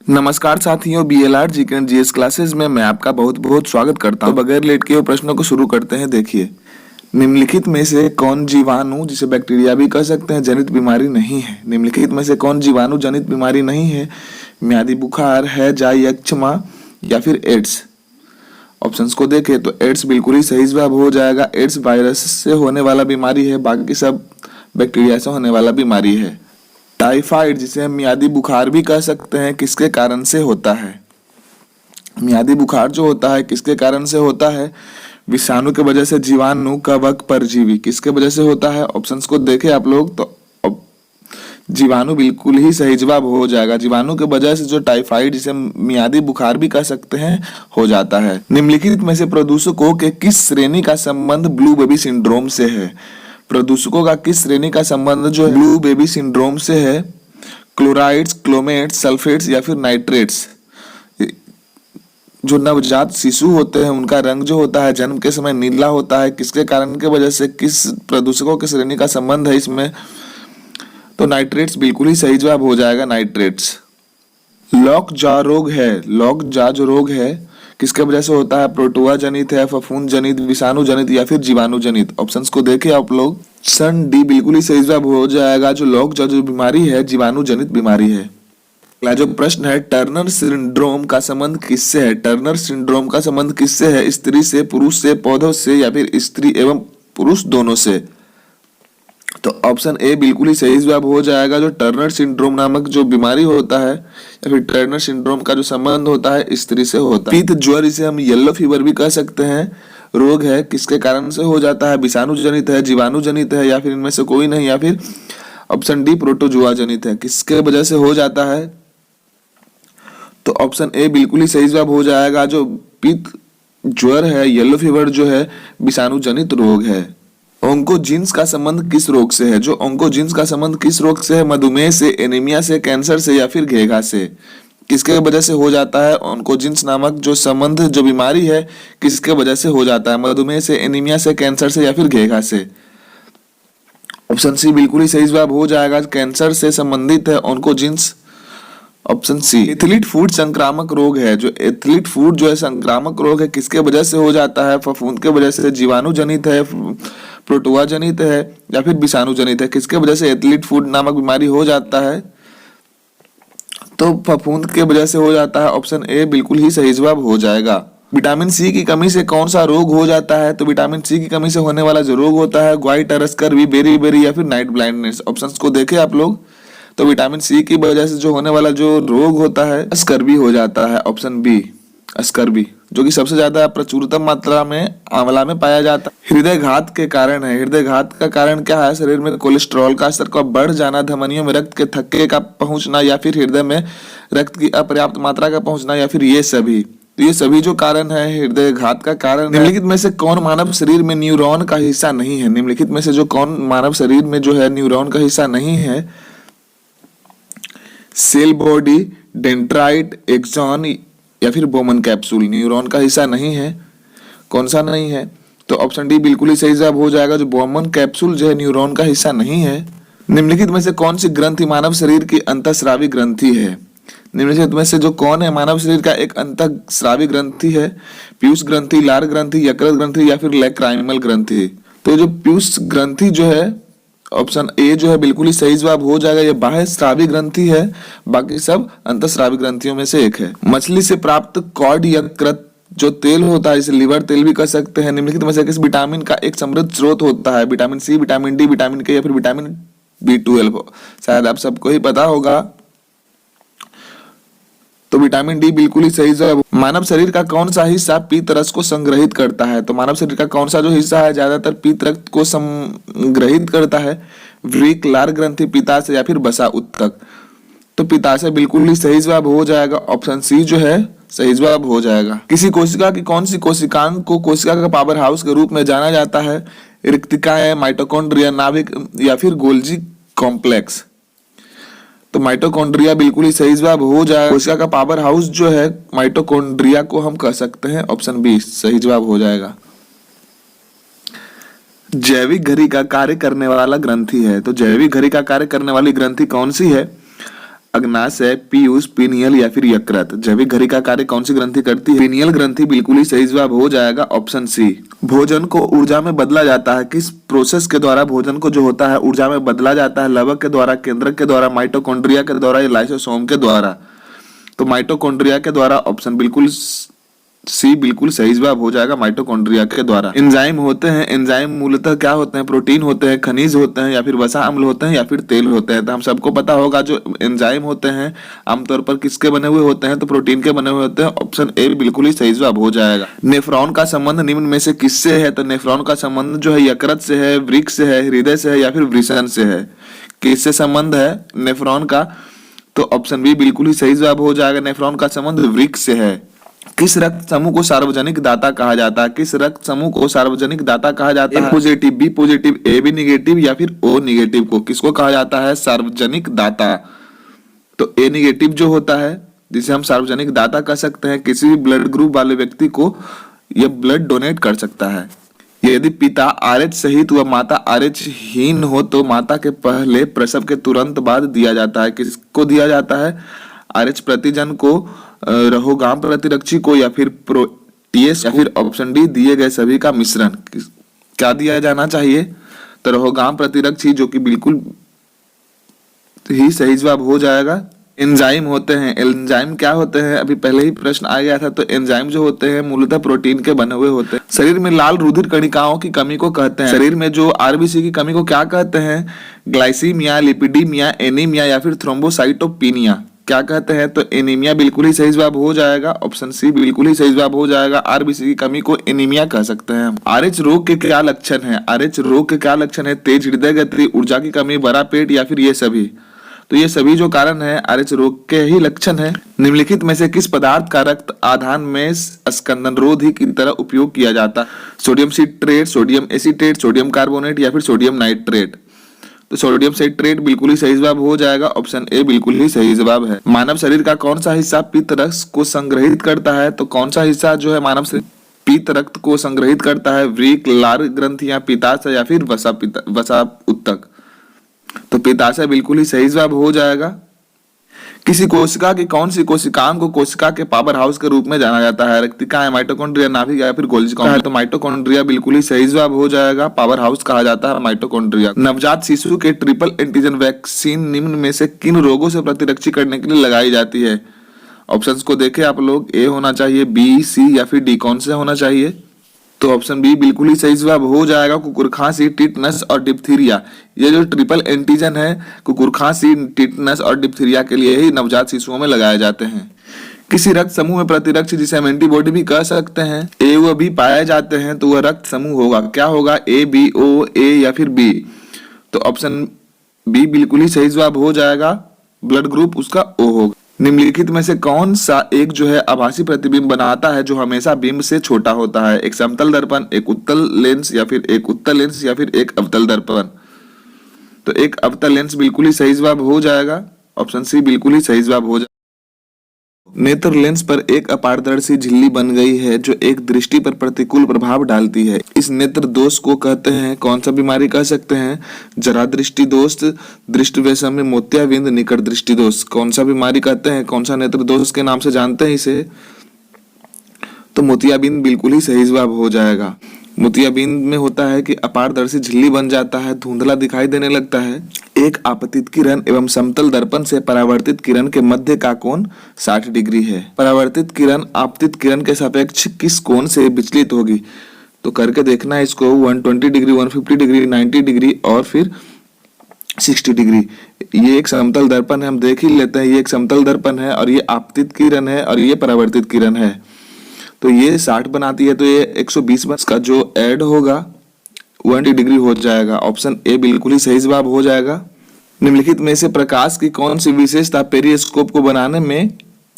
नमस्कार साथियों, BLR GK and GS classes में मैं आपका बहुत बहुत स्वागत करता हूं। तो बगैर लेट किए प्रश्नों को शुरू करते हैं। देखिए, निम्नलिखित में से कौन जीवाणु, जिसे बैक्टीरिया भी कह सकते हैं, जनित बीमारी नहीं है? निम्नलिखित में से कौन जीवाणु जनित बीमारी नहीं है? म्यादी बुखार, हैजा, यक्ष्मा या फिर एड्स? ऑप्शंस को देखें तो एड्स बिल्कुल ही सही जवाब हो जाएगा। एड्स वायरस से होने वाला बीमारी है, बाकी सब बैक्टीरिया से होने वाला बीमारी है। टाइफाइड, जिसे हम म्यादी बुखार भी कह सकते हैं, किसके कारण से होता है? म्यादी बुखार जो होता है किसके कारण से होता है? विषाणु के वजह से, जीवाणु, कवक, परजीवी, किसके वजह से होता है? ऑप्शंस को देखें आप लोग तो जीवाणु बिल्कुल ही सही जवाब हो जाएगा। जीवाणु के वजह से जो टाइफाइड, जिसे म्यादी बुखार भी कह सकते हैं, हो जाता है। निम्नलिखित में से प्रदूषकों के किस श्रेणी का संबंध ब्लू बेबी सिंड्रोम से है? प्रदूषकों का किस श्रेणी का संबंध जो ब्लू बेबी सिंड्रोम से है? क्लोराइड्स, क्लोमेट्स, सल्फेट्स या फिर नाइट्रेट्स? जो नवजात शिशु होते हैं उनका रंग जो होता है जन्म के समय नीला होता है, किसके कारण के वजह से, किस प्रदूषकों की श्रेणी का संबंध है इसमें? तो नाइट्रेट्स बिल्कुल ही सही जवाब हो जाएगा, नाइट्रेट्स। लॉक जॉ रोग है, लॉक जॉ जो रोग है किसके वजह से होता है? प्रोटोआ जनित है, फफूंद जनित, विषाणु जनित या फिर जीवाणु जनित? ऑप्शंस को देखें आप लोग। ऑप्शन डी बिल्कुल ही सही जवाब हो जाएगा। जो लॉक जॉ जो बीमारी है जीवाणु जनित बीमारी है। अगला जो प्रश्न है, टर्नर सिंड्रोम का संबंध किससे है? टर्नर सिंड्रोम का संबंध किससे है? स्त्री से, पुरुष से, पौधों से या फिर स्त्री एवं पुरुष दोनों से? तो ऑप्शन ए बिल्कुल ही सही जवाब हो जाएगा। जो टर्नर सिंड्रोम नामक जो बीमारी होता है या फिर टर्नर सिंड्रोम का जो संबंध होता है स्त्री से होता है। पीत ज्वर, इसे हम येलो फीवर भी कह सकते हैं, रोग है, किसके कारण से हो जाता है? विषाणु जनित है, जीवाणु जनित है या फिर इनमें से कोई नहीं? या फिर ऑप्शन डी प्रोटोजुआ जनित है, किसके वजह से हो जाता है? तो ऑप्शन ए बिल्कुल ही सही जवाब हो जाएगा। जो पीत ज्वर है, येलो फीवर जो है, विषाणु जनित रोग है। ओंकोजिन्स का संबंध किस रोग से है? जो ओंकोजिन्स का संबंध किस रोग से है? मधुमेह से, एनीमिया से, कैंसर से या फिर घेघा से? किसके वजह से हो जाता है? ओंकोजिन्स नामक जो संबंध जो बीमारी है किसके वजह से हो जाता है? मधुमेह से, एनीमिया से, कैंसर से या फिर घेघा से? ऑप्शन सी बिल्कुल ही सही जवाब हो जाएगा। कैंसर से संबंधित है oncogenes. Option C. Athlete foot संक्रामक रोग है, जो एथलीट फूड जो है संक्रामक रोग है, किसके वजह से हो जाता है? फफूंद के वजह से, जीवाणु जनित है, प्रोटोआ जनित है या फिर विषाणु जनित है? किसके वजह से एथलीट फूड नामक बीमारी हो जाता है? तो फफूंद के वजह से हो जाता है। ऑप्शन ए बिल्कुल ही सही जवाब हो जाएगा। विटामिन सी की कमी से कौन सा रोग हो जाता है? तो विटामिन सी की कमी से होने वाला जो रोग होता है ग्वाइटरस, स्कर्वी, बेरी या फिर नाइट ब्लाइंडनेस? ऑप्शंस को देखें आप लोग तो विटामिन सी की वजह से जो होने वाला जो रोग होता है स्कर्वी हो जाता है। ऑप्शन बी स्कर्वी, जो कि सबसे ज्यादा प्रचुरतम मात्रा में आंवला में पाया जाता है। हृदय घात के कारण है, हृदय घात का कारण क्या है? शरीर में कोलेस्ट्रॉल का स्तर का बढ़ जाना, धमनियों में रक्त के थक्के का पहुंचना या फिर हृदय में रक्त की अपर्याप्त मात्रा का पहुंचना या फिर ये सभी? तो ये सभी जो कारण है हृदय घात का कारण। निम्नलिखित में से कौन मानव शरीर में न्यूरॉन का हिस्सा नहीं है? निम्नलिखित में से जो कौन मानव शरीर में जो है न्यूरॉन का हिस्सा नहीं है? सेल बॉडी, डेंड्राइट, एक्सॉन या फिर बोमन कैप्सूल न्यूरॉन का हिस्सा नहीं है। कौन सा नहीं है? तो ऑप्शन डी बिल्कुल ही सही जवाब हो जाएगा। जो बोमन कैप्सूल जो है न्यूरॉन का हिस्सा नहीं है। निम्नलिखित में से कौन सी ग्रंथि मानव शरीर की अंतःस्रावी ग्रंथि है? निम्नलिखित में से जो कौन है मानव शरीर का एक अंतःस्रावी ग्रंथि है? पीयूष ग्रंथि, लार ग्रंथि, यकृत ग्रंथि या फिर लैक्राइमल ग्रंथि? तो जो पीयूष ग्रंथि जो है ऑप्शन ए जो है बिल्कुल ही सही जवाब हो जाएगा। ये बाह्य स्रावी ग्रंथि है, बाकी सब अंतःस्रावी ग्रंथियों में से एक है। मछली से प्राप्त कॉड यकृत जो तेल होता है, इसे लिवर तेल भी कह सकते हैं। निम्नलिखित में से किस विटामिन का एक समृद्ध स्रोत होता है? Vitamin C, vitamin D, vitamin K या फिर विटामिन B12? शायद आप सबको ही पता होगा। तो विटामिन डी बिल्कुल ही सही जवाब। मानव शरीर का कौन सा हिस्सा पीत रस को संग्रहित करता है? तो मानव शरीर का कौन सा जो हिस्सा है ज्यादातर पीत रक्त को संग्रहित करता है? वृक्क, लार ग्रंथि, पित्ताशय या फिर वसा उत्तक? तो पित्ताशय बिल्कुल ही सही जवाब हो जाएगा। ऑप्शन सी जो है सही जवाब हो जाएगा। किसी कोशिका की कौन सी कोशिकांग को कोशिका का पावर हाउस के रूप में जाना जाता है? रिक्तिकाएं, माइटोकॉन्ड्रिया, नाभिक या फिर गोल्जी कॉम्प्लेक्स? तो माइटोकॉन्ड्रिया बिल्कुल ही सही जवाब हो जाए। कोशिका का पावर हाउस जो है माइटोकॉन्ड्रिया को हम कह सकते हैं। ऑप्शन बी सही जवाब हो जाएगा। जैविक घड़ी का कार्य करने वाला ग्रंथि है, तो जैविक घड़ी का कार्य करने वाली ग्रंथि कौन सी है? अग्नाशय, पीयूष, पीनियल या फिर यकृत। जैविक घड़ी का कार्य कौन सी ग्रंथि करती है? पीनियल ग्रंथि बिल्कुल ही सही जवाब हो जाएगा ऑप्शन सी। भोजन को ऊर्जा में बदला जाता है किस प्रोसेस के द्वारा? भोजन को जो होता है ऊर्जा में बदला जाता है लवक के द्वारा, केंद्रक के द्वारा, माइटोकॉन्ड्रिया के द्वारा या लाइसोसोम के द्वारा? तो माइटोकॉन्ड्रिया के द्वारा, ऑप्शन बिल्कुल सी बिल्कुल सही जवाब हो जाएगा, माइटोकॉन्ड्रिया के द्वारा। एंजाइम होते हैं, एंजाइम मूलतः क्या होते हैं? प्रोटीन होते हैं, खनिज होते हैं या फिर वसा अम्ल होते हैं या फिर तेल होते हैं। तो हम सबको पता होगा जो एंजाइम होते हैं आमतौर पर किसके बने हुए होते हैं? तो प्रोटीन के बने हुए होते हैं, ऑप्शन ए बिल्कुल ही सही जवाब हो जाएगा। नेफ्रॉन का संबंध निम्न में से किससे है? तो नेफ्रॉन का संबंध जो है यकृत से है, वृक्क से है, हृदय से है या फिर वृषण से है? किससे संबंध है नेफ्रॉन का? तो ऑप्शन बी बिल्कुल ही सही जवाब हो जाएगा, नेफ्रॉन का संबंध वृक्क से है। किस रक्त समूह को सार्वजनिक दाता कहा जाता है? किस रक्त समूह को सार्वजनिक दाता कहा जाता है? A positive, B positive, A B negative या फिर ओ निगेटिव को किसको कहा जाता है? सार्वजनिक दाता। तो ए निगेटिव जो होता है जिसे हम सार्वजनिक दाता कह सकते हैं, किसी भी ब्लड ग्रुप वाले व्यक्ति को यह ब्लड डोनेट कर सकता है। यदि पिता आरएच सहित व माता आरएच हीन हो तो माता के पहले प्रसव के तुरंत बाद दिया जाता है। किसको दिया जाता है? आरएच प्रतिजन को, रहोगाम प्रतिरक्षी को या फिर प्रोटीएस या फिर ऑप्शन डी दिए गए सभी का मिश्रण। क्या दिया जाना चाहिए? तो रहोगाम प्रतिरक्षी, जो कि बिल्कुल ही सही जवाब हो जाएगा। एंजाइम होते हैं, एंजाइम क्या होते हैं? अभी पहले ही प्रश्न आ गया था। तो एंजाइम जो होते हैं मूलतः प्रोटीन के बने हुए होते हैं। शरीर में लाल रुधिर कणिकाओं की कमी को कहते हैं। शरीर में जो आरबीसी की कमी को क्या कहते हैं? ग्लाइसीमिया, लिपिडीमिया, एनीमिया या फिर थ्रोम्बोसाइटोपिनिया। क्या कहते हैं? तो एनीमिया बिल्कुल ही सही जवाब हो जाएगा, ऑप्शन सी बिल्कुल ही सही जवाब हो जाएगा। आरबीसी की कमी को एनीमिया कह सकते हैं हम। आरएच रोग के क्या लक्षण है? आरएच रोग के क्या लक्षण है? तेज हृदय गति, ऊर्जा की कमी, बड़ा पेट या फिर ये सभी? तो ये सभी जो कारण है आरएच रोग के ही लक्षण है। निम्नलिखित में से किस पदार्थ का रक्त आधान में स्कंदनरोधी की तरह उपयोग किया जाता है? Sodium citrate, sodium acetate, sodium carbonate या फिर सोडियम नाइट्रेट? तो सोडियम सिट्रेट बिल्कुल ही सही जवाब हो जाएगा, ऑप्शन ए बिल्कुल ही सही जवाब है। मानव शरीर का कौन सा हिस्सा पित्त रक्त को संग्रहित करता है? तो कौन सा हिस्सा जो है मानव शरीर पित्त रक्त को संग्रहित करता है? वृक्क, लार ग्रंथियां, पित्ताशय या फिर वसा उत्तक? तो पित्ताशय बिल्कुल ही सही जवाब हो जाएगा। किसी कोशिका की कौन सी कोशिकाओं को कोशिका के पावर हाउस के रूप में जाना जाता है? रेक्टिका, माइटोकॉन्ड्रिया, नाभिक या फिर गोल्जी कॉम्प्लेक्स? तो माइटोकॉन्ड्रिया बिल्कुल ही सही जवाब हो जाएगा, पावर हाउस कहा जाता है माइटोकॉन्ड्रिया। नवजात शिशु के ट्रिपल एंटीजन वैक्सीन निम्न में से किन रोगों से प्रतिरक्षी करने के लिए लगाई जाती है? ऑप्शंस को देखें आप लोग, ए होना चाहिए, बी, सी या फिर डी। कौन से होना चाहिए? तो ऑप्शन बी बिल्कुल ही सही जवाब हो जाएगा, कुकुर खांसी, टिटनस और डिप्थीरिया। ये जो ट्रिपल एंटीजन है कुकुर खांसी, टिटनस और डिप्थीरिया के लिए ही नवजात शिशुओं में लगाए जाते हैं। किसी रक्त समूह में प्रतिरक्षी जिसे हम एंटीबॉडी भी कह सकते हैं, ए व बी पाए जाते हैं तो वह रक्त समूह होगा। क्या होगा? ए, बी, ओ, ए या फिर बी? तो ऑप्शन बी बिल्कुल ही सही जवाब हो जाएगा, ब्लड ग्रुप उसका ओ होगा। निम्नलिखित में से कौन सा एक जो है आभासी प्रतिबिंब बनाता है जो हमेशा बिंब से छोटा होता है? एक समतल दर्पण, एक उत्तल लेंस या फिर एक उत्तल लेंस या फिर एक अवतल दर्पण? तो एक अवतल लेंस बिल्कुल ही सही जवाब हो जाएगा, ऑप्शन सी बिल्कुल ही सही जवाब हो जाएगा। नेत्र लेंस पर एक अपारदर्शी झिल्ली बन गई है जो एक दृष्टि पर प्रतिकूल प्रभाव डालती है। इस नेत्र दोष को कहते हैं, कौन सा बीमारी कह सकते हैं? जरा दृष्टि दोष, दृष्टि वैषम्य, मोतियाबिंद, निकट दृष्टि दोष। कौन सा बीमारी कहते हैं? कौन सा नेत्र दोष के नाम से जानते हैं इसे? तो मोतियाबिंद बिल्कुल ही सही जवाब हो जाएगा। मोतियाबिंद में होता है कि अपारदर्शी झिल्ली बन जाता है, धुंधला दिखाई देने लगता है। एक आपतित किरण एवं समतल दर्पण से परावर्तित किरण के मध्य का कोण 60 डिग्री है। परावर्तित किरण आपतित किरण के सापेक्ष किस कोण से विचलित होगी? तो करके देखना है इसको, 120 डिग्री, 150 डिग्री, 90 डिग्री और फिर 60 डिग्री। ये एक समतल दर्पण है, हम देख ही लेते हैं। ये एक समतल दर्पण है और ये आपतित किरण है और ये परावर्तित किरण है। तो ये 60 बनाती है तो ये 120 का जो ऐड होगा 180 डिग्री हो जाएगा, ऑप्शन ए बिल्कुल ही सही जवाब हो जाएगा। निम्नलिखित में से प्रकाश की कौन सी विशेषता पेरिस्कोप को बनाने में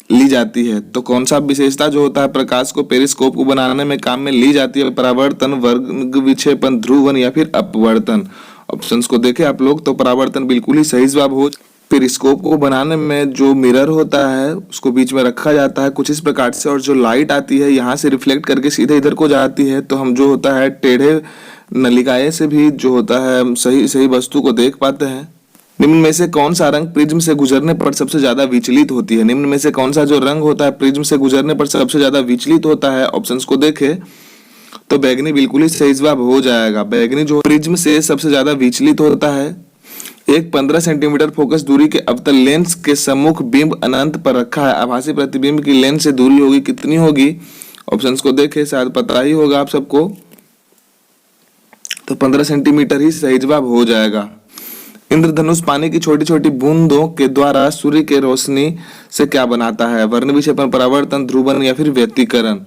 ली जाती है? तो कौन सा विशेषता जो होता है प्रकाश को पेरिस्कोप को बनाने में काम में ली जाती है? परावर्तन, वर्ग विक्षेपण, ध्रुवन या फिर अपवर्तन? ऑप्शंस को देखें आप लोग, तो परावर्तन बिल्कुल ही सही जवाब हो। पेरिस्कोप को बनाने में जो मिरर होता है उसको बीच में रखा जाता है कुछ इस प्रकार से, और जो लाइट आती है यहाँ से रिफ्लेक्ट करके सीधे इधर को जाती है, तो हम जो होता है टेढ़े नलिकाए से भी जो होता है सही सही वस्तु को देख पाते हैं। निम्न में से कौन सा रंग प्रिज्म से गुजरने पर सबसे ज्यादा विचलित होती है? निम्न में से कौन सा जो रंग होता है प्रिज्म से गुजरने पर सबसे ज्यादा विचलित होता है? ऑप्शंस को देखें तो बैगनी बिल्कुल ही सही जवाब हो जाएगा। बैगनी जो प्रिज्म से सबसे ज्यादा विचलित होता है। एक 15 सेंटीमीटर फोकस दूरी के अवतल लेंस के सम्मुख बिंब अनंत पर रखा है, आभासी प्रतिबिंब की लेंस से दूरी होगी कितनी होगी? ऑप्शंस को देखें, शायद पता ही होगा आप सबको, तो 15 सेंटीमीटर ही सही जवाब हो जाएगा। इंद्रधनुष पानी की छोटी छोटी बूंदों के द्वारा सूर्य के रोशनी से क्या बनाता है? वर्ण विक्षेपण, परावर्तन, ध्रुवन या फिर व्यतिकरण?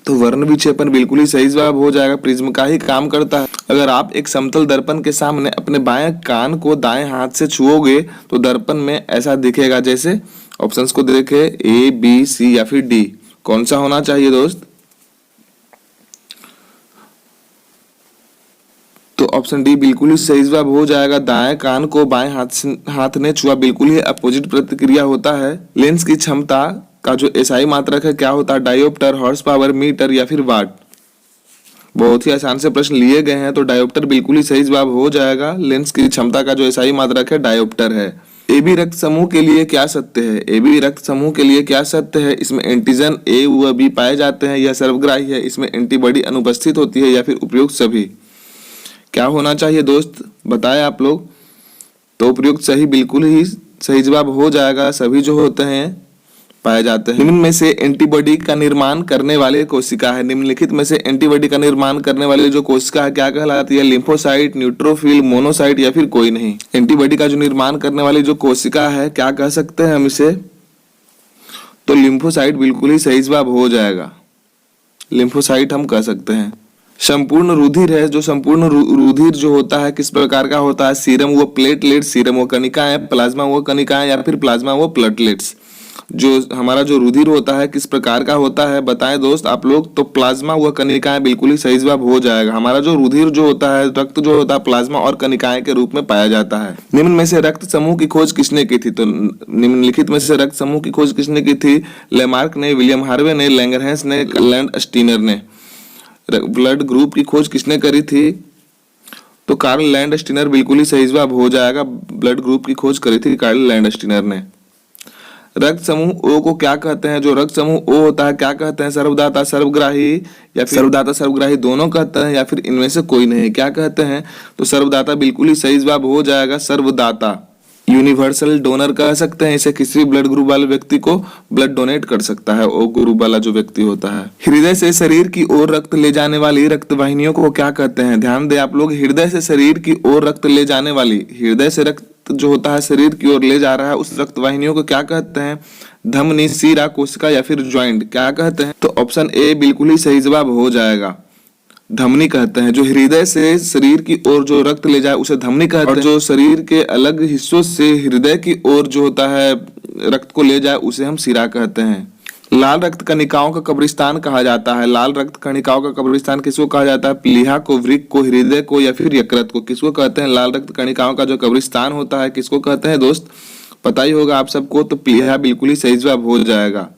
तो वर्ण विक्षेपण बिल्कुल ही सही जवाब हो जाएगा, प्रिज्म का ही काम करता है। अगर आप एक समतल दर्पण के सामने अपने बाएं कान को दाएं हाथ से छुओगे तो दर्पण में ऐसा दिखेगा जैसे, ऑप्शंस को देखें, ए, बी, सी या फिर डी। कौन सा होना चाहिए दोस्त? तो ऑप्शन डी बिल्कुल ही सही जवाब हो जाएगा। दाएं कान को बाएं हाथ ने छुआ, बिल्कुल ही अपोजिट प्रतिक्रिया होता है। लेंस की क्षमता का जो एसआई मात्रक है क्या होता है? डायोप्टर, हॉर्स पावर, मीटर या फिर वाट? बहुत ही आसान से प्रश्न लिए गए हैं, तो डायोप्टर बिल्कुल ही सही जवाब हो जाएगा। लेंस की क्षमता का जो एसआई मात्रक है डायोप्टर है। एबी रक्त समूह के लिए क्या सत्य है? एबी रक्त समूह के लिए क्या सत्य है? इसमें एंटीजन ए व बी पाए जाते हैं, यह सर्वग्राही है, इसमें एंटीबॉडी अनुपस्थित होती है या फिर उपयुक्त सभी? क्या होना चाहिए दोस्त, बताएं आप लोग। तो उपयुक्त सही बिल्कुल ही सही जवाब हो जाएगा, सभी जो होते हैं पाए जाते हैं। निम्न में से एंटीबॉडी का निर्माण करने वाले कोशिका है। निम्नलिखित में से एंटीबॉडी का निर्माण करने वाले जो कोशिका है क्या कहलाती है? लिम्फोसाइट, न्यूट्रोफिल, मोनोसाइट या फिर कोई नहीं? एंटीबॉडी का जो निर्माण करने वाली जो कोशिका है क्या कह सकते हैं हम इसे? तो लिम्फोसाइट बिल्कुल ही सही जवाब हो जाएगा, लिम्फोसाइट हम कह सकते हैं। संपूर्ण रुधिर है, जो संपूर्ण रुधिर जो होता है किस प्रकार का होता है? सीरम व प्लेटलेट, सीरम व कणिकाएं, प्लाज्मा व कणिकाएं या फिर प्लाज्मा व प्लेटलेट्स? जो हमारा जो रुधिर होता है किस प्रकार का होता है बताएं दोस्त आप लोग। तो प्लाज्मा व कणिकाएं बिल्कुल ही सही जवाब हो जाएगा। हमारा जो रुधिर जो होता है, रक्त जो होता है, प्लाज्मा और कणिकाएं के रूप में पाया जाता है। निम्न में से रक्त समूह की खोज किसने की थी? तो निम्नलिखित में से रक्त समूह की खोज किसने की थी? लेमार्क ने, विलियम हार्वे ने, लैंगरहैंस ने, लैंड स्टीनर ने। ब्लड ग्रुप की खोज किसने करी थी? तो कार्ल लैंड स्टीनर बिल्कुल ही सही जवाब हो जाएगा। ब्लड ग्रुप की खोज करी थी कार्ल लैंड स्टीनर ने। रक्त समूह ओ को क्या कहते हैं? जो रक्त समूह ओ होता है क्या कहते हैं? सर्वदाता, सर्वग्राही या फिर सर्वदाता सर्वग्राही दोनों कहते हैं या फिर इनमें से कोई नहीं? क्या कहते हैं? तो सर्वदाता बिल्कुल ही सही जवाब हो जाएगा, सर्वदाता। यूनिवर्सल डोनर कह सकते हैं इसे, किसी ब्लड ग्रुप वाले व्यक्ति को ब्लड डोनेट कर सकता है ओ ग्रुप वाला जो व्यक्ति होता है। हृदय से शरीर की ओर रक्त ले जाने वाली रक्त वाहिनियों को क्या कहते हैं? ध्यान दें आप लोग, हृदय से शरीर की ओर रक्त ले जाने वाली, हृदय से रक्त जो होता है शरीर की ओर ले जा रहा है, उस रक्त वाहिनियों को क्या कहते हैं? धमनी, सीरा, कोशिका या फिर ज्वाइंट? क्या कहते हैं? तो ऑप्शन ए बिल्कुल ही सही जवाब हो जाएगा, धमनी कहते हैं। जो हृदय से शरीर की ओर जो रक्त ले जाए उसे धमनी कहते हैं, और जो शरीर के अलग हिस्सों से हृदय की ओर जो होता है रक्त को ले जाए उसे हम सिरा कहते हैं। लाल रक्त कणिकाओं का कब्रिस्तान कहा जाता है। लाल रक्त कणिकाओं का कब्रिस्तान किसको कहा जाता है? प्लीहा को, वृक्क को, हृदय को या फिर यकृत को? किसको कहते हैं? लाल रक्त कणिकाओं का जो कब्रिस्तान होता है किसको कहते हैं दोस्त? पता ही होगा आप सबको, तो प्लीहा बिल्कुल ही सही जवाब हो जाएगा।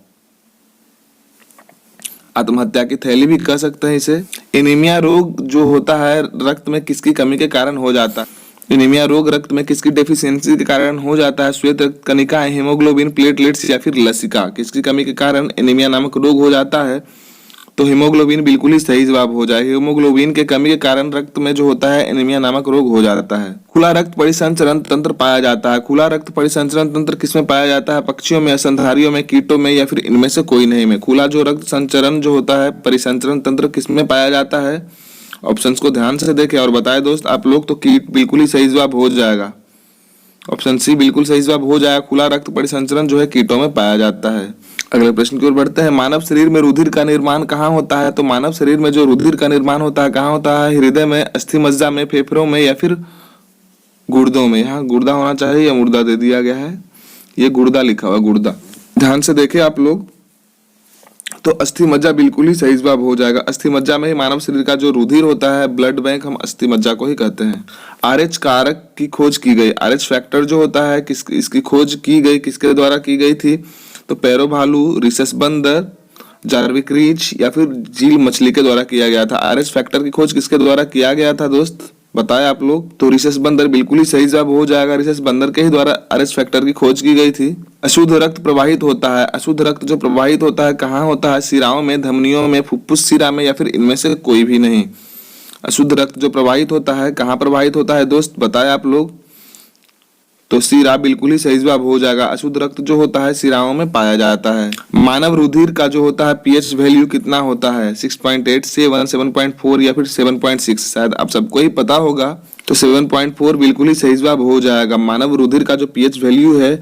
आत्महत्या की थैली भी कह सकते हैं इसे। एनीमिया रोग जो होता है रक्त में किसकी कमी के कारण हो जाता है? एनीमिया रोग रक्त में किसकी डेफिशिएंसी के कारण हो जाता है? श्वेत रक्त कणिकाएं, हीमोग्लोबिन, प्लेटलेट्स या फिर लसिका? किसकी कमी के कारण एनीमिया नामक रोग हो जाता है? तो हीमोग्लोबिन बिल्कुल ही सही जवाब हो जाए। हीमोग्लोबिन के कमी के कारण रक्त में जो होता है एनीमिया नामक रोग हो जाता है। खुला रक्त परिसंचरण तंत्र पाया जाता है। खुला रक्त परिसंचरण तंत्र किसमें पाया जाता है? पक्षियों में, स्तनधारियों में, कीटों में या फिर इनमें से कोई नहीं में? खुला जो रक्त संचरण जो होता है परिसंचरण तंत्र किसमें पाया जाता है? ऑप्शंस को ध्यान से देखें और बताएं दोस्त आप लोग। तो कीट बिल्कुल ही सही जवाब हो जाएगा, ऑप्शन सी बिल्कुल सही जवाब हो जाएगा। खुला रक्त परिसंचरण जो है कीटों में पाया जाता है। अगले प्रश्न की ओर बढ़ते हैं। मानव शरीर में रुधिर का निर्माण कहाँ होता है? तो मानव शरीर में जो रुधिर का निर्माण होता है कहाँ होता है? हृदय में, अस्थि मज्जा में, फेफड़ों में या फिर गुर्दों में? यहाँ गुर्दा होना चाहिए या मुर्दा दे दिया गया है, ये गुर्दा लिखा हुआ, गुर्दा। ध्यान से देखें आप लोग, तो अस्थि मज्जा बिल्कुल ही सही जवाब हो जाएगा। अस्थि मज्जा में ही मानव शरीर का जो रुधिर होता है, ब्लड बैंक, हम अस्थि मज्जा को ही कहते हैं। आरएच कारक की खोज की गई, आरएच फैक्टर जो होता है इसकी खोज की गई, किसके द्वारा की गई थी? तो पैरो भालू, रिसस बंदर, जार्विक रीछ या फिर झील मछली के द्वारा किया गया था। आरएच फैक्टर की खोज किसके द्वारा किया गया था दोस्त? बताए आप लोग। तो रिसेस बंदर बिल्कुल ही सही जवाब हो जाएगा। रिसेस बंदर के ही द्वारा आरएस फैक्टर की खोज की गई थी। अशुद्ध रक्त प्रवाहित होता है। अशुद्ध रक्त जो प्रवाहित होता है कहाँ होता है? शिराओं में, धमनियों में, फुफ्फुस शिरा में, या फिर इनमें से कोई भी नहीं। अशुद्ध रक्त जो प्रवाहित होता है कहाँ प्रवाहित होता है दोस्त? बताए आप लोग। तो शिरा बिल्कुल ही सही जवाब हो जाएगा। अशुद्ध रक्त जो होता है शिराओं में पाया जाता है। मानव रुधिर का जो होता है पीएच वैल्यू कितना होता है? 6.8, 7, 7.4 या फिर 7.6? शायद आप सबको ही पता होगा। तो 7.4 बिल्कुल ही सही जवाब हो जाएगा। मानव रुधिर का जो पीएच वैल्यू है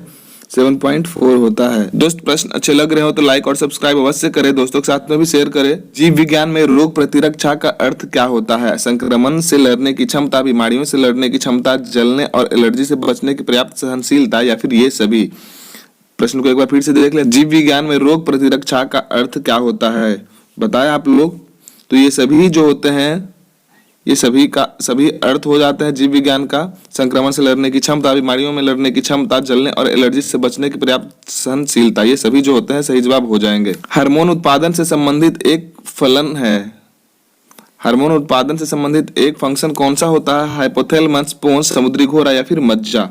7.4 होता है। दोस्त प्रश्न अच्छे लग रहे हो तो लाइक और सब्सक्राइब अवश्य करें, दोस्तों के साथ में भी शेयर करें। जीव विज्ञान में रोग प्रतिरक्षा का अर्थ क्या होता है? संक्रमण से लड़ने की क्षमता, बीमारियों से लड़ने की क्षमता, जलने और एलर्जी से बचने की पर्याप्त सहनशीलता, या फिर ये सभी? प्रश्न को एक बार फिर से देख लें। जीव विज्ञान में रोग प्रतिरक्षा का अर्थ क्या होता है? बताए आप लोग। तो ये सभी जो होते हैं, ये सभी का सभी अर्थ हो जाते हैं जीव विज्ञान का। संक्रमण से लड़ने की क्षमता, बीमारियों में लड़ने की क्षमता, जलने और एलर्जी से बचने की पर्याप्त सहनशीलता, ये सभी जो होते हैं सही जवाब हो जाएंगे। हार्मोन उत्पादन से संबंधित एक फलन है। हार्मोन उत्पादन से संबंधित एक फंक्शन कौन सा होता है? हाइपोथैलेमस, पोन्स, समुद्री घोड़ा या फिर मज्जा?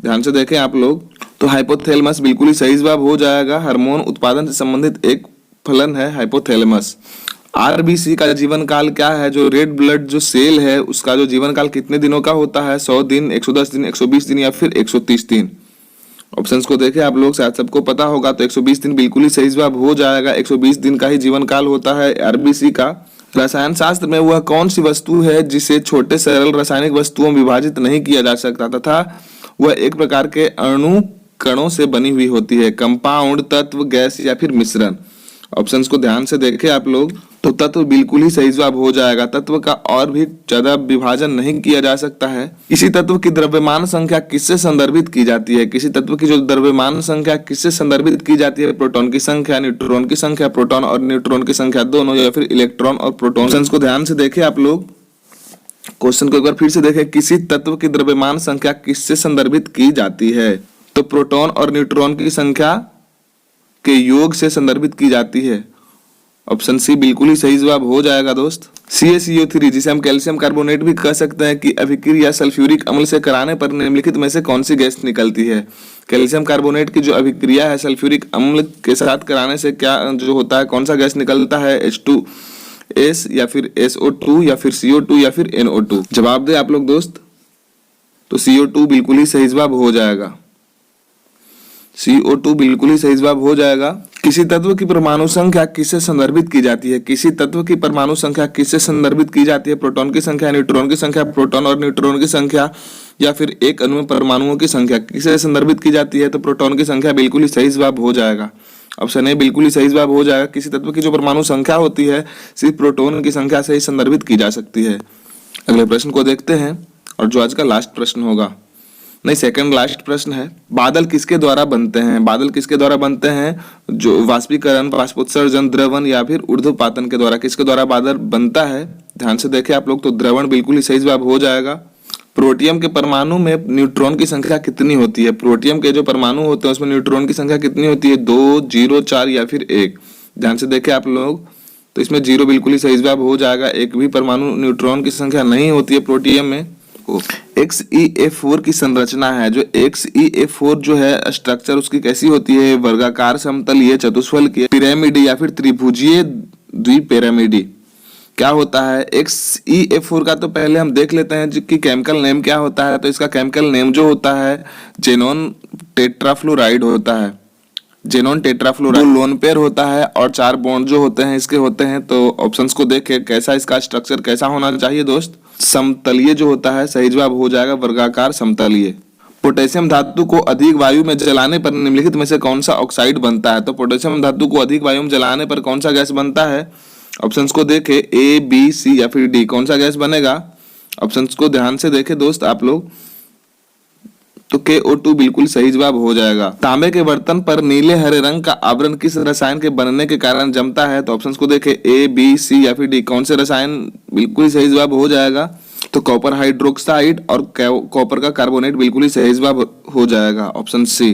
ध्यान से देखें आप लोग। तो हाइपोथैलेमस बिल्कुल ही सही जवाब हो जाएगा। हार्मोन उत्पादन से संबंधित एक फलन है हाइपोथैलेमस। आरबीसी का जीवन काल क्या है? जो रेड ब्लड जो सेल है उसका जो जीवन काल कितने दिनों का होता है? 100 दिन, 110 दिन, 120 दिन या फिर 130 दिन? ऑप्शंस को देखें आप लोग, शायद सबको पता होगा। तो 120 दिन बिल्कुल ही सही जवाब हो जाएगा। 120 दिन का ही जीवन काल होता है आरबीसी का। रसायन शास्त्र में वह कौन सी वस्तु है जिसे छोटे सरल रासायनिक वस्तुओं में विभाजित नहीं किया जा सकता तथा वह एक प्रकार के अणु कणों से बनी हुई होती है? कंपाउंड, तत्व, गैस या फिर मिश्रण? ऑप्शंस को ध्यान से देखें आप लोग। तो तत्व बिल्कुल ही सही जवाब हो जाएगा। तत्व का और भी ज्यादा विभाजन नहीं किया जा सकता है। किसी तत्व की द्रव्यमान संख्या किससे संदर्भित की जाती है? किसी तत्व की जो द्रव्यमान संख्या किससे संदर्भित की जाती है? प्रोटॉन की संख्या, न्यूट्रॉन की संख्या, प्रोटॉन और न्यूट्रॉन की संख्या दोनों, या फिर इलेक्ट्रॉन और प्रोटॉन? ऑप्शंस को ध्यान से देखें आप लोग। क्वेश्चन को एक बार फिर से देखें। किसी तत्व की द्रव्यमान संख्या किससे संदर्भित की जाती है? तो प्रोटॉन और न्यूट्रॉन की संख्या के योग से संदर्भित की जाती है। ऑप्शन सी बिल्कुल ही सही जवाब हो जाएगा दोस्त। CaCO3 जिसे हम कैल्शियम कार्बोनेट भी कह सकते हैं कि अभिक्रिया सल्फ्यूरिक अम्ल से कराने पर निम्नलिखित में से कौन सी गैस निकलती है? कैल्शियम कार्बोनेट की जो अभिक्रिया है सल्फ्यूरिक अम्ल के साथ कराने से क्या जो होता है, कौन सा गैस निकलता है? H2S या फिर SO2 या फिर CO2 या फिर NO2? जवाब दे आप लोग दोस्त। तो CO2 बिल्कुल ही सही जवाब हो जाएगा। CO2 बिल्कुल ही सही जवाब हो जाएगा। किसी तत्व की परमाणु संख्या किससे संदर्भित की जाती है? किसी तत्व की परमाणु संख्या किससे संदर्भित की जाती है? प्रोटॉन की संख्या, न्यूट्रॉन की संख्या, प्रोटॉन और न्यूट्रॉन की संख्या, या फिर एक अणु में परमाणुओं की संख्या किससे संदर्भित की जाती है? तो प्रोटॉन की संख्या बिल्कुल ही सही जवाब हो जाएगा। ऑप्शन ए बिल्कुल ही सही जवाब हो जाएगा। किसी तत्व की जो परमाणु संख्या होती है सिर्फ प्रोटॉन की संख्या से ही संदर्भित की जा सकती है। अगले प्रश्न को देखते हैं, और जो आज का लास्ट प्रश्न होगा, नहीं सेकंड लास्ट प्रश्न है। बादल किसके द्वारा बनते हैं? बादल किसके द्वारा बनते हैं? जो वाष्पीकरण, बाष्पोत्सर्जन, द्रवण या फिर ऊर्ध्वपातन के द्वारा? किसके द्वारा बादल बनता है? ध्यान से देखें आप लोग। तो द्रवण बिल्कुल ही सही जवाब हो जाएगा। प्रोटियम के परमाणु में न्यूट्रॉन की संख्या कितनी होती है? प्रोटियम के जो परमाणु होते हैं उसमें न्यूट्रॉन की संख्या कितनी होती है? 2, 0, 4 या फिर 1? ध्यान से देखें आप लोग। तो इसमें 0 बिल्कुल ही सही जवाब हो जाएगा। एक भी परमाणु न्यूट्रॉन की संख्या नहीं होती है प्रोटियम में। XeF4 की संरचना है, जो XeF4 जो है स्ट्रक्चर उसकी कैसी होती है? वर्गाकार, समतलीय, चतुष्फलकीय, पिरामिडी या फिर त्रिभुजीय, द्विपिरामिडी? क्या होता है XeF4 का? तो पहले हम देख लेते हैं कि केमिकल नेम क्या होता है। तो इसका केमिकल नेम जो होता है जेनॉन टेट्राफ्लोराइड होता है। जेनॉन टेट्राफ्लोराइड लोन पेयर होता है और 4 बॉन्ड जो होते हैं इसके होते हैं। तो ऑप्शंस को देखे कैसा इसका स्ट्रक्चर कैसा होना चाहिए दोस्त? समतलीय जो होता है सही जवाब हो जाएगा, वर्गाकार समतलीय। पोटेशियम धातु को अधिक वायु में जलाने पर निम्नलिखित में से कौन सा ऑक्साइड बनता है? तो पोटेशियम धातु को अधिक वायु में जलाने पर कौन सा गैस बनता है? ऑप्शंस को देखे A, B, C या फिर D, कौन सा गैस बनेगा? ऑप्शंस को ध्यान से देखे दोस्त आप लोग। तो KO2 बिल्कुल सही जवाब हो जाएगा। तांबे के बर्तन पर नीले हरे रंग का आवरण किस रसायन के बनने के कारण जमता है? तो ऑप्शंस को देखे A, B, C या फिर D, कौन से रसायन? बिल्कुल सही जवाब हो जाएगा। तो कॉपर हाइड्रोक्साइड और कॉपर का कार्बोनेट बिल्कुल ही सही जवाब हो जाएगा, ऑप्शन सी।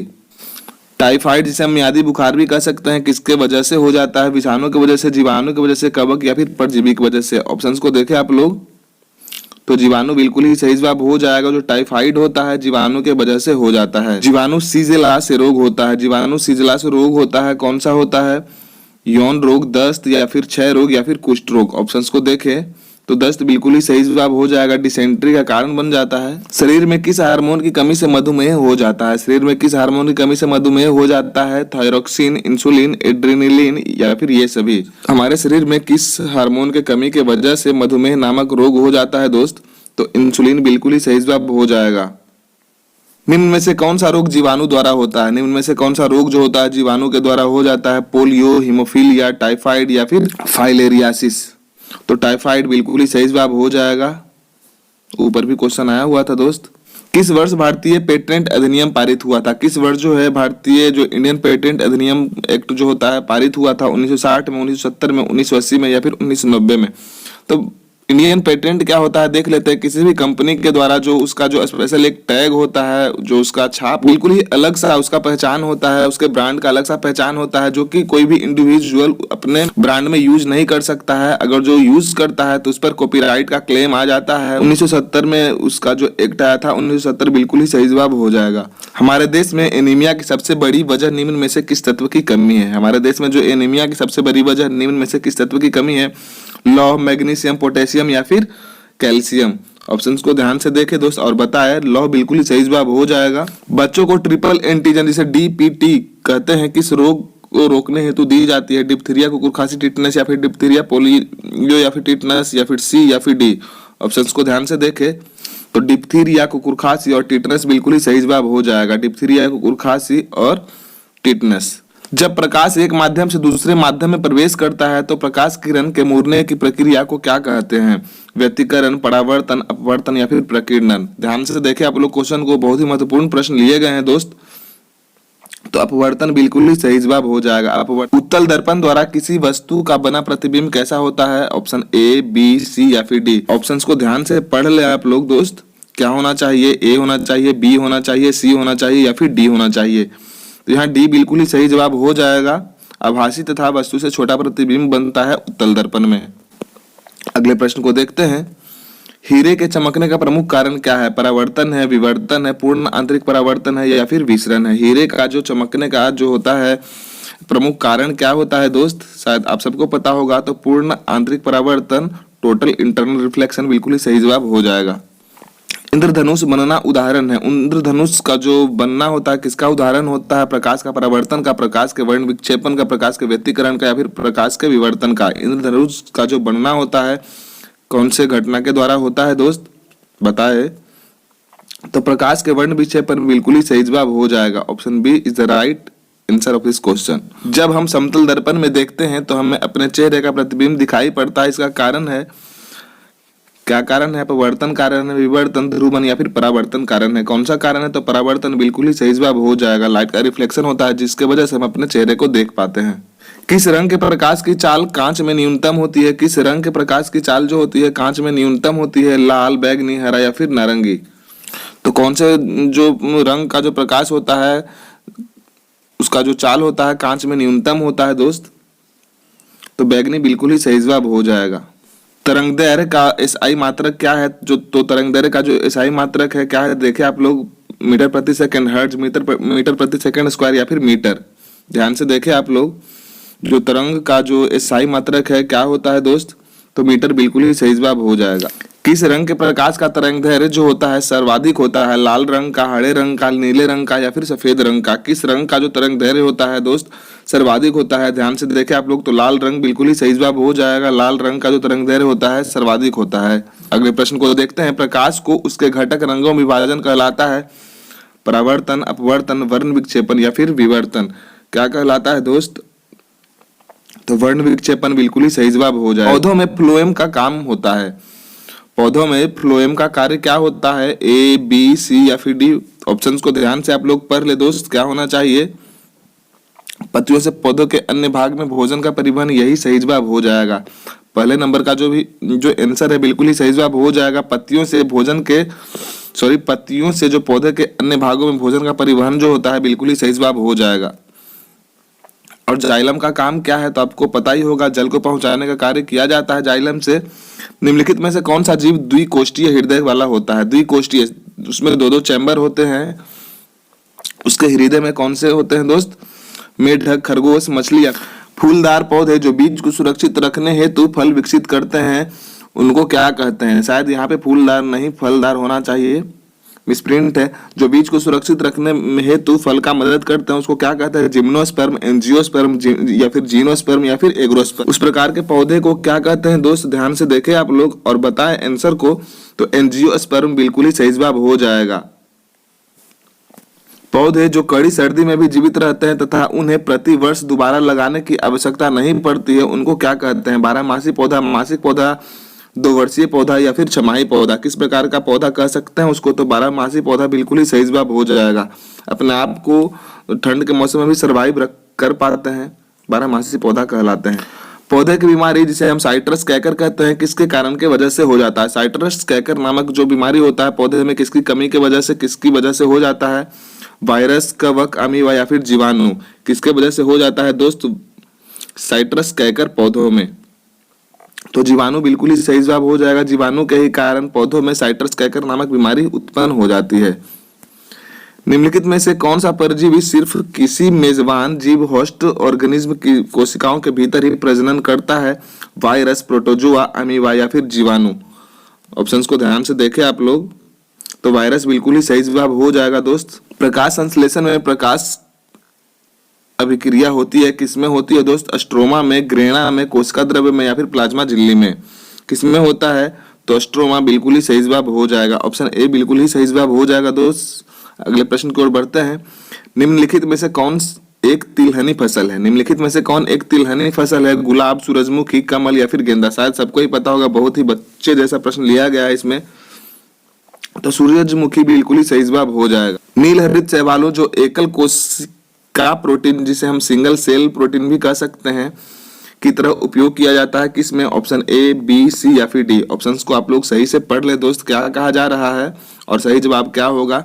टाइफाइड जिसे हम मियादी बुखार भी कह सकते हैं, किसके वजह से हो जाता है? विषाणु की वजह से, जीवाणु की वजह से, कवक या फिर परजीवी की वजह से? ऑप्शंस को देखें आप लोग। तो जीवाणु बिल्कुल ही सही जवाब हो जाएगा। जो टाइफाइड होता है जीवाणु के वजह से हो जाता है। जीवाणु सीजला से रोग होता है। जीवाणु सीजला से रोग होता है, कौन सा होता है? यौन रोग, दस्त या फिर क्षय रोग या फिर कुष्ठ रोग। ऑप्शंस को देखें तो दस्त बिल्कुल ही सही जवाब हो जाएगा। डिसेंट्री का कारण बन जाता है। शरीर में किस हार्मोन की कमी से मधुमेह हो जाता है? शरीर में किस हार्मोन की कमी से मधुमेह हो जाता है? थायरोक्सिन, इंसुलिन, एड्रेनलिन या फिर ये सभी। हमारे शरीर में किस हार्मोन के कमी के वजह से मधुमेह नामक रोग हो जाता है दोस्त? तो इंसुलिन बिल्कुल ही सही जवाब हो जाएगा। निम्न में से कौन सा रोग जीवाणु द्वारा होता है? निम्न में से कौन सा रोग जो होता है जीवाणु के द्वारा हो जाता है? पोलियो, हीमोफीलिया, टाइफाइड या फिर फाइलेरियासिस। तो टाइफाइड बिल्कुल ही सही जवाब हो जाएगा। ऊपर भी क्वेश्चन आया हुआ था दोस्त। किस वर्ष भारतीय पेटेंट अधिनियम पारित हुआ था? किस वर्ष जो है भारतीय जो इंडियन पेटेंट अधिनियम एक्ट जो होता है पारित हुआ था? 1960 में, 1970 में, 1980 में या फिर 1990 में। तो इंडियन पेटेंट क्या होता है देख लेते हैं। किसी भी कंपनी के द्वारा जो उसका जो स्पेशल एक टैग होता है, जो उसका छाप बिल्कुल ही अलग सा उसका पहचान होता है, उसके ब्रांड का अलग सा पहचान होता है, जो कि कोई भी इंडिविजुअल अपने ब्रांड में यूज नहीं कर सकता है। अगर जो यूज करता है तो उस पर कॉपीराइट का क्लेम आ जाता है। 1970 में उसका जो एक्ट आया था, 1970 बिल्कुल ही सही जवाब हो जाएगा। हमारे देश में एनीमिया की सबसे बड़ी वजह निम्न में से किस तत्व की कमी है? हमारे देश में जो एनीमिया की सबसे बड़ी वजह निम्न में से किस तत्व की कमी है? लौह, मैग्नीशियम, पोटेशियम या फिर कैल्शियम। ऑप्शंस को ध्यान से देखें दोस्त और बताएं। लौह बिल्कुल ही सही जवाब हो जाएगा। बच्चों को ट्रिपल एंटीजन जिसे डीपीटी कहते हैं किस रोग को रोकने हेतु दी जाती है? डिप्थीरिया, कुकुर खांसी, टिटनेस या फिर डिप्थीरिया, पोलियो या फिर टिटनेस या फिर सी या फिर डी। ऑप्शंस को ध्यान से देखें तो डिप्थीरिया, कुकुर खांसी और टिटनेस बिल्कुल ही सही जवाब हो जाएगा। डिप्थीरिया, कुकुर खांसी और टिटनेस। जब प्रकाश एक माध्यम से दूसरे माध्यम में प्रवेश करता है तो प्रकाश किरण के मुड़ने की प्रक्रिया को क्या कहते हैं? व्यतिकरण, परावर्तन, अपवर्तन या फिर प्रकीर्णन। ध्यान से देखें आप लोग क्वेश्चन को, बहुत ही महत्वपूर्ण प्रश्न लिए गए हैं दोस्त। तो अपवर्तन बिल्कुल ही सही जवाब हो जाएगा। अपवर्तन। उत्तल दर्पण द्वारा किसी वस्तु का बना प्रतिबिंब कैसा होता है? ऑप्शन ए, बी, सी या फिर डी। ऑप्शंस को ध्यान से पढ़ ले आप लोग दोस्त। क्या होना चाहिए? ए होना चाहिए, बी होना चाहिए, सी होना चाहिए या फिर डी होना चाहिए। तो यहाँ डी बिल्कुल ही सही जवाब हो जाएगा। आभासी तथा वस्तु से छोटा प्रतिबिंब बनता है उत्तल दर्पण में। अगले प्रश्न को देखते हैं। हीरे के चमकने का प्रमुख कारण क्या है? परावर्तन है, विवर्तन है, पूर्ण आंतरिक परावर्तन है या फिर विसरण है? हीरे का जो चमकने का जो होता है प्रमुख कारण क्या होता है दोस्त? शायद आप सबको पता होगा। तो पूर्ण आंतरिक परावर्तन, टोटल इंटरनल रिफ्लेक्शन बिल्कुल ही सही जवाब हो जाएगा। इंद्रधनुष बनना उदाहरण है। इंद्रधनुष का जो बनना होता है किसका उदाहरण होता है? प्रकाश का परावर्तन का, प्रकाश के वर्ण विक्षेपण का, प्रकाश के व्यतिकरण का या फिर प्रकाश के विवर्तन का। इंद्रधनुष का जो बनना होता है कौन से घटना के द्वारा होता है दोस्त? बताए। तो प्रकाश के वर्ण विक्षेपण बिल्कुल ही सही जवाब हो जाएगा। Option B is the right answer of this question. जब हम समतल दर्पण में देखते हैं तो हमें अपने चेहरे का प्रतिबिंब दिखाई पड़ता है। इसका कारण है, क्या कारण है? अपवर्तन कारण है, विवर्तन, ध्रुवन या फिर परावर्तन कारण है। कौन सा कारण है? तो परावर्तन बिल्कुल ही सही जवाब हो जाएगा। लाइट का रिफ्लेक्शन होता है जिसके वजह से हम अपने चेहरे को देख पाते हैं। किस रंग के प्रकाश की चाल कांच में न्यूनतम होती है? किस रंग के प्रकाश की चाल जो होती है कांच में न्यूनतम होती है? लाल, बैगनी, हरा या फिर नारंगी। तो कौन से जो रंग का जो प्रकाश होता है उसका जो चाल होता है कांच में न्यूनतम होता है दोस्त? तो बैगनी बिल्कुल ही सही जवाब हो जाएगा। तरंगदैर्घ्य का एसआई मात्रक क्या है? जो तो तरंगदैर्घ्य का जो एसआई मात्रक है क्या है? देखें आप लोग, मीटर प्रति सेकंड, हर्ट्ज, मीटर प्रति सेकंड स्क्वायर या फिर मीटर। ध्यान से देखें आप लोग, जो तरंग का जो एसआई मात्रक है क्या होता है दोस्त? तो मीटर बिल्कुल ही सही जवाब हो जाएगा। किस रंग के प्रकाश का तरंगदैर्घ्य जो होता है सर्वाधिक होता है? लाल रंग का, हरे रंग का, नीले रंग का या फिर सफेद रंग का? किस रंग का जो तरंगदैर्घ्य होता है दोस्त सर्वाधिक होता है? ध्यान से देखें आप लोग, तो लाल रंग बिल्कुल ही सही जवाब हो जाएगा। लाल रंग का जो तरंगदैर्घ्य होता है सर्वाधिक होता है। अगले प्रश्न को देखते हैं। प्रकाश को उसके घटक रंगों में विभाजन कहलाता है? परावर्तन, अपवर्तन, वर्ण विक्षेपण या फिर विवर्तन। क्या कहलाता है दोस्त? तो वर्ण विक्षेपण बिल्कुल ही सही जवाब हो जाएगा। पौधों में फ्लोएम का काम होता है। पौधों में फ्लोएम का कार्य क्या होता है? ए, बी, सी या फिर डी। ऑप्शंस को ध्यान से आप लोग पढ़ ले दोस्त। क्या होना चाहिए? पत्तियों से पौधों के अन्य भाग में भोजन का परिवहन, यही सही जवाब हो जाएगा। पहले नंबर का जो आंसर है बिल्कुल ही सही जवाब हो जाएगा। पत्तियों से जो पौधे के अन्य भागों में भोजन का परिवहन जो होता है बिल्कुल ही सही जवाब हो जाएगा। और जाइलम का काम क्या है तो आपको पता ही होगा, जल को पहुंचाने का कार्य किया जाता है जाइलम से। निम्नलिखित में से कौन सा जीव द्विकोष्ठीय हृदय वाला होता है? द्विकोष्ठीय, उसमें दो दो चैम्बर होते हैं। उसके हृदय में कौन से होते हैं दोस्त? मेढक, खरगोश, मछलियां। फूलदार पौधे जो बीज को सुरक्षित रखने हेतु फल विकसित करते हैं उनको क्या कहते हैं? शायद यहाँ पे फूलदार नहीं फलदार होना चाहिए, मिसप्रिंट है। जो बीज को सुरक्षित रखने में हेतु फल का मदद करते हैं उसको क्या कहते हैं? जिम्नोस्पर्म, एंजियोस्पर्म या फिर जीनोस्पर्म या फिर एग्रोस्पर्म। उस प्रकार के पौधे को क्या कहते हैं दोस्त? ध्यान से देखें आप लोग और बताएं आंसर को। तो एंजियोस्पर्म बिल्कुल ही सही जवाब हो जाएगा। पौधे जो कड़ी सर्दी में भी जीवित रहते हैं तथा उन्हें प्रति वर्ष दोबारा लगाने की आवश्यकता नहीं पड़ती है उनको क्या कहते हैं? बारहमासी पौधा, मासिक पौधा, 2 वर्षीय पौधा या फिर छमाही पौधा। किस प्रकार का पौधा कह सकते हैं उसको? तो 12मासी पौधा बिल्कुल ही सही जवाब हो जाएगा। अपने आप को ठंड के मौसम में भी सर्वाइव कर पाते हैं, 12मासी पौधा कहलाते हैं। पौधे की बीमारी जिसे हम साइट्रस कैकर कहते हैं किसके कारण के वजह से हो जाता है? साइट्रस कैकर नामक जो बीमारी होता है पौधे में किसकी कमी के वजह से, किसकी वजह से हो जाता है? वायरस, कवक, अमीबा या फिर जीवाणु। किसके वजह से हो जाता है दोस्त? साइट्रस कैकर पौधों में। तो जीवाणु बिल्कुल ही सही जवाब हो जाएगा। जीवाणु के ही कारण पौधों में साइट्रस कैकर नामक बीमारी उत्पन्न हो जाती है। निम्नलिखित में से कौन सा परजीवी सिर्फ किसी मेजबान जीव होस्ट ऑर्गेनिज्म की कोशिकाओं के भीतर ही प्रजनन करता है? वायरस, प्रोटोजोआ, अमीबा या फिर जीवाणु। ऑप्शंस को ध्यान से देखें आप लोग। तो वायरस बिल्कुल ही सही जवाब हो जाएगा दोस्त। प्रकाश संश्लेषण में प्रकाश अभिक्रिया होती है किसमें होती है दोस्त? स्ट्रोमा में, ग्रेना में, कोशिका द्रव्य में या फिर प्लाज्मा झिल्ली में। किसमें होता है? तो स्ट्रोमा बिल्कुल ही सही जवाब हो जाएगा। ऑप्शन ए बिल्कुल ही सही जवाब हो जाएगा दोस्त। अगले प्रश्न की ओर बढ़ते हैं। निम्नलिखित में से कौन एक तिलहनी फसल है? निम्नलिखित में से कौन एक तिलहनी फसल है? गुलाब, सूरजमुखी, कमल या फिर गेंदा। शायद सबको ही पता होगा, बहुत ही बच्चे जैसा प्रश्न लिया गया है इसमें। तो सूरजमुखी बिल्कुल ही सही जवाब हो जाएगा। नील हरित शैवालों जो एकल कोशिका प्रोटीन जिसे हम सिंगल सेल प्रोटीन भी कह सकते हैं की तरह उपयोग किया जाता है किसमें? ऑप्शन ए, बी, सी या फिर डी। ऑप्शंस को आप लोग सही से पढ़ ले दोस्त, क्या कहा जा रहा है और सही जवाब क्या होगा।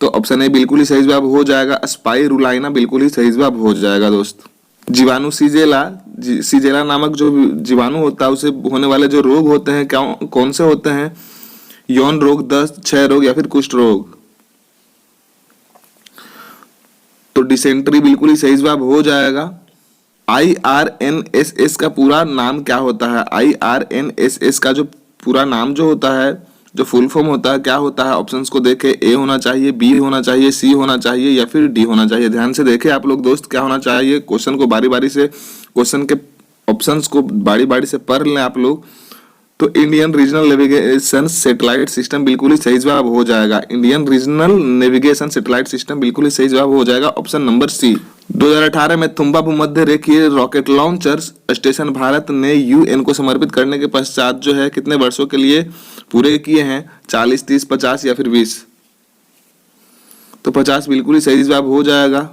तो ऑप्शन ए बिल्कुल ही सही जवाब हो जाएगा। स्पाइरुलाइना बिल्कुल ही सही जवाब हो जाएगा दोस्त। जीवाणु सीजेला नामक जो जीवाणु होता है उसे होने वाले जो रोग होते हैं कौन से होते हैं? यौन रोग, दस्त, क्षय रोग या फिर कुष्ठ रोग। तो डिसेंट्री बिल्कुल ही सही जवाब हो जाएगा। IRNSS का पूरा नाम क्या होता है? IRNSS का जो पूरा नाम जो होता है, जो फुल फॉर्म होता है, क्या होता है? ऑप्शंस को देखें। ए होना चाहिए, बी होना चाहिए, सी होना चाहिए या फिर डी होना चाहिए। ध्यान से देखें आप लोग दोस्त, क्या होना चाहिए। क्वेश्चन को बारी बारी से, क्वेश्चन के ऑप्शंस को बारी बारी से पढ़ लें आप लोग। तो Indian regional navigation satellite system बिल्कुल ही सही जवाब हो जाएगा। Indian regional navigation satellite system बिल्कुल ही सही जवाब हो जाएगा। Option number C. 2018 में तुम्बा भूमध्य रेखीय रॉकेट लॉन्चर स्टेशन भारत ने UN को समर्पित करने के पश्चात जो है कितने वर्षों के लिए पूरे किए हैं? 40, 30, 50 या फिर 20। तो 50 बिल्कुल ही सही जवाब हो जाएगा।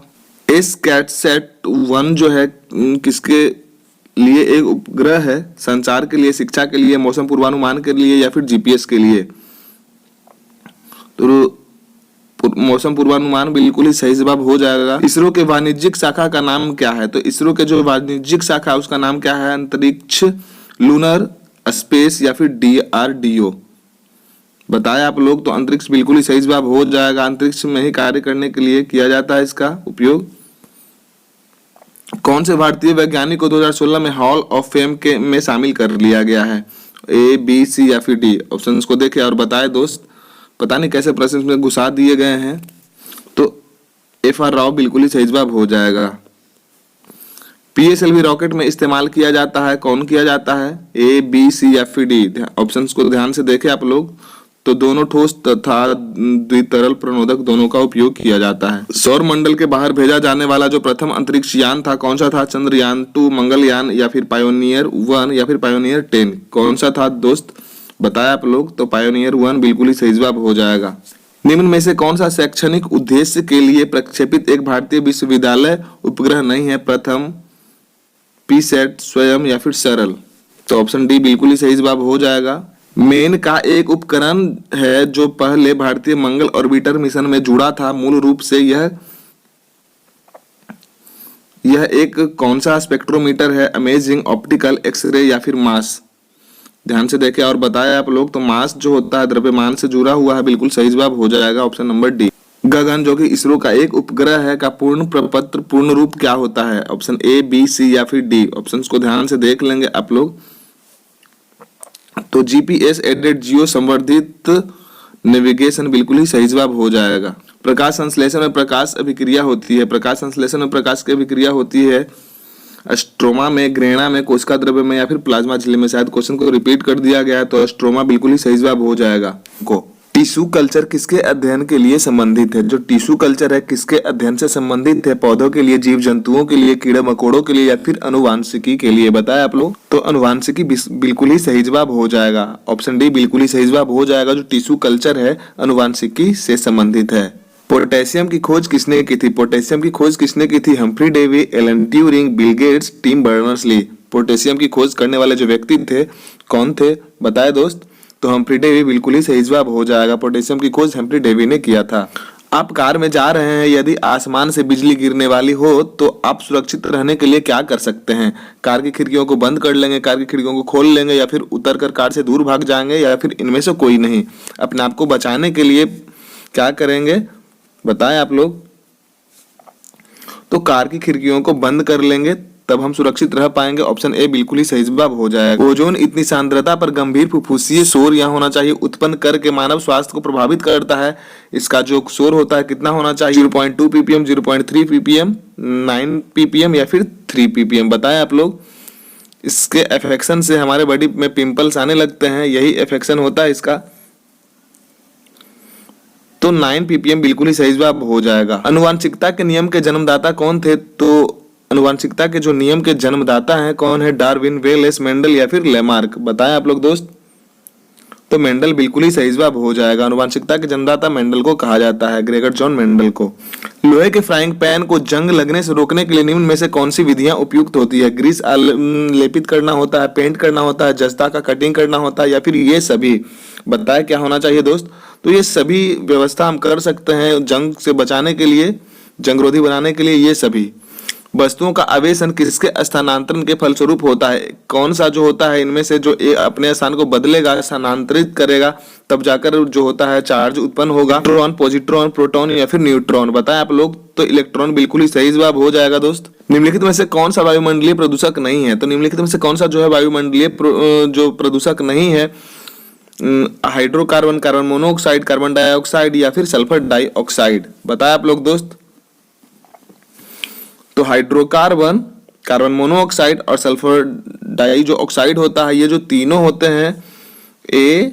SCATSAT-1 जो है किसके लिए एक उपग्रह है? संचार के लिए, शिक्षा के लिए, मौसम पूर्वानुमान के लिए या फिर GPS के लिए। तो मौसम पूर्वानुमान बिल्कुल ही सही जवाब हो जाएगा। इसरो के वाणिज्यिक शाखा का नाम क्या है? तो इसरो के जो वाणिज्यिक शाखा है उसका नाम क्या है? अंतरिक्ष, लूनर, स्पेस या फिर DRDO। बताया आप लोग। तो अंतरिक्ष बिल्कुल ही सही जवाब हो जाएगा। अंतरिक्ष में ही कार्य करने के लिए किया जाता है इसका उपयोग। कौन से भारतीय वैज्ञानिक को 2016 में हॉल ऑफ फेम के में शामिल कर लिया गया है? ए, बी, सी या फिर डी। ऑप्शंस को देखें और बताएं दोस्त। पता नहीं कैसे प्रश्न में घुसा दिए गए हैं। तो FR राव बिल्कुल ही सही जवाब हो जाएगा। PSLV रॉकेट में इस्तेमाल किया जाता है, कौन किया जाता है? ए, बी, सी या फिर डी। ऑप्शंस को ध्यान से देखें आप लोग। तो दोनों ठोस तथा द्वितरल प्रणोदक दोनों का उपयोग किया जाता है। सौर मंडल के बाहर भेजा जाने वाला जो प्रथम अंतरिक्ष यान था कौन सा था? चंद्रयान 2, मंगलयान या फिर पायोनियर 1 या फिर पायोनियर 10। कौन सा था दोस्त? बताया आप लोग। तो पायोनियर 1 बिल्कुल ही सही जवाब हो जाएगा। निम्न में से कौन सा शैक्षणिक उद्देश्य के लिए प्रक्षेपित एक भारतीय विश्वविद्यालय उपग्रह नहीं है? प्रथम, PSAT, स्वयं या फिर सरल। तो ऑप्शन डी बिल्कुल ही सही जवाब हो जाएगा। मेन का एक उपकरण है जो पहले भारतीय मंगल ऑर्बिटर मिशन में जुड़ा था। मूल रूप से यह एक कौन सा स्पेक्ट्रोमीटर है? अमेजिंग, ऑप्टिकल, एक्सरे या फिर मास? ध्यान से देखें और बताएं आप लोग। तो मास जो होता है द्रव्यमान से जुड़ा हुआ है, बिल्कुल सही जवाब हो जाएगा ऑप्शन नंबर डी। गगन जो कि इसरो का एक उपग्रह है का पूर्ण प्रपत्र पूर्ण रूप क्या होता है? ऑप्शन ए, बी, सी या फिर डी? ऑप्शंस को ध्यान से देख लेंगे आप लोग। तो जीपीएस एडेड जियो संवर्धित नेविगेशन बिल्कुल ही सही जवाब हो जाएगा। प्रकाश संश्लेषण में प्रकाश अभिक्रिया होती है। प्रकाश संश्लेषण में प्रकाश की अभिक्रिया होती है स्ट्रोमा में, ग्रेना में, कोशिका द्रव्य में या फिर प्लाज्मा झिल्ली में। शायद क्वेश्चन को रिपीट कर दिया गया है, तो स्ट्रोमा बिल्कुल ही सही जवाब हो जाएगा। को टिश्यू कल्चर किसके अध्ययन के लिए संबंधित है? जो टिश्यू कल्चर है किसके अध्ययन से संबंधित है? पौधों के लिए, जीव जंतुओं के लिए, कीड़े मकोड़ों के लिए या फिर अनुवांशिकी के लिए? बताएं आप लोग। तो अनुवांशिकी बिल्कुल ही सही जवाब हो जाएगा। ऑप्शन डी बिल्कुल ही सही जवाब हो जाएगा। जो टिश्यू कल्चर है अनुवांशिकी से संबंधित है। पोटेशियम की खोज किसने की थी? पोटेशियम की खोज किसने की थी? Humphry Davy, Alan Turing, Bill Gates, Tim Berners Lee? Potassium की खोज करने वाले जो व्यक्ति थे कौन थे? बताए दोस्त। तो हम्फ्री डेवी बिल्कुल ही सही जवाब हो जाएगा। पोटेशियम की खोज हम्फ्री डेवी ने किया था। आप कार में जा रहे हैं, यदि आसमान से बिजली गिरने वाली हो तो आप सुरक्षित रहने के लिए क्या कर सकते हैं? कार की खिड़कियों को बंद कर लेंगे, कार की खिड़कियों को खोल लेंगे या फिर उतर कर कार से दूर भाग जाएंगे या फिर इनमें से कोई नहीं? अपने आप को बचाने के लिए क्या करेंगे बताएं आप लोग। तो कार की खिड़कियों को बंद कर लेंगे, तब हम सुरक्षित रह पाएंगे। ऑप्शन ए बिल्कुल ही सही जवाब हो जाएगा। ओजोन इतनी सांद्रता पर गंभीर फुफ्फुसीय शोर यहाँ होना चाहिए उत्पन्न करके मानव स्वास्थ्य को प्रभावित करता है। इसका जो शोर होता है कितना होना चाहिए? 0.2 ppm, 0.3 ppm, 9 ppm या फिर 3 ppm? बताएं आप लोग। इसके अफेक्शन से हमारे बॉडी में पिंपल्स आने लगते हैं, यही अफेक्शन होता है इसका। तो 9 ppm बिल्कुल ही सही जवाब हो जाएगा। अनुवांशिकता के नियम के जन्मदाता कौन थे? तो अनुवांशिकता के जो नियम के जन्मदाता हैं कौन है? डार्विन, वेलेस, मेंडल या फिर लेमार्क? बताएं आप लोग दोस्त। तो मेंडल बिल्कुल ही सही जवाब हो जाएगा। अनुवांशिकता के जन्मदाता मेंडल को कहा जाता है, ग्रेगर जॉन मेंडल को। लोहे के फ्राइंग पैन को जंग लगने से रोकने के लिए निम्न में से कौन सी विधियां उपयुक्त होती है? ग्रीस लेपित करना होता है, पेंट करना होता है, जस्ता का कटिंग करना होता है या फिर ये सभी? बताए क्या होना चाहिए दोस्त। तो ये सभी व्यवस्था हम कर सकते हैं जंग से बचाने के लिए, जंगरोधी बनाने के लिए, ये सभी। वस्तुओं का आवेशन किसके स्थानांतरण के फलस्वरूप होता है? कौन सा जो होता है इनमें से जो अपने स्थान को बदलेगा, स्थानांतरित करेगा, तब जाकर जो होता है चार्ज उत्पन्न होगा? इलेक्ट्रॉन, पॉजिट्रॉन, प्रोटॉन या फिर न्यूट्रॉन? बताएं आप लोग। तो इलेक्ट्रॉन बिल्कुल ही सही जवाब हो जाएगा दोस्त। निम्नलिखित में से कौन सा वायुमंडलीय प्रदूषक नहीं है? तो निम्नलिखित में से कौन सा जो है वायुमंडलीय जो प्रदूषक नहीं है? Hydrocarbon, carbon monoxide, carbon dioxide या फिर सल्फर डाइऑक्साइड? बताएं आप लोग दोस्त। तो हाइड्रोकार्बन, कार्बन मोनोऑक्साइड और सल्फर डाई जो ऑक्साइड होता है, ये जो तीनों होते हैं ए,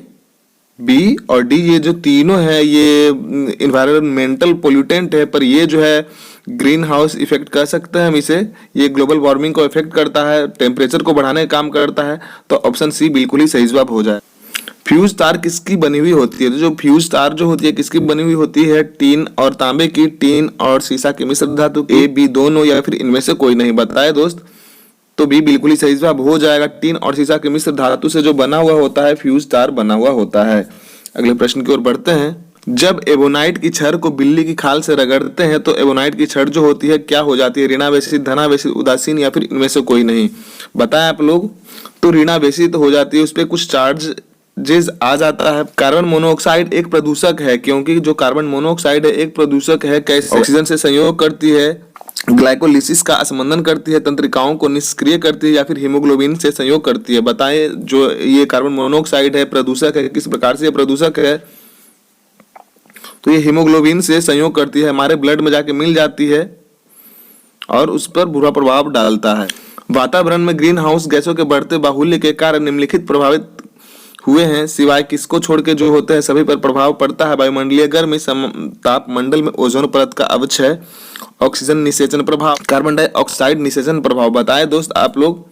बी और डी, ये जो तीनों है ये इन्वायरमेंटल पोल्यूटेंट है, पर ये जो है ग्रीन हाउस इफेक्ट कह सकते हैं हम इसे। ये ग्लोबल वार्मिंग को इफेक्ट करता है, टेम्परेचर को बढ़ाने का काम करता है। तो ऑप्शन सी बिल्कुल ही सही जवाब हो जाए। फ्यूज तार किसकी बनी हुई होती है? तो जो फ्यूज तार जो होती है किसकी बनी हुई होती है? टीन और तांबे की, टीन और सीसा की मिश्र धातु, ए, बी दोनों या फिर इनमें से कोई नहीं? बताए दोस्त। तो बी बिल्कुल ही सही जवाब हो जाएगा। टीन और सीसा के मिश्र धातु से जो बना हुआ होता है फ्यूज तार बना हुआ होता है। अगले प्रश्न की ओर बढ़ते हैं। जब एबोनाइट की छड़ को बिल्ली की खाल से रगड़ते हैं तो एबोनाइट की छड़ जो होती है क्या हो जाती है? ऋणावेशित, धनावेशित, उदासीन या फिर इनमें से कोई नहीं? बताएं आप लोग। तो ऋणावेशित हो जाती है, उस पर कुछ चार्ज आ जाता है। कार्बन मोनोऑक्साइड एक प्रदूषक है, क्योंकि जो कार्बन मोनोऑक्साइड है एक प्रदूषक है। कैसे? ऑक्सीजन से संयोग करती है, ग्लाइकोलिसिस का असंबंधन करती है, तंत्रिकाओं को निष्क्रिय करती है या फिर हीमोग्लोबिन से संयोग करती है? बताएं। जो ये कार्बन मोनोऑक्साइड है प्रदूषक है, किस प्रकार से ये प्रदूषक है? तो ये हीमोग्लोबिन से संयोग करती है, हमारे ब्लड में जाके मिल जाती है और उस पर बुरा प्रभाव डालता है। वातावरण में ग्रीन हाउस गैसों के बढ़ते बाहुल्य के कारण निम्नलिखित प्रभावित हुए हैं, सिवाय किसको छोड़ के जो होते हैं सभी पर प्रभाव पड़ता है? वायुमंडलीय गर्मी, तापमंडल में ओजोन परत का अवक्षय, ऑक्सीजन निषेचन प्रभाव, कार्बन डाइऑक्साइड निषेचन प्रभाव? बताएं दोस्त आप लोग।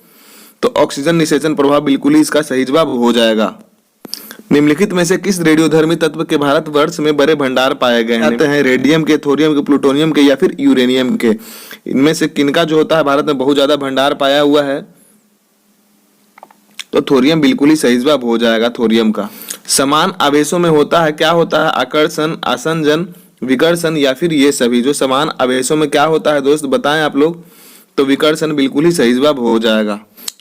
तो ऑक्सीजन निषेचन प्रभाव बिल्कुल ही इसका सही जवाब हो जाएगा। निम्नलिखित में से किस रेडियोधर्मी तत्व के भारतवर्ष में बड़े भंडार पाए गए हैं? रेडियम के, थोरियम के, प्लूटोनियम के या फिर यूरेनियम के? इनमें से किनका जो होता है भारत में बहुत ज्यादा भंडार पाया हुआ है? तो थोरियम बिल्कुल ही सही जवाब हो जाएगा, थोरियम का। समान आवेशों में होता है क्या होता है? आकर्षण, आसंजन, विकर्षण या फिर ये सभी? जो समान आवेशों में क्या होता है दोस्त बताएं आप लोग। तो विकर्षण बिल्कुल ही सही जवाब हो जाएगा।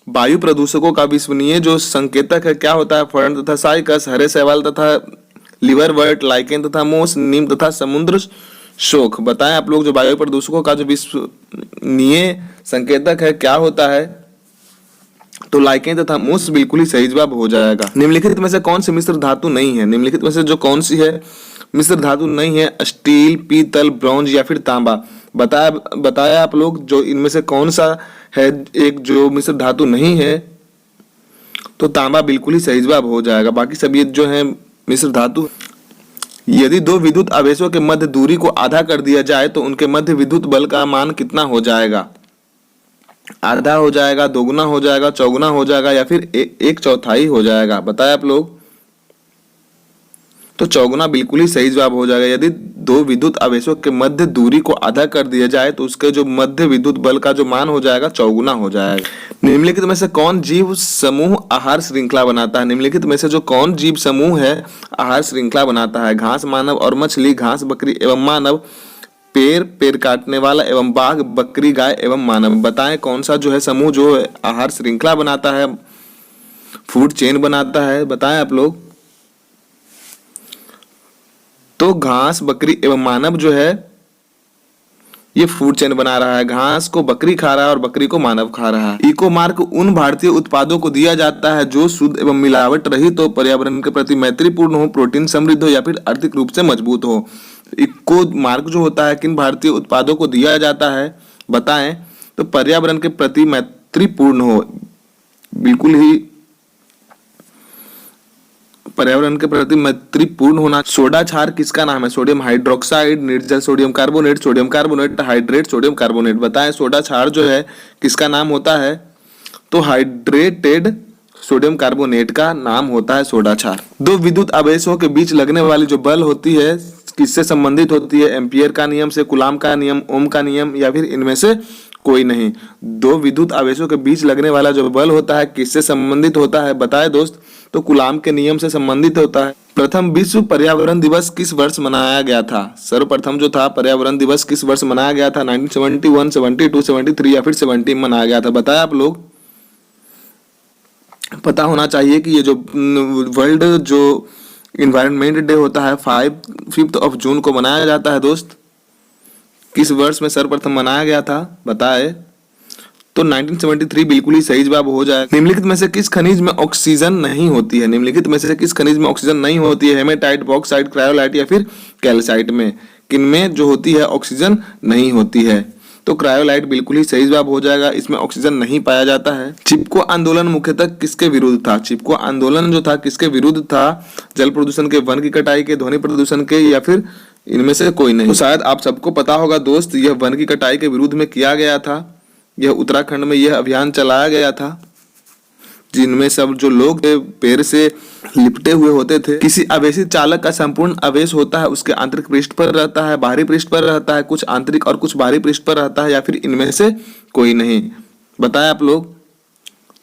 वायु प्रदूषकों का विश्वसनीय जो संकेतक है क्या होता है? फर्ण तथा साइकस, हरे शैवाल तथा लिवरवर्ट, लाइकेन तथा मोस, नीम तथा समुद्र शोक। बताएं आप लोग जो वायु प्रदूषकों का जो विश्वसनीय संकेतक है क्या होता है? तो लाइकेन तथा मोस बिल्कुल ही सही जवाब हो जाएगा। निम्नलिखित में से कौन सी मिश्र धातु नहीं है? निम्नलिखित में से जो कौन सी है मिश्र धातु नहीं है? स्टील, पीतल, ब्रॉन्ज या फिर तांबा। बताया आप लोग जो इनमें से कौन सा है एक जो मिश्र धातु नहीं है? तो तांबा बिल्कुल ही सही जवाब हो जाएगा। बाकी सभी जो है मिश्र धातु। यदि दो विद्युत आवेशों के मध्य दूरी को आधा कर दिया जाए तो उनके मध्य विद्युत बल का मान कितना हो जाएगा? आधा हो जाएगा, दोगुना हो जाएगा, चौगुना हो जाएगा या फिर एक चौथाई हो जाएगा? बताएं आप लोग। तो चौगुना बिल्कुल ही सही जवाब हो जाएगा। यदि दो विद्युत आवेशों के मध्य दूरी को आधा कर दिया जाए तो उसके जो मध्य विद्युत बल का जो मान हो जाएगा चौगुना हो जाएगा। निम्नलिखित में से कौन जीव समूह आहार श्रृंखला बनाता है? निम्नलिखित में से जो कौन जीव समूह है आहार श्रृंखला बनाता है? घास, मानव और मछली, घास, बकरी एवं मानव, पेड़, पेड़ काटने वाला एवं बाघ, बकरी, गाय एवं मानव। बताएं कौन सा जो है समूह जो है आहार श्रृंखला बनाता है, फूड चेन बनाता है? बताएं आप लोग। तो घास, बकरी एवं मानव जो है ये फूड चेन बना रहा है। घास को बकरी खा रहा है और बकरी को मानव खा रहा है। इको मार्क उन भारतीय उत्पादों को दिया जाता है जो शुद्ध एवं मिलावट रहित हो, पर्यावरण के प्रति मैत्रीपूर्ण हो, प्रोटीन समृद्ध हो या फिर आर्थिक रूप से मजबूत हो। इको मार्क जो होता है किन भारतीय उत्पादों को दिया जाता है? बताएं। तो पर्यावरण के प्रति मैत्रीपूर्ण हो, बिल्कुल ही पर्यावरण के प्रति मैत्रीपूर्ण होना। सोडा क्षार किसका नाम है? सोडियम हाइड्रोक्साइड, निर्जल sodium carbonate, hydrate sodium carbonate. बताएं सोडा क्षार जो है किसका नाम होता है? तो हाइड्रेटेड सोडियम कार्बोनेट का नाम होता है सोडा क्षार। दो विद्युत आवेशों के बीच लगने वाली जो बल होती है किससे संबंधित होती है? एम्पियर का नियम से, कूलाम का नियम, ओम का नियम या फिर इनमें से कोई नहीं। दो विद्युत आवेशों के बीच लगने वाला जो बल होता है किससे संबंधित होता है? बताए दोस्त। तो कूलाम के नियम से संबंधित होता है। प्रथम विश्व पर्यावरण दिवस किस वर्ष मनाया गया था? सर्वप्रथम जो था पर्यावरण दिवस किस वर्ष मनाया गया था? 1971, 72, 73 या फिर 70 मनाया गया था? बताया आप लोग। पता होना चाहिए कि ये जो वर्ल्ड जो इन्वायरमेंट डे होता है 5 जून को मनाया जाता है दोस्त। किस वर्ष में सर्वप्रथम मनाया गया था? बताए। तो 1973 बिल्कुल ही सही जवाब हो जाए। निम्नलिखित में से किस खनिज में ऑक्सीजन नहीं होती है? निम्नलिखित में से किस खनिज में ऑक्सीजन नहीं होती है? हेमेटाइट, बॉक्साइट, क्रायोलाइट या फिर कैल्साइट में? किनमें जो होती है ऑक्सीजन नहीं होती है? तो क्रायोलाइट बिल्कुल ही सही जवाब हो जाएगा। इसमें ऑक्सीजन नहीं पाया जाता है। चिपको आंदोलन मुख्यतः किसके विरुद्ध था? चिपको आंदोलन जो था किसके विरुद्ध था? जल प्रदूषण के, वन की कटाई के, ध्वनि प्रदूषण के या फिर इनमें से कोई नहीं। तो शायद आप सबको पता होगा दोस्त, यह वन की कटाई के विरुद्ध में किया गया था। यह उत्तराखंड में यह अभियान चलाया गया था जिनमें सब जो लोग पेड़ से लिपटे हुए होते थे। किसी आवेशित चालक का संपूर्ण आवेश होता है उसके आंतरिक पृष्ठ पर रहता है, बाहरी पृष्ठ पर रहता है, कुछ आंतरिक और कुछ बाहरी पृष्ठ पर रहता है या फिर इनमें से कोई नहीं? बताया आप लोग।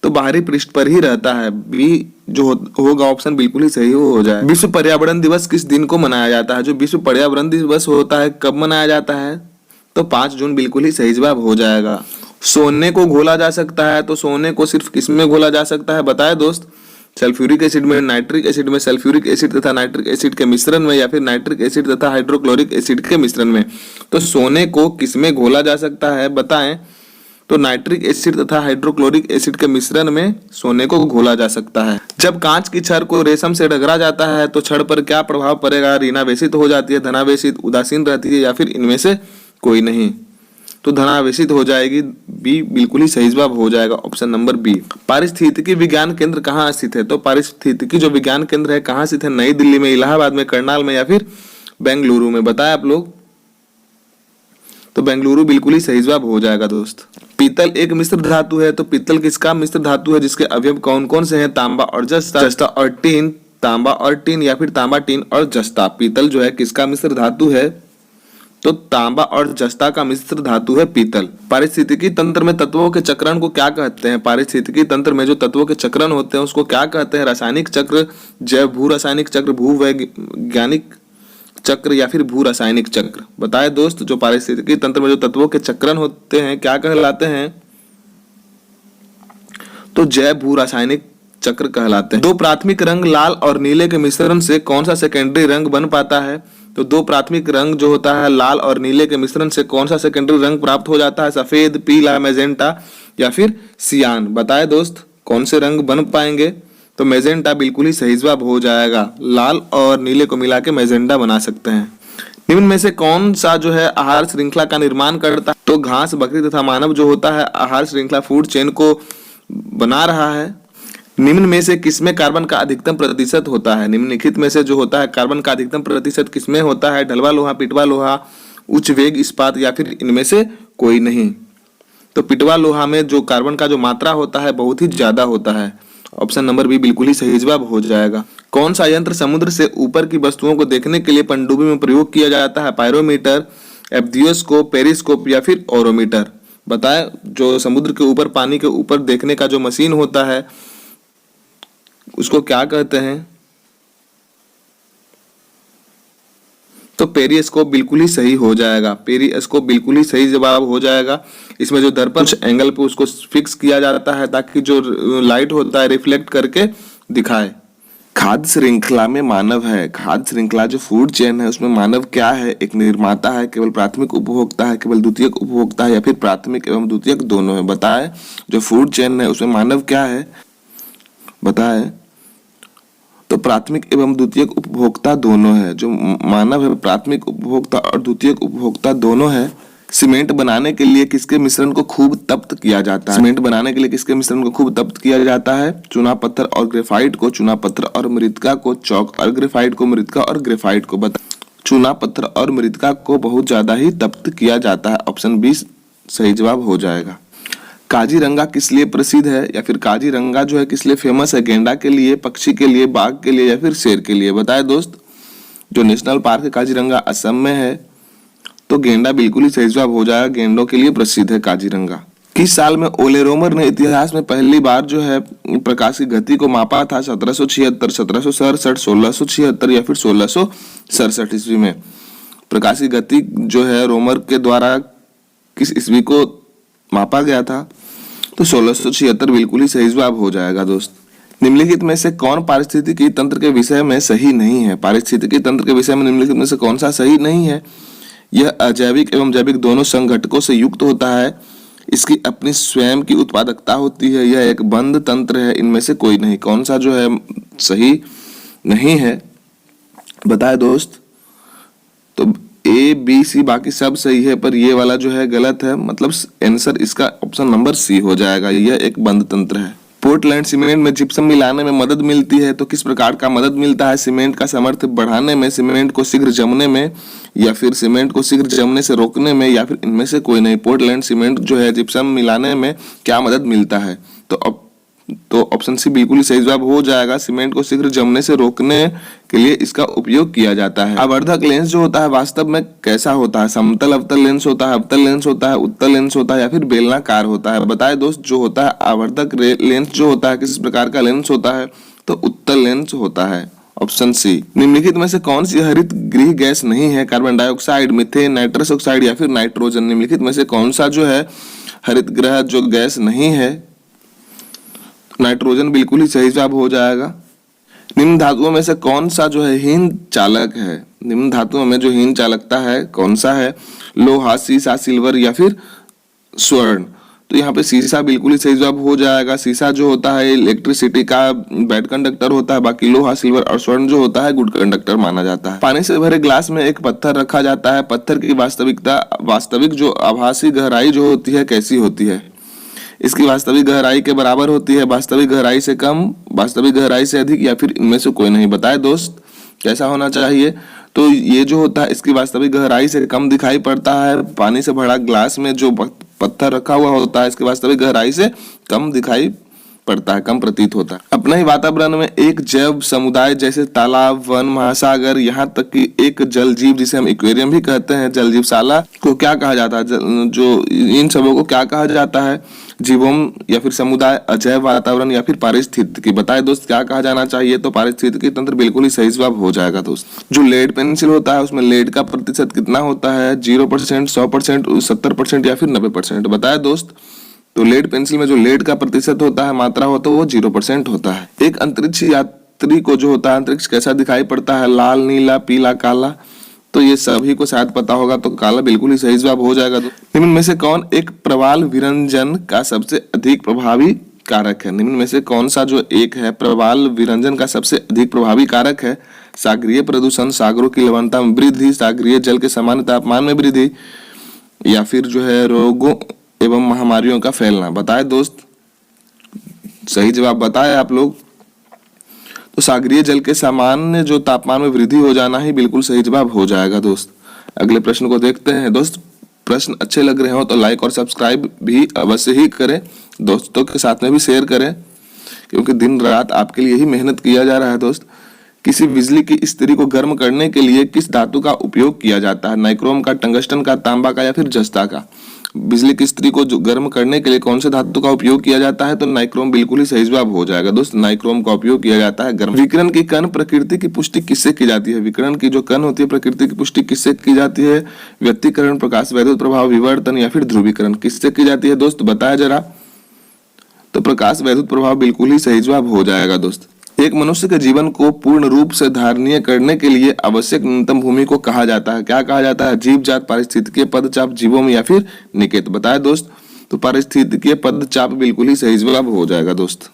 तो बाहरी पृष्ठ पर ही रहता है। बी जो होगा ऑप्शन बिल्कुल ही सही हो जाए। विश्व पर्यावरण दिवस किस दिन को मनाया जाता है? जो विश्व पर्यावरण दिवस होता है कब मनाया जाता है? तो 5 जून बिल्कुल ही सही जवाब हो जाएगा। सोने को घोला जा सकता है तो सोने को सिर्फ किस में घोला जा सकता है? बताए दोस्त। सल्फ्यूरिक एसिड में, नाइट्रिक एसिड में, सल्फ्यूरिक एसिड तथा नाइट्रिक एसिड के मिश्रण में या फिर नाइट्रिक एसिड तथा हाइड्रोक्लोरिक एसिड के मिश्रण में। तो सोने को किस में घोला जा सकता है? बताएं। तो नाइट्रिक एसिड तथा हाइड्रोक्लोरिक एसिड के मिश्रण में सोने को घोला जा सकता है। जब कांच की छड़ को रेशम से रगड़ा जाता है तो छड़ पर क्या प्रभाव पड़ेगा? ऋणावेशित हो जाती है, धनावेशित, उदासीन रहती है या फिर इनमें से कोई नहीं? तो धनावेशित हो जाएगी। बी बिल्कुल ही सही जवाब हो जाएगा, ऑप्शन नंबर बी। पारिस्थितिकी विज्ञान केंद्र कहाँ स्थित है? तो पारिस्थितिकी जो विज्ञान केंद्र है कहाँ स्थित है? नई दिल्ली में, इलाहाबाद में, करनाल में या फिर बेंगलुरु में? बताया आप लोग। तो बेंगलुरु बिल्कुल ही सही जवाब हो जाएगा दोस्त। पीतल एक मिश्र धातु है तो पीतल किसका मिश्र धातु है जिसके अवयव कौन कौन से हैं? तांबा और जस्ता और टीन, तांबा और टीन या फिर तांबा, टीन और जस्ता। पीतल जो है किसका मिश्र धातु है? तो तांबा और जस्ता का मिश्र धातु है पीतल। पारिस्थितिकी तंत्र में तत्वों के चक्रण को क्या कहते हैं? पारिस्थितिकी तंत्र में जो तत्वों के चक्रण होते हैं उसको क्या कहते हैं? रासायनिक चक्र, जैव भू रासायनिक चक्र, भूवैज्ञानिक चक्र या फिर भू रासायनिक चक्र? बताएं दोस्त, जो पारिस्थितिकी तंत्र में जो तत्वों के चक्रण होते हैं क्या कहलाते हैं? तो जैव भू रासायनिक चक्र कहलाते हैं। दो प्राथमिक रंग लाल और नीले के मिश्रण से कौन सा सेकेंडरी रंग बन पाता है? तो दो प्राथमिक रंग जो होता है लाल और नीले के मिश्रण से कौन सा सेकेंडरी रंग प्राप्त हो जाता है? सफेद, पीला, मैजेंटा या फिर सियान? बताएं दोस्त, कौन से रंग बन पाएंगे? तो मैजेंटा बिल्कुल ही सही जवाब हो जाएगा। लाल और नीले को मिला के मैजेंटा बना सकते हैं। निम्न में से कौन सा जो है आहार श्रृंखला का निर्माण करता है? तो घास, बकरी तथा मानव जो होता है आहार श्रृंखला फूड चेन को बना रहा है। निम्न में से किसमें कार्बन का अधिकतम प्रतिशत होता है? निम्नलिखित में से जो होता है कार्बन का अधिकतम प्रतिशत किसमें होता है? ढलवा लोहा, पिटवा लोहा, उच्च वेग इस्पात या फिर इनमें से कोई नहीं? तो पिटवा लोहा में जो कार्बन का जो मात्रा होता है बहुत ही ज्यादा होता है। ऑप्शन नंबर बी बिल्कुल ही सही जवाब हो जाएगा। कौन सा यंत्र समुद्र से ऊपर की वस्तुओं को देखने के लिए पनडुब्बी में प्रयोग किया जाता है? पायरोमीटर, एब्दियोस्कोप, पेरिस्कोप या फिर ओरोमीटर? बताएं, जो समुद्र के ऊपर पानी के ऊपर देखने का जो मशीन होता है उसको क्या कहते हैं? तो पेरिस्कोप बिल्कुल ही सही हो जाएगा। पेरिस्कोप बिल्कुल ही सही जवाब हो जाएगा। इसमें जो दर्पण कुछ एंगल पे उसको फिक्स किया जाता है ताकि जो लाइट होता है रिफ्लेक्ट करके दिखाए। खाद्य श्रृंखला में मानव है। खाद्य श्रृंखला जो फूड चेन है उसमें मानव क्या है? एक निर्माता है, केवल प्राथमिक उपभोक्ता है, केवल द्वितीयक उपभोक्ता है या फिर प्राथमिक एवं द्वितीयक दोनों है? बताएं, जो फूड चेन है उसमें मानव क्या है? बताएं। तो प्राथमिक एवं द्वितीयक उपभोक्ता दोनों है। जो मानव है प्राथमिक उपभोक्ता और द्वितीयक उपभोक्ता दोनों है। सीमेंट बनाने के लिए किसके मिश्रण को खूब तप्त किया जाता है? सीमेंट बनाने के लिए किसके मिश्रण को खूब तप्त किया जाता है? चूना पत्थर और ग्रेफाइट को, चूना पत्थर और मृतिका को, चौक और ग्रेफाइट को, मृतिका और ग्रेफाइट को? बता, चूना पत्थर और मृतिका को बहुत ज्यादा ही तप्त किया जाता है। ऑप्शन बी सही जवाब हो जाएगा। काजीरंगा किस लिए प्रसिद्ध है या फिर काजीरंगा जो है किस लिए फेमस है? गेंडा के लिए, पक्षी के लिए, बाघ के लिए या फिर शेर के लिए? बताए दोस्त, जो नेशनल पार्क है काजीरंगा असम में है। तो गेंडा बिल्कुल ही सही जवाब हो जाएगा। गेंडों के लिए प्रसिद्ध है काजीरंगा। किस साल में ओले रोमर ने इतिहास में पहली बार जो है प्रकाश की गति को मापा था? 1776, 1767, 1676 या फिर 1667 ईस्वी में? प्रकाश की गति जो है रोमर के द्वारा किस ईस्वी को मापा गया था? तो 1676 बिल्कुल ही सही जवाब हो जाएगा दोस्त। निम्नलिखित में से कौन पारिस्थितिकी तंत्र के विषय में सही नहीं है? पारिस्थितिकी तंत्र के विषय में निम्नलिखित में से कौन सा सही नहीं है? यह अजैविक एवं जैविक दोनों संघटकों से युक्त होता है। इसकी अपनी स्वयं की उत्पादकता होती है। यह एक बंद तंत्र है। इनमें से कोई नहीं। कौन सा जो है सही नहीं है? बताए दोस्त। तो ए, बी, सी बाकी सब सही है पर ये वाला जो है गलत है। मतलब आंसर इसका ऑप्शन नंबर सी हो जाएगा। यह एक बंद तंत्र है। पोर्टलैंड सीमेंट में जिप्सम मिलाने में मदद मिलती है। तो किस प्रकार का मदद मिलता है? सीमेंट का सामर्थ्य बढ़ाने में, सीमेंट को शीघ्र जमने में या फिर सीमेंट को शीघ्र जमने से रोकने में या फिर इनमें से कोई नहीं? पोर्टलैंड सीमेंट जो है जिप्सम मिलाने में क्या मदद मिलता है? तो ऑप्शन सी बिल्कुल ही सही जवाब हो जाएगा। सीमेंट को शीघ्र जमने से रोकने के लिए इसका उपयोग किया जाता है। आवर्धक लेंस जो होता है वास्तव में कैसा होता है? समतल अवतल लेंस होता है, अवतल लेंस होता है, उत्तल लेंस होता है या फिर बेलनाकार होता है? बताए दोस्त, जो होता है आवर्धक लेंस जो होता है किस प्रकार का लेंस होता है? तो उत्तल लेंस होता है। Option C. निम्नलिखित में से कौन सी हरित गृह गैस नहीं है? Carbon dioxide, methane, nitrous oxide या फिर नाइट्रोजन? निम्नलिखित में से कौन सा जो है हरित गृह जो गैस नहीं है? नाइट्रोजन बिल्कुल ही सही जवाब हो जाएगा। निम्न धातुओं में से कौन सा जो है हीन चालक है? निम्न धातुओं में जो हीन चालकता है कौन सा है? लोहा, सीसा, सिल्वर या फिर स्वर्ण? तो यहाँ पे सीसा बिल्कुल ही सही जवाब हो जाएगा। सीसा जो होता है इलेक्ट्रिसिटी का बैड कंडक्टर होता है। बाकी लोहा, सिल्वर और स्वर्ण जो होता है गुड कंडक्टर माना जाता है। पानी से भरे ग्लास में एक पत्थर रखा जाता है। पत्थर की वास्तविक जो आभासी गहराई जो होती है कैसी होती है? इसकी वास्तविक गहराई के बराबर होती है, वास्तविक गहराई से कम, वास्तविक गहराई से अधिक या फिर इनमें से कोई नहीं? बताए दोस्त, कैसा होना चाहिए? तो ये जो होता है इसकी वास्तविक गहराई से कम दिखाई पड़ता है। पानी से भरा ग्लास में जो पत्थर रखा हुआ होता है इसकी वास्तविक गहराई से कम दिखाई पड़ता है, कम प्रतीत होता है। अपने ही वातावरण में एक जैव समुदाय जैसे तालाब, वन, महासागर, यहाँ तक कि एक जल जीव जिसे हम एक्वेरियम भी कहते हैं, जल जीवशाला को क्या कहा जाता है? जो इन सबों को क्या कहा जाता है? जीवोम या फिर समुदाय, अजैव वातावरण या फिर पारिस्थितिकी। बताए दोस्त क्या कहा जाना चाहिए, तो पारिस्थितिकी तंत्र बिल्कुल ही सही जवाब हो जाएगा दोस्त। जो लेड पेंसिल होता है उसमें लेड का प्रतिशत कितना होता है, 0%, 100%, 70% या फिर 90%। बताए दोस्त, तो लेड पेंसिल में जो लेड का प्रतिशत होता है, मात्रा होता है, वो 0% होता है। एक अंतरिक्ष यात्री को जो होता है अंतरिक्ष कैसा दिखाई पड़ता है, लाल, नीला, पीला, काला। तो ये सभी को शायद पता होगा, तो काला बिल्कुल ही सही जवाब हो जाएगा। निम्न में से कौन एक प्रवाल विरंजन का सबसे अधिक प्रभावी कारक है। निम्न में से कौन सा जो एक है प्रवाल विरंजन का सबसे अधिक प्रभावी कारक है। सागरीय प्रदूषण, सागरों की लवणता में वृद्धि, सागरीय जल के सामान्य तापमान में वृद्धि, या फिर जो है रोगों एवं महामारियों का फैलना। बताए दोस्त, सही जवाब बताए आप लोग। तो सागरीय जल के सामान्य जो तापमान में वृद्धि हो जाना ही बिल्कुल सही जवाब हो जाएगा दोस्त। अगले प्रश्न को देखते हैं दोस्त। प्रश्न अच्छे लग रहे हो तो लाइक और सब्सक्राइब भी अवश्य ही करें, दोस्तों के साथ में भी शेयर करें, क्योंकि दिन रात आपके लिए ही मेहनत किया जा रहा है दोस्त। किसी बिजली की इस्त्री को गर्म करने के लिए किस धातु का उपयोग किया जाता है। नाइक्रोम का, टंगस्टन का, तांबा का या फिर जस्ता का। बिजली की इस्त्री को जो गर्म करने के लिए कौन से धातु का उपयोग किया जाता है, तो नाइक्रोम बिल्कुल ही सही जवाब हो जाएगा दोस्त। नाइक्रोम का उपयोग किया जाता है गर्म। विकिरण की कण प्रकृति की पुष्टि किससे की जाती है। विकिरण की जो कण होती है प्रकृति की पुष्टि किससे की जाती है। व्यतिकरण, प्रकाश वैद्युत प्रभाव, विवर्तन या फिर ध्रुवीकरण, किससे की जाती है दोस्त, बताया जरा। तो प्रकाश वैद्युत प्रभाव बिल्कुल ही सही जवाब हो जाएगा दोस्त। एक मनुष्य के जीवन को पूर्ण रूप से धारणीय करने के लिए आवश्यक न्यूनतम भूमि को कहा जाता है। क्या कहा जाता है। जीव जात, पारिस्थितिकीय पदचाप, जीवोम या फिर निकेत। बताए दोस्त, तो पारिस्थितिकीय पदचाप बिल्कुल ही सही जवाब हो जाएगा दोस्त।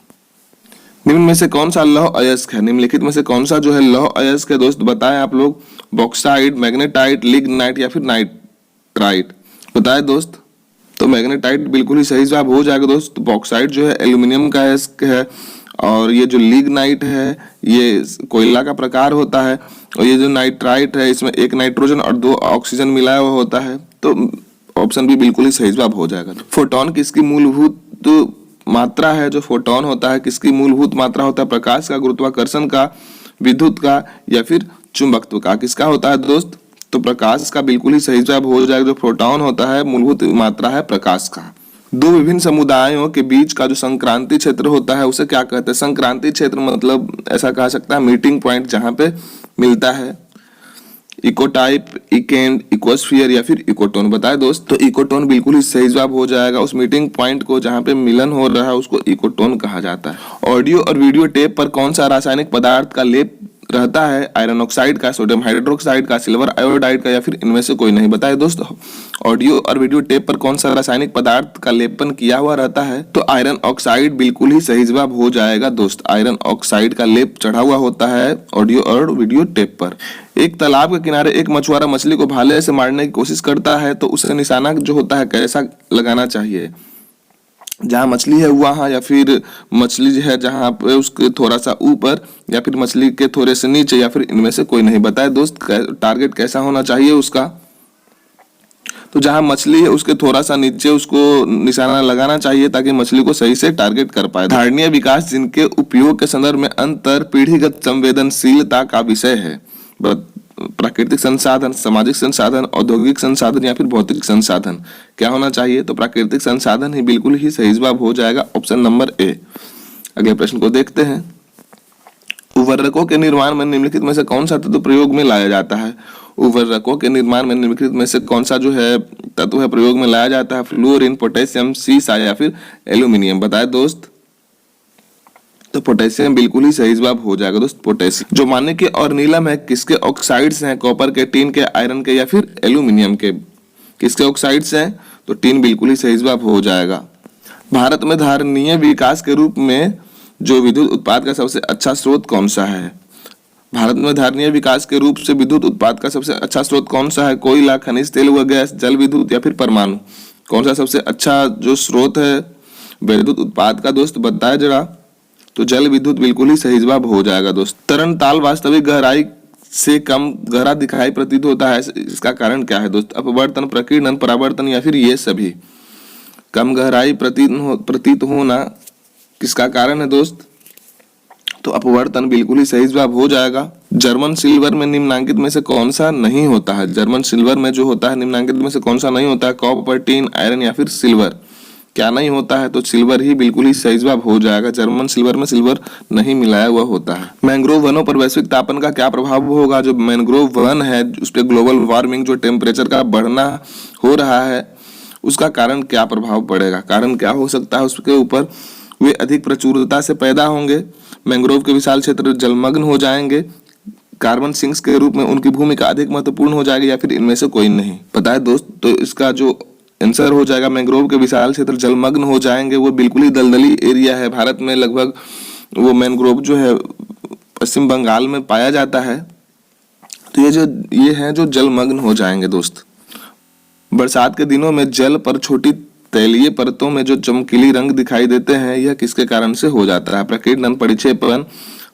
निम्न में से कौन सा लौह अयस्क है। निम्नलिखित में से कौन सा जो है लौह अयस्क है दोस्त, बताएं आप लोग। बॉक्साइट, मैग्नेटाइट, लिग्नाइट या फिर नाइट्राइट। बताए दोस्त, तो मैग्नेटाइट बिल्कुल ही सही जवाब हो जाएगा दोस्त। बॉक्साइट जो है एल्यूमिनियम का अयस्क है, और ये जो लिग्नाइट है ये कोयला का प्रकार होता है, और ये जो नाइट्राइट है इसमें एक नाइट्रोजन और 2 ऑक्सीजन मिलाया हुआ होता है। तो ऑप्शन भी बिल्कुल ही सही जवाब हो जाएगा। फोटोन किसकी मूलभूत मात्रा है। जो फोटोन होता है किसकी मूलभूत मात्रा होता है। प्रकाश का, गुरुत्वाकर्षण का, विद्युत का या फिर चुंबकत्व का। किसका होता है दोस्त, तो प्रकाश का बिल्कुल ही सही जवाब हो जाएगा। जो फोटोन होता है मूलभूत मात्रा है प्रकाश का। दो विभिन्न समुदायों के बीच का जो संक्रांति क्षेत्र होता है उसे क्या कहते हैं। संक्रांति क्षेत्र मतलब ऐसा कहा सकता है मीटिंग पॉइंट, जहां पे मिलता है। इकोटाइप, इकेंड, इकोस्फीयर या फिर इकोटोन। बताए दोस्त, तो इकोटोन बिल्कुल ही सही जवाब हो जाएगा। उस मीटिंग पॉइंट को जहां पे मिलन हो रहा है उसको इकोटोन कहा जाता है। ऑडियो और वीडियो टेप पर कौन सा रासायनिक पदार्थ का लेप रहता है। आयरन ऑक्साइड का, सोडियम हाइड्रोक्साइड का, सिल्वर आयोडाइड का या फिर इनमें से कोई नहीं। बताए दोस्त, ऑडियो और वीडियो टेप पर कौन सा रासायनिक पदार्थ का लेपन किया हुआ रहता है, तो आयरन ऑक्साइड बिल्कुल ही सही जवाब हो जाएगा दोस्त। आयरन ऑक्साइड का लेप चढ़ा हुआ होता है ऑडियो और वीडियो टेप पर। एक तालाब के किनारे एक मछुआरा मछली को भाले से मारने की कोशिश करता है, तो उसे निशाना जो होता है कैसा लगाना चाहिए। जहां मछली है वहां, या फिर मछली जो है जहां पे उसके थोड़ा सा ऊपर, या फिर मछली के थोड़े से नीचे, या फिर इनमें से कोई नहीं। बताए दोस्त, टारगेट कैसा होना चाहिए उसका, तो जहां मछली है उसके थोड़ा सा नीचे उसको निशाना लगाना चाहिए, ताकि मछली को सही से टारगेट कर पाए। धारणीय विकास जिनके उपयोग के संदर्भ में अंतर पीढ़ीगत संवेदनशीलता का विषय है। प्राकृतिक संसाधन, सामाजिक संसाधन, औद्योगिक संसाधन या फिर भौतिक संसाधन। क्या होना चाहिए, तो प्राकृतिक संसाधन ही बिल्कुल ही सही जवाब हो जाएगा, ऑप्शन नंबर ए। अगले प्रश्न को देखते हैं। उर्वरकों के निर्माण में निम्नलिखित में से कौन सा तत्व प्रयोग में लाया जाता है। उर्वरकों के निर्माण में निम्नलिखित में से कौन सा जो है तत्व है प्रयोग में लाया जाता है। फ्लोरीन, पोटेशियम, सीसा या फिर एल्यूमिनियम। बताए दोस्त, तो पोटेशियम बिल्कुल ही सही जवाब हो जाएगा दोस्त, पोटेशियम। जो मानिक और नीलम है किसके ऑक्साइड्स हैं। कॉपर के, टीन के, आयरन के या फिर एल्यूमिनियम के। किसके ऑक्साइड्स हैं, तो टीन बिल्कुल ही सही जवाब हो जाएगा। भारत में धारणीय विकास के रूप में जो विद्युत उत्पाद का सबसे अच्छा स्रोत कौन सा है। भारत में धारणीय विकास के रूप से विद्युत उत्पाद का सबसे अच्छा स्रोत कौन सा है। कोयला, खनिज तेल व गैस, जल विद्युत या फिर परमाणु। कौन सा सबसे अच्छा जो स्रोत है विद्युत उत्पाद का दोस्त, बताया जरा। तो जल विद्युत बिल्कुल ही सही जवाब हो जाएगा दोस्त। तरल ताल वास्तविक गहराई से कम गहरा दिखाई प्रतीत होता है, इसका कारण क्या है दोस्त। अपवर्तन, प्रकीर्णन, परावर्तन या फिर ये सभी। कम गहराई प्रतीत होना किसका कारण है दोस्त, तो अपवर्तन बिल्कुल ही सही जवाब हो जाएगा। जर्मन सिल्वर में निम्नांकित में से कौन सा नहीं होता है। जर्मन सिल्वर में जो होता है निम्नांकित में से कौन सा नहीं होता है। कॉपर, टीन, आयरन या फिर सिल्वर। क्या नहीं होता है, तो सिल्वर ही बिल्कुल ही सही जवाब हो जाएगा। जर्मन सिल्वर में सिल्वर नहीं मिलाया हुआ होता है। मैंग्रोव वनों पर वैश्विक तापन का क्या प्रभाव होगा? जो मैंग्रोव वन है उस पर ग्लोबल वार्मिंग, जो टेम्परेचर का बढ़ना हो रहा है, उसका कारण क्या प्रभाव पड़ेगा? कारण क्या हो सकता है उसके ऊपर? वे अधिक प्रचुरता से पैदा होंगे, मैंग्रोव के विशाल क्षेत्र जलमग्न हो जाएंगे, कार्बन सिंक्स के रूप में उनकी भूमिका अधिक महत्वपूर्ण हो जाएगी, या फिर इनमें से कोई नहीं। पता है दोस्त, तो इसका जो आंसर हो जाएगा मैंग्रोव के विशाल क्षेत्र जलमग्न हो जाएंगे। वो बिल्कुल ही दलदली एरिया है। भारत में लगभग वो मैंग्रोव जो है पश्चिम बंगाल में पाया जाता है। तो ये है जो जलमग्न हो जाएंगे दोस्त। बरसात के दिनों में जल पर छोटी तैलीय परतों में जो चमकीली रंग दिखाई देते हैं, यह किसके कारण से हो जाता है? प्रकीर्णन, परिक्षेपण,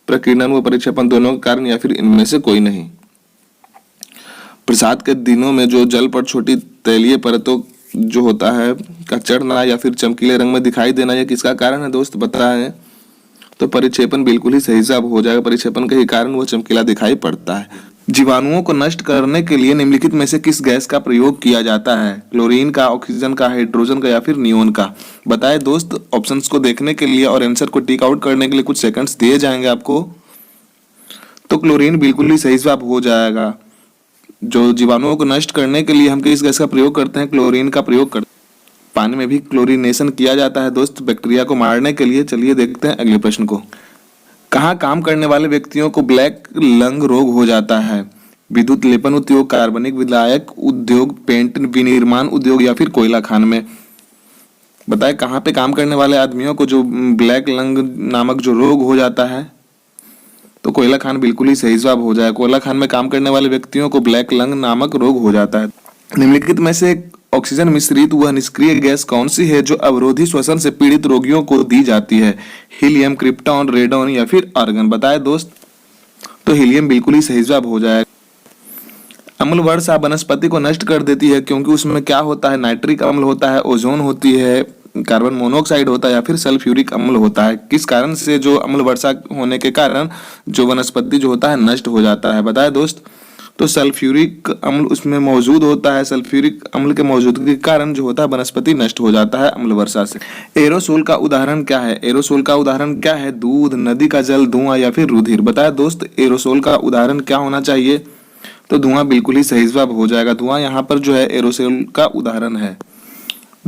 प्रकीर्णन व परिक्षेपण दोनों के कारण, या फिर इनमें से कोई नहीं। बरसात के दिनों में जो जल पर छोटी तैलीय परतों जो होता है का चढ़ना या फिर चमकीले रंग में दिखाई देना, यह किसका कारण है दोस्त? बताएं। तो परिक्षेपण बिल्कुल ही सही जवाब हो जाएगा। परिक्षेपण के ही कारण वो चमकीला दिखाई पड़ता है। जीवाणुओं को नष्ट करने के लिए निम्नलिखित में से किस गैस का प्रयोग किया जाता है? क्लोरीन का, ऑक्सीजन का, हाइड्रोजन का, या फिर नियोन का? बताएं दोस्त। ऑप्शंस को देखने के लिए और आंसर को टिक आउट करने के लिए कुछ सेकंड्स दिए जाएंगे आपको। तो क्लोरीन बिल्कुल ही सही जवाब हो जाएगा। जो जीवाणुओं को नष्ट करने के लिए हम किस गैस का प्रयोग करते हैं? क्लोरीन का प्रयोग करते हैं। पानी में भी क्लोरीनेशन किया जाता है दोस्त, बैक्टीरिया को मारने के लिए। चलिए देखते हैं अगले प्रश्न को। कहाँ काम करने वाले व्यक्तियों को ब्लैक लंग रोग हो जाता है? विद्युत लेपन उद्योग, कार्बनिक विलायक उद्योग, पेंट विनिर्माण उद्योग, या फिर कोयला खान में? बताएं कहाँ पे काम करने वाले आदमियों को जो ब्लैक लंग नामक जो रोग हो जाता है? तो कोयला खान बिल्कुल ही सही जवाब हो जाएगा। कोयला खान में काम करने वाले व्यक्तियों को ब्लैक लंग नामक रोग हो जाता है। निम्नलिखित में से ऑक्सीजन मिश्रित वह निष्क्रिय गैस कौन सी है जो अवरोधी श्वसन से पीड़ित रोगियों को दी जाती है? हीलियम, क्रिप्टॉन, रेडॉन, या फिर आर्गन? बताएं दोस्त। तो हीलियम बिल्कुल ही सही जवाब हो जाएगा। अम्ल वर्षा वनस्पति को नष्ट कर देती है क्योंकि उसमें क्या होता है? नाइट्रिक अम्ल होता है, ओजोन होती है, कार्बन मोनोऑक्साइड होता है, या फिर सल्फ्यूरिक अम्ल होता है। किस कारण से जो अम्ल वर्षा होने के कारण जो वनस्पति जो होता है नष्ट हो जाता है? बताएं दोस्त। तो सल्फ्यूरिक अम्ल उसमें मौजूद होता है। सल्फ्यूरिक अम्ल के मौजूदगी के कारण जो होता है वनस्पति नष्ट हो जाता है अम्ल वर्षा से। एरोसोल का उदाहरण क्या है? एरोसोल का उदाहरण क्या है? दूध, नदी का जल, धुआं, या फिर रुधिर? बताया दोस्त एरोसोल का उदाहरण क्या होना चाहिए? तो धुआं बिल्कुल ही सही जवाब हो जाएगा। धुआं यहाँ पर जो है एरोसोल का उदाहरण है।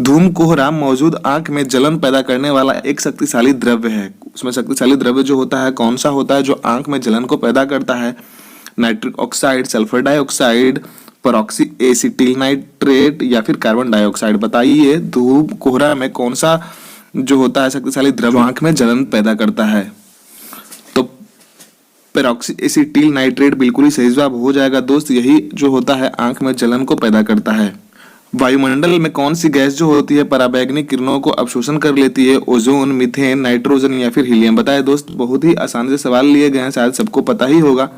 धूम कोहरा मौजूद आंख में जलन पैदा करने वाला एक शक्तिशाली द्रव्य है। उसमें शक्तिशाली द्रव्य जो होता है कौन सा होता है जो आंख में जलन को पैदा करता है? Nitric oxide, sulphur dioxide, परऑक्सी acetyl nitrate, या फिर कार्बन डाइऑक्साइड? बताइए धूम कोहरा में कौन सा जो होता है शक्तिशाली द्रव्य आंख में जलन पैदा करता है? तो पेरोक्सी एसिटिल नाइट्रेट बिल्कुल ही सही जवाब हो जाएगा दोस्त। यही जो होता है आंख में जलन को पैदा करता है। वायुमंडल में कौन सी गैस जो होती है पराबैंगनी किरणों को अवशोषण कर लेती है? ओजोन, मीथेन, नाइट्रोजन, या फिर हीलियम? बताए दोस्त। बहुत ही आसान से सवाल लिए गए हैं, शायद सबको पता ही होगा।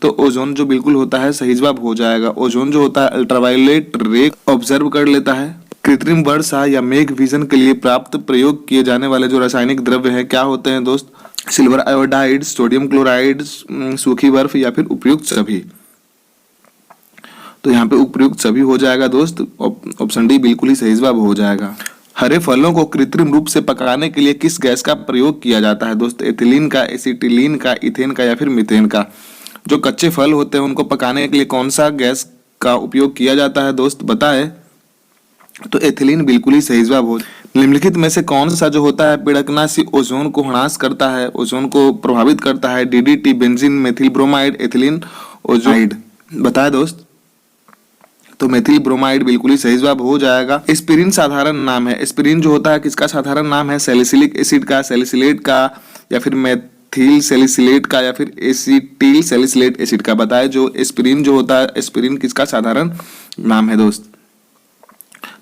तो ओजोन जो बिल्कुल होता है सही जवाब हो जाएगा। ओजोन जो होता है अल्ट्रावायलेट रे ऑब्जर्व कर लेता है। कृत्रिम वर्षा या मेघ विजन के लिए प्राप्त प्रयोग किए जाने वाले जो रासायनिक द्रव्य हैं क्या होते हैं दोस्त? सिल्वर आयोडाइड, सोडियम क्लोराइड, सूखी बर्फ, या फिर उपयुक्त सभी? तो यहाँ पे उपयुक्त सभी हो जाएगा दोस्त। ऑप्शन डी बिल्कुल ही सही जवाब हो जाएगा। हरे फलों को कृत्रिम रूप से पकाने के लिए किस गैस का प्रयोग किया जाता है दोस्त? एथिलीन का, एसिटिलीन का, इथेन का, या फिर मीथेन का? जो कच्चे फल होते हैं उनको पकाने के लिए कौन सा गैस का उपयोग किया जाता है दोस्त? बताएं। तो एथिलीन बिल्कुल ही सही जवाब हो। निम्नलिखित में से कौन सा जो होता है पिड़कनाशी ओजोन को ह्रास करता है, ओजोन को प्रभावित करता है? DDT, benzene, methyl bromide, ethylene ozonide? बताएं दोस्त। तो मेथिल ब्रोमाइड बिल्कुल ही सही जवाब हो जाएगा। एस्पिरिन साधारण नाम है। एस्पिरिन जो होता है किसका साधारण नाम है? सैलिसिलिक एसिड का, सैलिसिलेट का, या फिर मेथिल सैलिसिलेट का, या फिर एसिटिल सैलिसिलेट एसिड का? बताए जो एस्पिरिन जो होता है एस्पिरिन किसका साधारण नाम है दोस्त?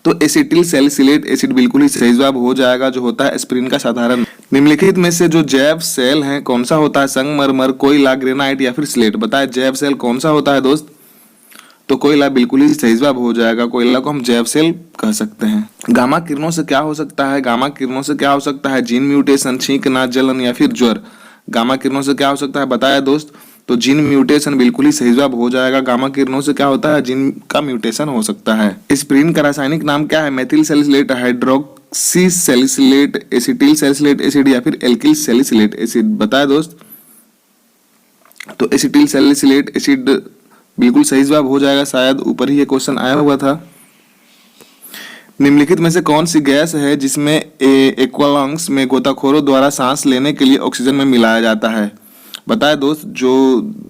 तो एसिटिल सैलिसिलेट एसिड बिल्कुल ही सही जवाब हो जाएगा जो होता है एस्पिरिन का साधारण। निम्नलिखित में से जो जैव सेल है कौन सा होता है? संगमरमर, कोयला, ग्रेनाइट, या फिर स्लेट? बताए जैव सेल कौन सा होता है दोस्त? तो कोयला बिल्कुल ही सही जवाब हो जाएगा। कोयला को हम जैव सेल कह सकते हैं। गामा किरणों से क्या हो सकता है? गामा किरणों से क्या हो सकता है? जीन म्यूटेशन, छींकना, जलन, या फिर ज्वर? गामा किरणों से क्या हो सकता है बताया दोस्त? तो जीन म्यूटेशन बिल्कुल ही सही जवाब हो जाएगा। गामा किरणों से क्या होता है, जीन का म्यूटेशन हो सकता है। एस्पिरिन का रासायनिक नाम क्या है, methyl salicylate hydroxy salicylate acetyl salicylate acid या फिर एल्किल सैलिसिलेट एसिड, बताए दोस्त। तो एसिटिल सैलिसिलेट एसिड बिल्कुल सही जवाब हो जाएगा, शायद ऊपर ही ये क्वेश्चन आया हुआ था। निम्नलिखित में से कौन सी गैस है जिसमें एक्वालंग्स में गोताखोरों द्वारा सांस लेने के लिए ऑक्सीजन में मिलाया जाता है, बताए दोस्त। जो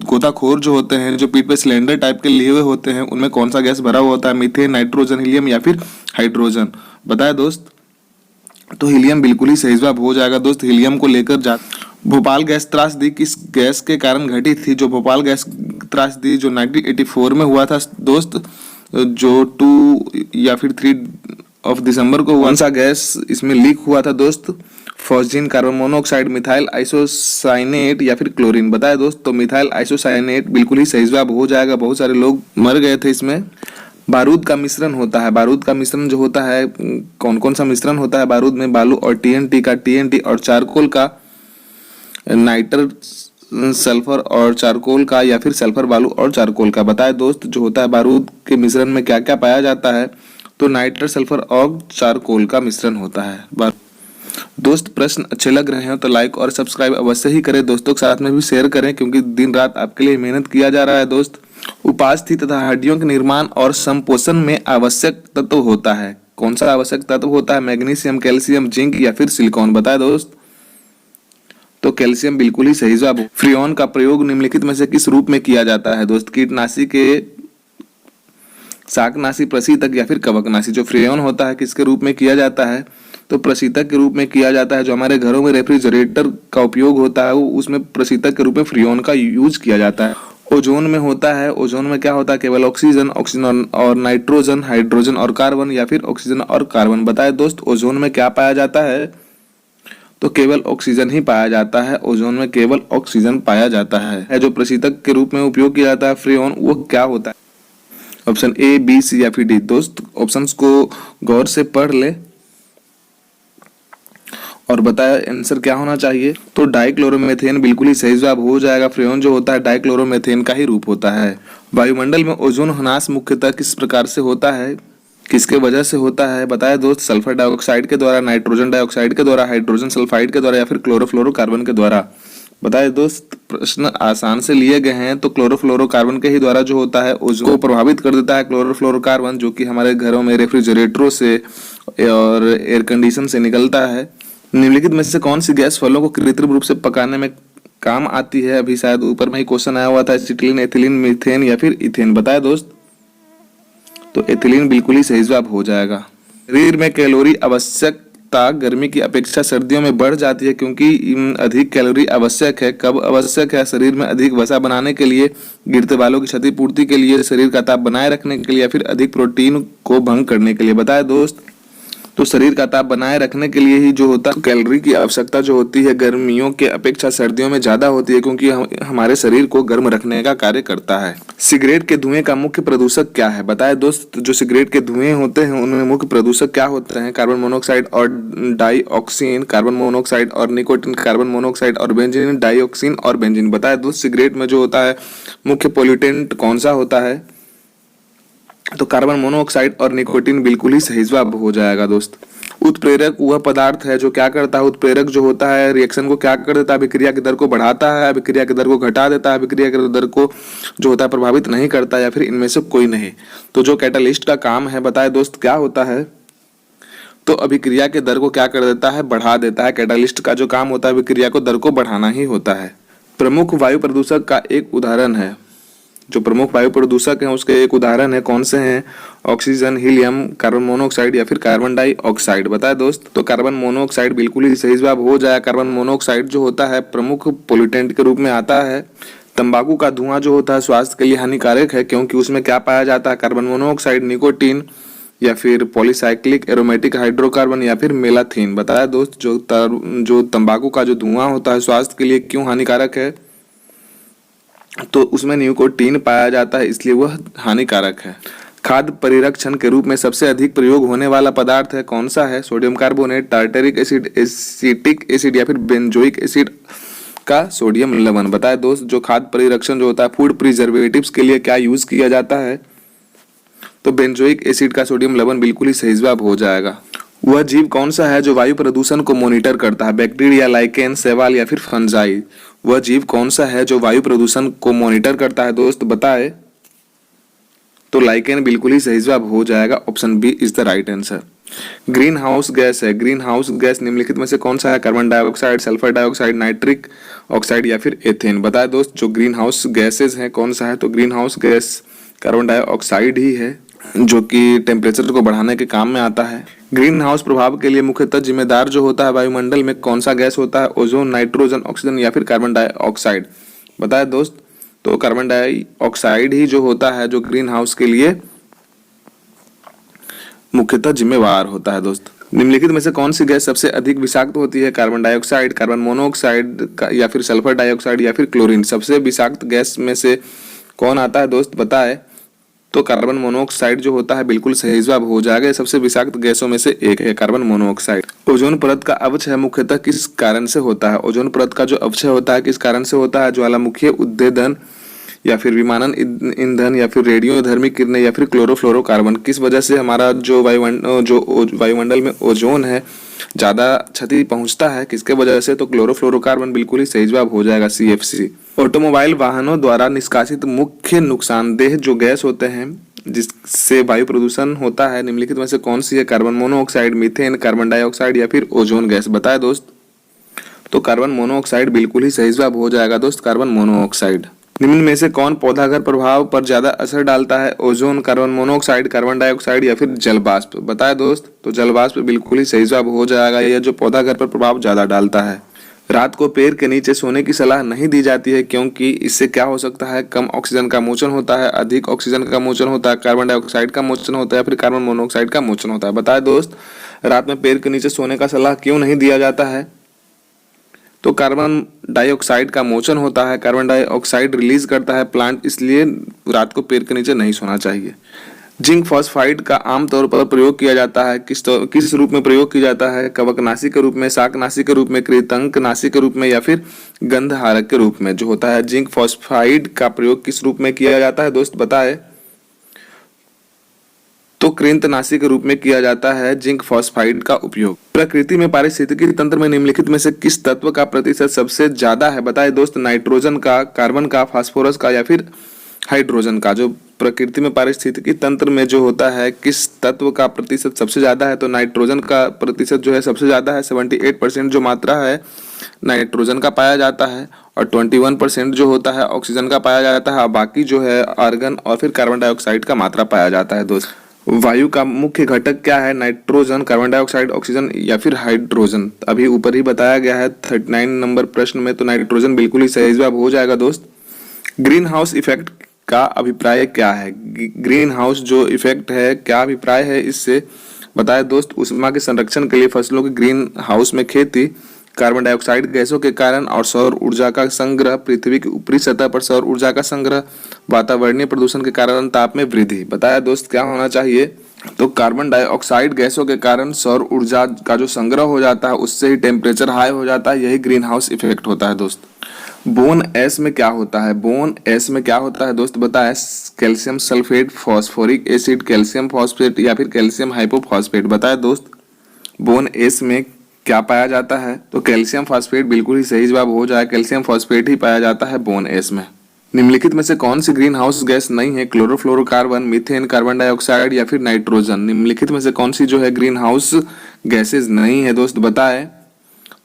गोताखोर जो होते हैं, जो पीठ पे सिलेंडर टाइप के लिए हुए होते हैं, उनमें कौन सा गैस भरा हुआ होता है, मीथेन, नाइट्रोजन, हीलियम या फिर हाइड्रोजन, बताए दोस्त। तो हीलियम बिल्कुल ही सही जवाब हो जाएगा दोस्त। हीलियम को लेकर भोपाल गैस त्रासदी किस गैस के कारण घटी थी, जो भोपाल गैस त्रासदी जो 1984 में हुआ था दोस्त, जो 2 या फिर 3 दिसंबर को कौन सा गैस इसमें लीक हुआ था दोस्त, phosgene, carbon monoxide, methyl isocyanate या फिर क्लोरीन, बताए दोस्त। तो मिथाइल आइसोसाइनेट बिल्कुल ही सही जवाब हो जाएगा, बहुत सारे लोग मर गए थे इसमें। बारूद का मिश्रण होता है, बारूद का मिश्रण जो होता है, कौन कौन सा मिश्रण होता है बारूद में, बालू और टीएनटी का, टीएनटी और चारकोल का, नाइटर सल्फर और चारकोल का, या फिर सल्फर बालू और चारकोल का, बताए दोस्त। जो होता है बारूद के मिश्रण में क्या क्या पाया जाता है, तो नाइट्रस सल्फर और चारकोल का मिश्रण होता है। दोस्त प्रश्न अच्छे लग रहे हो तो लाइक और सब्सक्राइब अवश्य ही करें, दोस्तों के साथ में भी शेयर करें, क्योंकि दिन रात आपके लिए मेहनत किया जा रहा है दोस्त। उपास्थि तथा हड्डियों के निर्माण और संपोषण में आवश्यक तत्व होता है, कौन सा आवश्यक तत्व होता है, मैग्नीशियम, कैल्शियम, जिंक या फिर सिलिकॉन, बताए दोस्त। तो कैल्शियम बिल्कुल ही सही जवाब। फ्रियोन का प्रयोग निम्नलिखित में से किस रूप में किया जाता है दोस्त, कीटनाशी के, शाकनाशी, प्रशीतक या फिर कवकनाशी। जो फ्रियोन होता है किसके रूप में किया जाता है, तो प्रशीतक के रूप में किया जाता है। जो हमारे घरों में रेफ्रिजरेटर का उपयोग होता है, वो उसमें प्रशीतक के रूप में फ्रियोन का यूज किया जाता है। ओजोन में होता है, ओजोन में क्या होता है, केवल ऑक्सीजन, ऑक्सीजन और नाइट्रोजन, हाइड्रोजन और कार्बन या फिर ऑक्सीजन और कार्बन, बताए दोस्त। ओजोन में क्या पाया जाता है, तो केवल ऑक्सीजन ही पाया जाता है, ओजोन में केवल ऑक्सीजन पाया जाता है। जो प्रशीतक के रूप में उपयोग किया जाता है फ्रियोन, वो क्या होता है, ऑप्शन ए, बी, सी या फिर डी। दोस्त ऑप्शंस को गौर से पढ़ ले और बताया आंसर क्या होना चाहिए। तो डाइक्लोरोमेथेन बिल्कुल ही सही जवाब हो जाएगा। फ्रियोन जो होता है डाइक्लोरोमेथेन का ही रूप होता है। वायुमंडल में ओजोन ह्रास मुख्यतः किस प्रकार से होता है, किसके वजह से होता है, बताया दोस्त। सल्फर डाइऑक्साइड के द्वारा, नाइट्रोजन डाइऑक्साइड के द्वारा, हाइड्रोजन सल्फाइड के द्वारा या फिर क्लोरोफ्लोरोकार्बन के द्वारा, बताए दोस्त। प्रश्न आसान से लिए गए हैं, तो क्लोरोफ्लोरोकार्बन के ही द्वारा जो होता है ओजोन को प्रभावित कर देता है क्लोरोफ्लोरोकार्बन, जो कि हमारे घरों में रेफ्रिजरेटरों से और एयर कंडीशन से निकलता है। निम्नलिखित में से कौन सी गैस फलों को कृत्रिम रूप से पकाने में काम आती है, अभी शायद ऊपर में ही क्वेश्चन आया हुआ था, एसिटिलीन, एथिलीन, मीथेन या फिर इथेन, बताए दोस्त। तो एथिलीन बिल्कुल ही सही जवाब हो जाएगा। शरीर में कैलोरी आवश्यकता गर्मी की अपेक्षा सर्दियों में बढ़ जाती है, क्योंकि अधिक कैलोरी आवश्यक है। कब आवश्यक है, शरीर में अधिक वसा बनाने के लिए, गिरते बालों की क्षतिपूर्ति के लिए, शरीर का ताप बनाए रखने के लिए या फिर अधिक प्रोटीन को भंग करने के लिए, बताए दोस्त। तो शरीर का ताप बनाए रखने के लिए ही जो होता है कैलोरी की आवश्यकता जो होती है गर्मियों के अपेक्षा सर्दियों में ज्यादा होती है, क्योंकि हमारे शरीर को गर्म रखने का कार्य करता है। सिगरेट के धुएं का मुख्य प्रदूषक क्या है, बताए दोस्त। जो सिगरेट के धुएं होते हैं उनमें मुख्य प्रदूषक क्या होते हैं, कार्बन मोनोऑक्साइड और डाइऑक्सिन, कार्बन मोनोऑक्साइड और निकोटीन, कार्बन मोनोऑक्साइड और बेंजीन, डाइऑक्सिन और बेंजीन, बताए दोस्त। सिगरेट में जो होता है मुख्य पोल्यूटेंट कौन सा होता है, तो कार्बन मोनोऑक्साइड और निकोटीन बिल्कुल ही सही जवाब हो जाएगा दोस्त। उत्प्रेरक वह पदार्थ है जो क्या करता है, उत्प्रेरक जो होता है रिएक्शन को क्या कर देता है, अभिक्रिया की दर को बढ़ाता है, अभिक्रिया की दर को घटा देता है, अभिक्रिया की दर को जो होता है प्रभावित नहीं करता, या फिर इनमें से कोई नहीं। तो जो कैटालिस्ट का काम है, बताए दोस्त क्या होता है, तो अभिक्रिया के दर को क्या कर देता है, बढ़ा देता है। कैटालिस्ट का जो काम होता है अभिक्रिया को दर को बढ़ाना ही होता है। प्रमुख वायु प्रदूषक का एक उदाहरण है, जो प्रमुख वायु प्रदूषक हैं उसके एक उदाहरण है, कौन से हैं, ऑक्सीजन, हीलियम, कार्बन मोनोऑक्साइड या फिर कार्बन डाइऑक्साइड, बताए दोस्त। तो कार्बन मोनोऑक्साइड बिल्कुल ही सही जवाब हो जाए। कार्बन मोनोऑक्साइड जो होता है प्रमुख पोल्यूटेंट के रूप में आता है। तंबाकू का धुआं जो होता है स्वास्थ्य के लिए हानिकारक है, क्योंकि उसमें क्या पाया जाता है, कार्बन मोनोऑक्साइड, निकोटीन या फिर पॉलीसाइक्लिक एरोमेटिक हाइड्रोकार्बन या फिर मेलाथीन, बताया दोस्त। जो तंबाकू का जो धुआं होता है स्वास्थ्य के लिए क्यों हानिकारक है, तो उसमें निकोटीन पाया जाता है, इसलिए वह हानिकारक है। खाद्य परिरक्षण के रूप में सबसे अधिक प्रयोग होने वाला पदार्थ है, कौन सा है, sodium carbonate, tartaric acid, acetic acid या फिर बेंजोइक एसिड, का सोडियम लवण। बताए दोस्त जो खाद्य परिरक्षण जो होता है फूड प्रिजर्वेटिव्स के लिए क्या यूज किया जाता है, तो बेंजोइक एसिड का सोडियम लवण बिल्कुल ही सही जवाब हो जाएगा। वह जीव कौन सा है जो वायु प्रदूषण को मॉनिटर करता है, बैक्टीरिया, लाइकेन, शैवाल या फिर फंजाई। वह जीव कौन सा है जो वायु प्रदूषण को मॉनिटर करता है दोस्त बताए, तो लाइकेन बिल्कुल ही सही जवाब हो जाएगा। Option B is the right answer. Greenhouse gas है, ग्रीन हाउस गैस निम्नलिखित में से कौन सा है, carbon dioxide, sulphur dioxide, nitric oxide या फिर एथेन। बताए दोस्त जो ग्रीन हाउस गैसेज हैं कौन सा है, तो greenhouse gas carbon dioxide ही है जो कि टेम्परेचर को बढ़ाने के काम में आता है। ग्रीन हाउस प्रभाव के लिए मुख्यतः जिम्मेदार जो होता है वायुमंडल में कौन सा गैस होता है, ओजोन, नाइट्रोजन, ऑक्सीजन या फिर कार्बन डाइऑक्साइड। बताए दोस्त तो कार्बन डाइऑक्साइड ही जो होता है जो ग्रीन हाउस के लिए मुख्यतः जिम्मेवार होता है दोस्त। निम्नलिखित में से कौन सी गैस सबसे अधिक विषाक्त होती है, कार्बन डाइऑक्साइड, कार्बन मोनोऑक्साइड या फिर सल्फर डाइऑक्साइड या फिर क्लोरीन। सबसे विषाक्त गैस में से कौन आता है दोस्त बताए, तो कार्बन मोनोऑक्साइड जो होता है बिल्कुल सही जवाब हो जाएगा। सबसे विषाक्त गैसों में से एक है कार्बन मोनोऑक्साइड। ओजोन परत का अवक्षय मुख्यतः किस कारण से होता है, ओजोन परत का जो अवक्षय होता है किस कारण से होता है, ज्वालामुखीय उद्दीपन या फिर विमानन ईंधन या फिर रेडियोधर्मी किरणें या फिर क्लोरोफ्लोरोकार्बन। किस वजह से हमारा जो वायुमंडल में ओजोन है ज्यादा क्षति पहुंचता है, किसके वजह से, तो क्लोरोफ्लोरोकार्बन बिल्कुल ही सही जवाब हो जाएगा, CFC। ऑटोमोबाइल वाहनों द्वारा निष्कासित मुख्य नुकसानदेह जो गैस होते हैं जिससे वायु प्रदूषण होता है निम्नलिखित में से कौन सी है, carbon monoxide, methane, carbon dioxide या फिर ओजोन गैस। बताए दोस्त तो कार्बन मोनोऑक्साइड बिल्कुल ही सही जवाब हो जाएगा दोस्त, कार्बन मोनोऑक्साइड। निम्न में से कौन पौधाघर प्रभाव पर ज्यादा असर डालता है, ozone, carbon monoxide, carbon dioxide या फिर जलवाष्प। बताए दोस्त तो जलवाष्प बिल्कुल ही सही जवाब हो जाएगा, यह जो पौधाघर पर प्रभाव ज्यादा डालता है। रात को पेड़ के नीचे सोने की सलाह नहीं दी जाती है क्योंकि इससे क्या हो सकता है, कम ऑक्सीजन का मोचन होता है, अधिक ऑक्सीजन का मोचन होता है, कार्बन डाइऑक्साइड का मोचन होता है, फिर कार्बन मोनोऑक्साइड का मोचन होता है। बताए दोस्त रात में पेड़ के नीचे सोने का सलाह क्यों नहीं दिया जाता है, तो कार्बन डाइऑक्साइड का मोचन होता है, कार्बन डाइऑक्साइड रिलीज करता है प्लांट, इसलिए रात को पेड़ के नीचे नहीं सोना चाहिए। जिंक फॉस्फाइड का आमतौर पर प्रयोग किया जाता है किस रूप में प्रयोग किया जाता है, कवकनाशी के रूप में, शाकनाशी के रूप में, कृंतकनाशी के रूप में या फिर गंधहारक के रूप में। जो होता है जिंक फॉस्फाइड का प्रयोग किस रूप में किया जाता है दोस्त बताए, तो कृंतकनाशी के रूप में किया जाता है जिंक फॉस्फाइड का उपयोग। प्रकृति में पारिस्थितिकी तंत्र में निम्नलिखित में से किस तत्व का प्रतिशत सबसे ज्यादा है, बताए दोस्त नाइट्रोजन का, कार्बन का, फास्फोरस का या फिर हाइड्रोजन का। जो प्रकृति में पारिस्थितिकी तंत्र में जो होता है किस तत्व का प्रतिशत सबसे ज्यादा है, तो नाइट्रोजन का प्रतिशत जो है सबसे ज्यादा है, 78% जो मात्रा है नाइट्रोजन का पाया जाता है और 21% जो होता है ऑक्सीजन का पाया जाता है, और बाकी जो है आर्गन और फिर कार्बन डाइऑक्साइड का मात्रा पाया जाता है दोस्त। वायु का मुख्य घटक क्या है, नाइट्रोजन, कार्बन डाइऑक्साइड, ऑक्सीजन या फिर हाइड्रोजन। अभी ऊपर ही बताया गया है 39 नंबर प्रश्न में, तो नाइट्रोजन बिल्कुल ही सही जवाब हो जाएगा दोस्त। ग्रीन हाउस इफेक्ट का अभिप्राय क्या है, ग्रीन हाउस जो इफेक्ट है क्या अभिप्राय है इससे, बताए दोस्त ऊष्मा के संरक्षण के लिए फसलों के ग्रीन हाउस में खेती, कार्बन डाइऑक्साइड गैसों के कारण और सौर ऊर्जा का संग्रह, पृथ्वी की ऊपरी सतह पर सौर ऊर्जा का संग्रह, वातावरणीय प्रदूषण के कारण ताप में वृद्धि। बताया दोस्त क्या होना चाहिए, तो कार्बन डाइऑक्साइड गैसों के कारण सौर ऊर्जा का जो संग्रह हो जाता है उससे ही टेम्परेचर हाई हो जाता है, यही ग्रीन हाउस इफेक्ट होता है दोस्त। बोन एस में क्या होता है, बोन एस में क्या होता है दोस्त बताए, calcium sulphate, phosphoric acid, calcium phosphate या फिर कैल्शियम हाइपोफॉस्फेट। बताए दोस्त बोन एस में क्या पाया जाता है, तो कैल्शियम फॉस्फेट बिल्कुल ही सही जवाब हो जाए, कैल्शियम फॉस्फेट ही पाया जाता है बोन एस में। निम्नलिखित में से कौन सी ग्रीन हाउस गैस नहीं है, क्लोरोफ्लोरोकार्बन, मीथेन, कार्बन डाइऑक्साइड या फिर नाइट्रोजन। निम्नलिखित में से कौन सी जो है ग्रीन हाउस गैसेज नहीं है दोस्त बताए,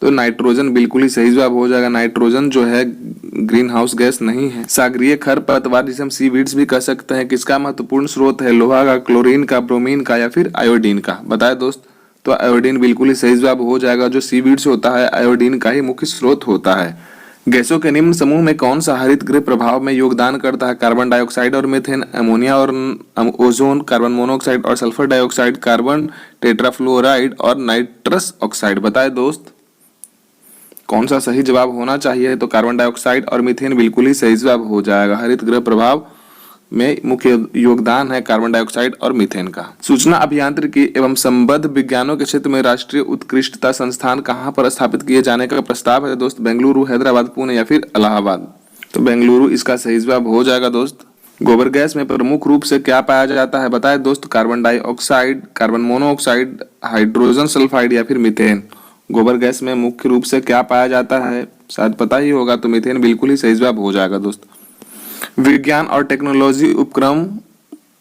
तो नाइट्रोजन बिल्कुल ही सही जवाब हो जाएगा, नाइट्रोजन जो है ग्रीन हाउस गैस नहीं है। सागरीय खरपतवार जिसे हम सीवीड्स भी कह सकते हैं, किसका महत्वपूर्ण स्रोत है, लोहा का, क्लोरीन का, ब्रोमीन का या फिर आयोडीन का। बताए दोस्त तो आयोडीन बिल्कुल ही सही जवाब हो जाएगा, जो सीवीड्स होता है आयोडीन का ही मुख्य स्रोत होता है। गैसों के निम्न समूह में कौन सा हरित गृह प्रभाव में योगदान करता है, कार्बन डाइऑक्साइड और मीथेन, अमोनिया और ओजोन, कार्बन मोनोऑक्साइड और सल्फर डाइऑक्साइड, कार्बन टेट्राफ्लोराइड और नाइट्रस ऑक्साइड। बताए दोस्त कौन सा सही जवाब होना चाहिए, तो कार्बन डाइऑक्साइड और मीथेन बिल्कुल ही सही जवाब हो जाएगा। हरित गृह प्रभाव में मुख्य योगदान है कार्बन डाइऑक्साइड और मीथेन का। सूचना अभियांत्रिकी एवं संबद्ध विज्ञानों के क्षेत्र में राष्ट्रीय उत्कृष्टता संस्थान कहाँ पर स्थापित किए जाने का प्रस्ताव है दोस्त? बेंगलुरु, हैदराबाद, पुणे या फिर इलाहाबाद? तो बेंगलुरु इसका सही जवाब हो जाएगा दोस्त। गोबर गैस में प्रमुख रूप से क्या पाया जाता है बताए दोस्त? Carbon dioxide, carbon monoxide, hydrogen sulphide या फिर मीथेन? गोबर गैस में मुख्य रूप से क्या पाया जाता है? शायद पता ही होगा, तो मीथेन बिल्कुल ही सही जवाब हो जाएगा दोस्त। विज्ञान और टेक्नोलॉजी उपक्रम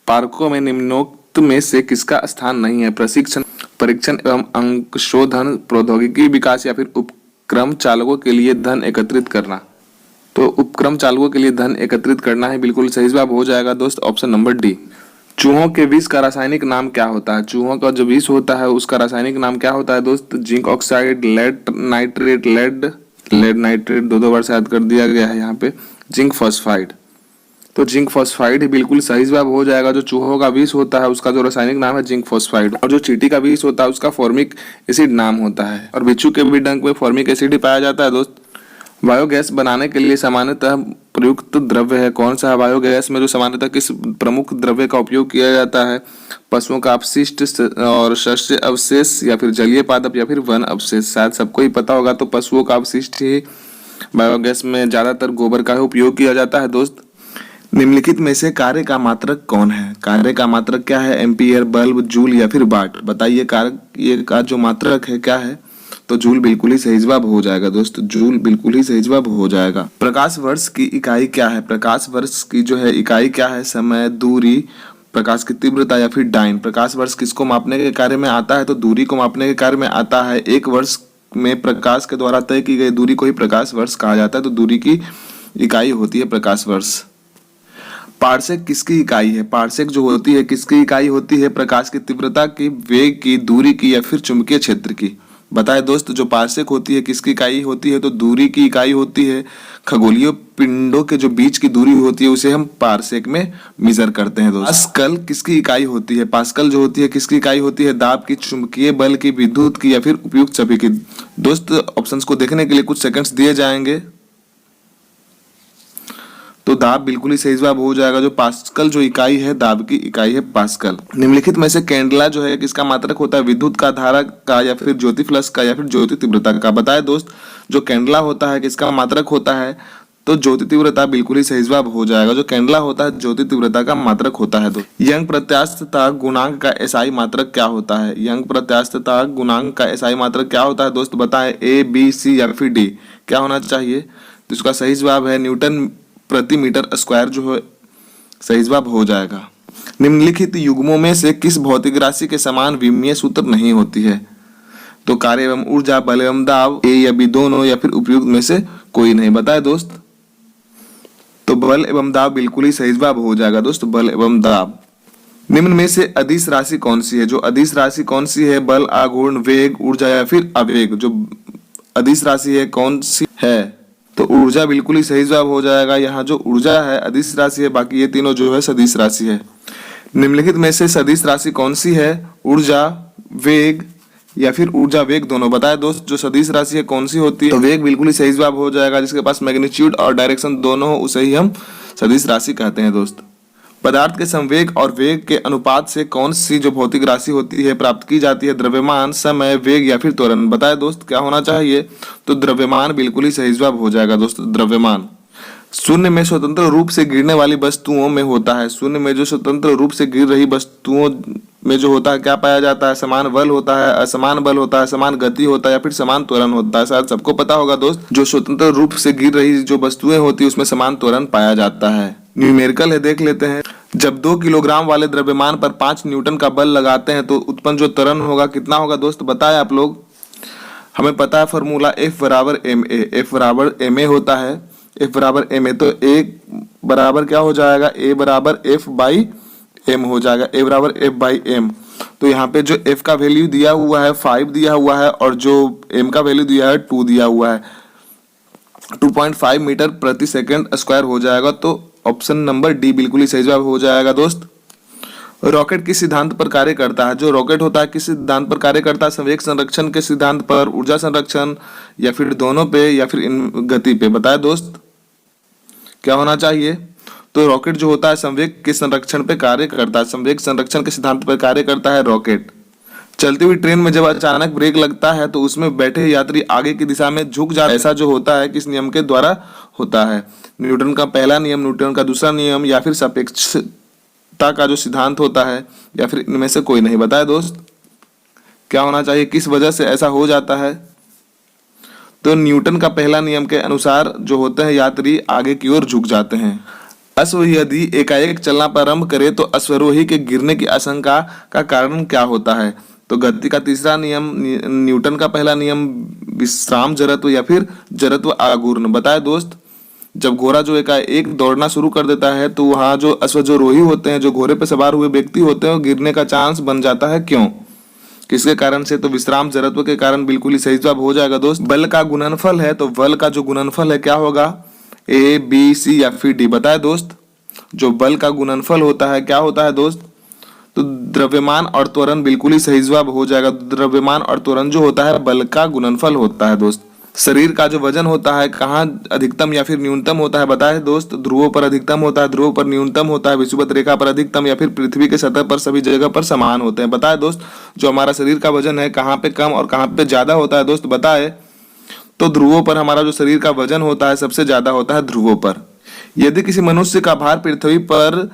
पार्कों में निम्नोक्त में से किसका स्थान नहीं है? प्रशिक्षण, परीक्षण एवं अंशशोधन, प्रौद्योगिकी विकास या फिर उपक्रम चालकों के लिए धन एकत्रित करना? तो उपक्रम चालकों के लिए धन एकत्रित करना है, बिल्कुल सही जवाब हो जाएगा दोस्त, ऑप्शन नंबर डी। चूहों के विष का रासायनिक नाम क्या होता है? चूहों का जो विष होता है उसका रासायनिक नाम क्या होता है दोस्त? Zinc oxide, lead nitrate, lead nitrate दो बार शायद कर दिया गया है यहाँ पे, जिंक फॉस्फाइड। तो जिंक फॉस्फाइड ही बिल्कुल सही जवाब हो जाएगा। जो चूहों का विष होता है उसका जो रासायनिक नाम है जिंक फॉस्फाइड, और जो चींटी का विष होता है उसका फॉर्मिक एसिड नाम होता है, और बिच्छू के भी डंक में फॉर्मिक एसिड ही पाया जाता है दोस्त। बायोगैस बनाने के लिए सामान्यतः प्रयुक्त द्रव्य है कौन सा? बायोगैस में जो सामान्यतः किस प्रमुख द्रव्य का उपयोग किया जाता है? पशुओं का अपशिष्ट और शस्य अवशेष या फिर जलीय पादप या फिर वन अवशेष? शायद सबको ही पता होगा, तो पशुओं का अपशिष्ट ही बायोगैस में ज्यादातर गोबर का ही उपयोग किया जाता है दोस्त। निम्नलिखित में से कार्य का मात्रक कौन है? कार्य का मात्रक क्या है? एम्पियर, बल्ब, जूल या फिर वाट? बताइए कार्य का जो मात्रक है क्या है? तो जूल बिल्कुल ही सही जवाब हो जाएगा दोस्त, जूल बिल्कुल ही सही जवाब हो जाएगा। प्रकाश वर्ष की इकाई क्या है? प्रकाश वर्ष की जो है इकाई क्या है? समय, दूरी, प्रकाश की तीव्रता या फिर डाइन? प्रकाश वर्ष किसको मापने के कार्य में आता है? तो दूरी को मापने के कार्य में आता है। एक वर्ष में प्रकाश के द्वारा तय की गई दूरी को ही प्रकाश वर्ष कहा जाता है, तो दूरी की इकाई होती है प्रकाश वर्ष। पार्सेक किसकी इकाई है? पार्सेक जो होती है किसकी इकाई होती है? प्रकाश की तीव्रता की, वेग की, दूरी की या फिर चुंबकीय क्षेत्र की? बताए दोस्त, जो पार्सेक होती है किसकी इकाई होती है? तो दूरी की इकाई होती है। खगोलीय पिंडों के जो बीच की दूरी होती है उसे हम पार्सेक में मेजर करते हैं दोस्त। पास्कल किसकी इकाई होती है? पास्कल जो होती है किसकी इकाई होती है? दाब की, चुंबकीय बल की, विद्युत की या फिर उपयुक्त सभी की? दोस्त ऑप्शंस को देखने के लिए कुछ सेकंड्स दिए जाएंगे। तो दाब बिल्कुल ही सही जवाब हो जाएगा। जो पास्कल जो इकाई है, दाब की इकाई है पास्कल। निम्नलिखित में से कैंडला जो है किसका मात्रक होता है? विद्युत का, धारा का या फिर ज्योति फ्लक्स का या फिर ज्योति तीव्रता का? बताए दोस्त, जो कैंडला होता है किसका मात्रक होता है? तो ज्योति तीव्रता बिल्कुल ही सही जवाब हो जाएगा। जो कैंडला होता है ज्योति तीव्रता का मात्रक होता है। तो यंग प्रत्यास्थता गुणांक का एसआई मात्रक क्या होता है? यंग प्रत्यास्थता गुणांक का एसआई मात्रक क्या होता है दोस्त? बताएं, ए, बी, सी या फिर डी? क्या होना चाहिए? तो इसका सही जवाब है न्यूटन प्रति मीटर स्क्वायर जो है सही जवाब हो जाएगा। निम्नलिखित युग्मों में से किस भौतिक राशि के समान विमीय सूत्र नहीं होती है? तो कार्य एवं ऊर्जा, बल एवं दाब, ए या बी दोनों या फिर उपयुक्त में से कोई नहीं? बताए दोस्त, तो बल एवं दाब बिल्कुल ही सही जवाब हो जाएगा दोस्त, बल एवं दाब। निम्न में से अदिश राशि कौन सी है? जो अदिश राशि कौन सी है? बल, आघूर्ण, वेग, ऊर्जा या फिर आवेग? जो अदिश राशि है कौन सी है? तो ऊर्जा बिल्कुल ही सही जवाब हो जाएगा। यहाँ जो ऊर्जा है अदिश राशि है, बाकी ये तीनों जो है सदिश राशि है। निम्नलिखित में से सदिश राशि कौन सी है? ऊर्जा, वेग या फिर ऊर्जा वेग दोनों? बताए दोस्त, जो सदिश राशि है कौन सी होती है? तो वेग बिल्कुल ही सही जवाब हो जाएगा। जिसके पास मैग्नीट्यूड और डायरेक्शन दोनों हो उसे ही हम सदिश राशि कहते हैं दोस्त। पदार्थ के संवेग और वेग के अनुपात से कौन सी जो भौतिक राशि होती है प्राप्त की जाती है? द्रव्यमान, समय, वेग या फिर त्वरण? बताए दोस्त, क्या होना चाहिए? तो द्रव्यमान बिल्कुल ही सही जवाब हो जाएगा दोस्त, द्रव्यमान। शून्य में स्वतंत्र रूप से गिरने वाली वस्तुओं में होता है, शून्य में जो स्वतंत्र रूप से गिर रही वस्तुओं में जो होता है क्या पाया जाता है? समान बल होता है, असमान बल होता है, समान गति होता है या फिर समान त्वरण होता है? शायद सबको पता होगा दोस्त, जो स्वतंत्र रूप से गिर रही जो वस्तुएं होती है उसमें समान त्वरण पाया जाता है। न्यूमेरिकल है, देख लेते हैं। जब 2 किलोग्राम वाले द्रव्यमान पर 5 न्यूटन का बल लगाते हैं तो उत्पन्न जो त्वरण होगा कितना होगा दोस्त? बताए आप लोग। हमें पता है फॉर्मूला F बराबर ma, F बराबर ma होता है, F बराबर ma। तो एक बराबर क्या हो जाएगा? A बराबर F बाई m हो जाएगा, A बराबर F बाई m। तो यहाँ पे जो F का वैल्यू दिया हुआ है 5 दिया हुआ है और जो m का वैल्यू दिया है 2 दिया हुआ है, 2.5 मीटर प्रति सेकंड स्क्वायर हो जाएगा। तो ऑप्शन नंबर डी बिल्कुल ही सही जवाब हो जाएगा दोस्त। रॉकेट किस सिद्धांत पर कार्य करता है? जो रॉकेट होता है किस सिद्धांत पर कार्य करता है? संवेग संरक्षण के सिद्धांत पर, ऊर्जा संरक्षण या फिर दोनों पे या फिर इन गति पे? बताए दोस्त, क्या होना चाहिए? तो रॉकेट जो होता है संवेग के संरक्षण पे कार्य करता है, संवेग संरक्षण के सिद्धांत पर कार्य करता है रॉकेट। चलती हुई ट्रेन में जब अचानक ब्रेक लगता है तो उसमें बैठे यात्री आगे की दिशा में झुक जाते हैं। ऐसा जो होता है किस नियम के द्वारा होता है? न्यूटन का पहला नियम, न्यूटन का दूसरा नियम, या फिर सापेक्षता का जो सिद्धांत होता है, या फिर इनमें से कोई नहीं। बताए दोस्त क्या होना चाहिए, किस वजह से ऐसा हो जाता है? तो न्यूटन का पहला नियम के अनुसार जो होते हैं यात्री आगे की ओर झुक जाते हैं। अश्व यदि एकाएक चलना प्रारंभ करे तो अश्वारोही के गिरने की आशंका का कारण क्या होता है? तो गति का तीसरा नियम, न्यूटन का पहला नियम, विश्राम जड़त्व या फिर जड़त्व आघूर्ण। बताए दोस्त जब घोड़ा जो एकाएक दौड़ना शुरू कर देता है तो वहाँ जो अश्वारोही होते हैं, जो घोड़े पर सवार हुए व्यक्ति होते हैं, वो गिरने का चांस बन जाता है। क्यों, किसके कारण से? तो विश्राम जड़त्व के कारण। बिल्कुल ही सही जवाब हो जाएगा दोस्त। बल का गुणनफल है, तो बल का जो गुणनफल है क्या होगा? ए, बी, सी या फिर डी। बताए दोस्त जो बल का गुणनफल होता है क्या होता है दोस्त? तो द्रव्यमान और त्वरण। बिल्कुल ही सही जवाब हो जाएगा। द्रव्यमान और त्वरण जो होता है बल का गुणनफल होता है दोस्त। शरीर का जो वजन होता है कहाँ अधिकतम या फिर न्यूनतम होता है? बताए दोस्त ध्रुवों पर अधिकतम होता है, ध्रुवों पर न्यूनतम होता है, विषुवत रेखा पर अधिकतम, या फिर पृथ्वी के सतह पर सभी जगह पर समान होते हैं। बताए दोस्त जो हमारा शरीर का वजन है कहाँ पे कम और कहाँ पे ज्यादा होता है दोस्त? बताए तो ध्रुवों पर हमारा जो शरीर का वजन होता है सबसे ज्यादा होता है ध्रुवों पर। यदि किसी मनुष्य का भार पृथ्वी पर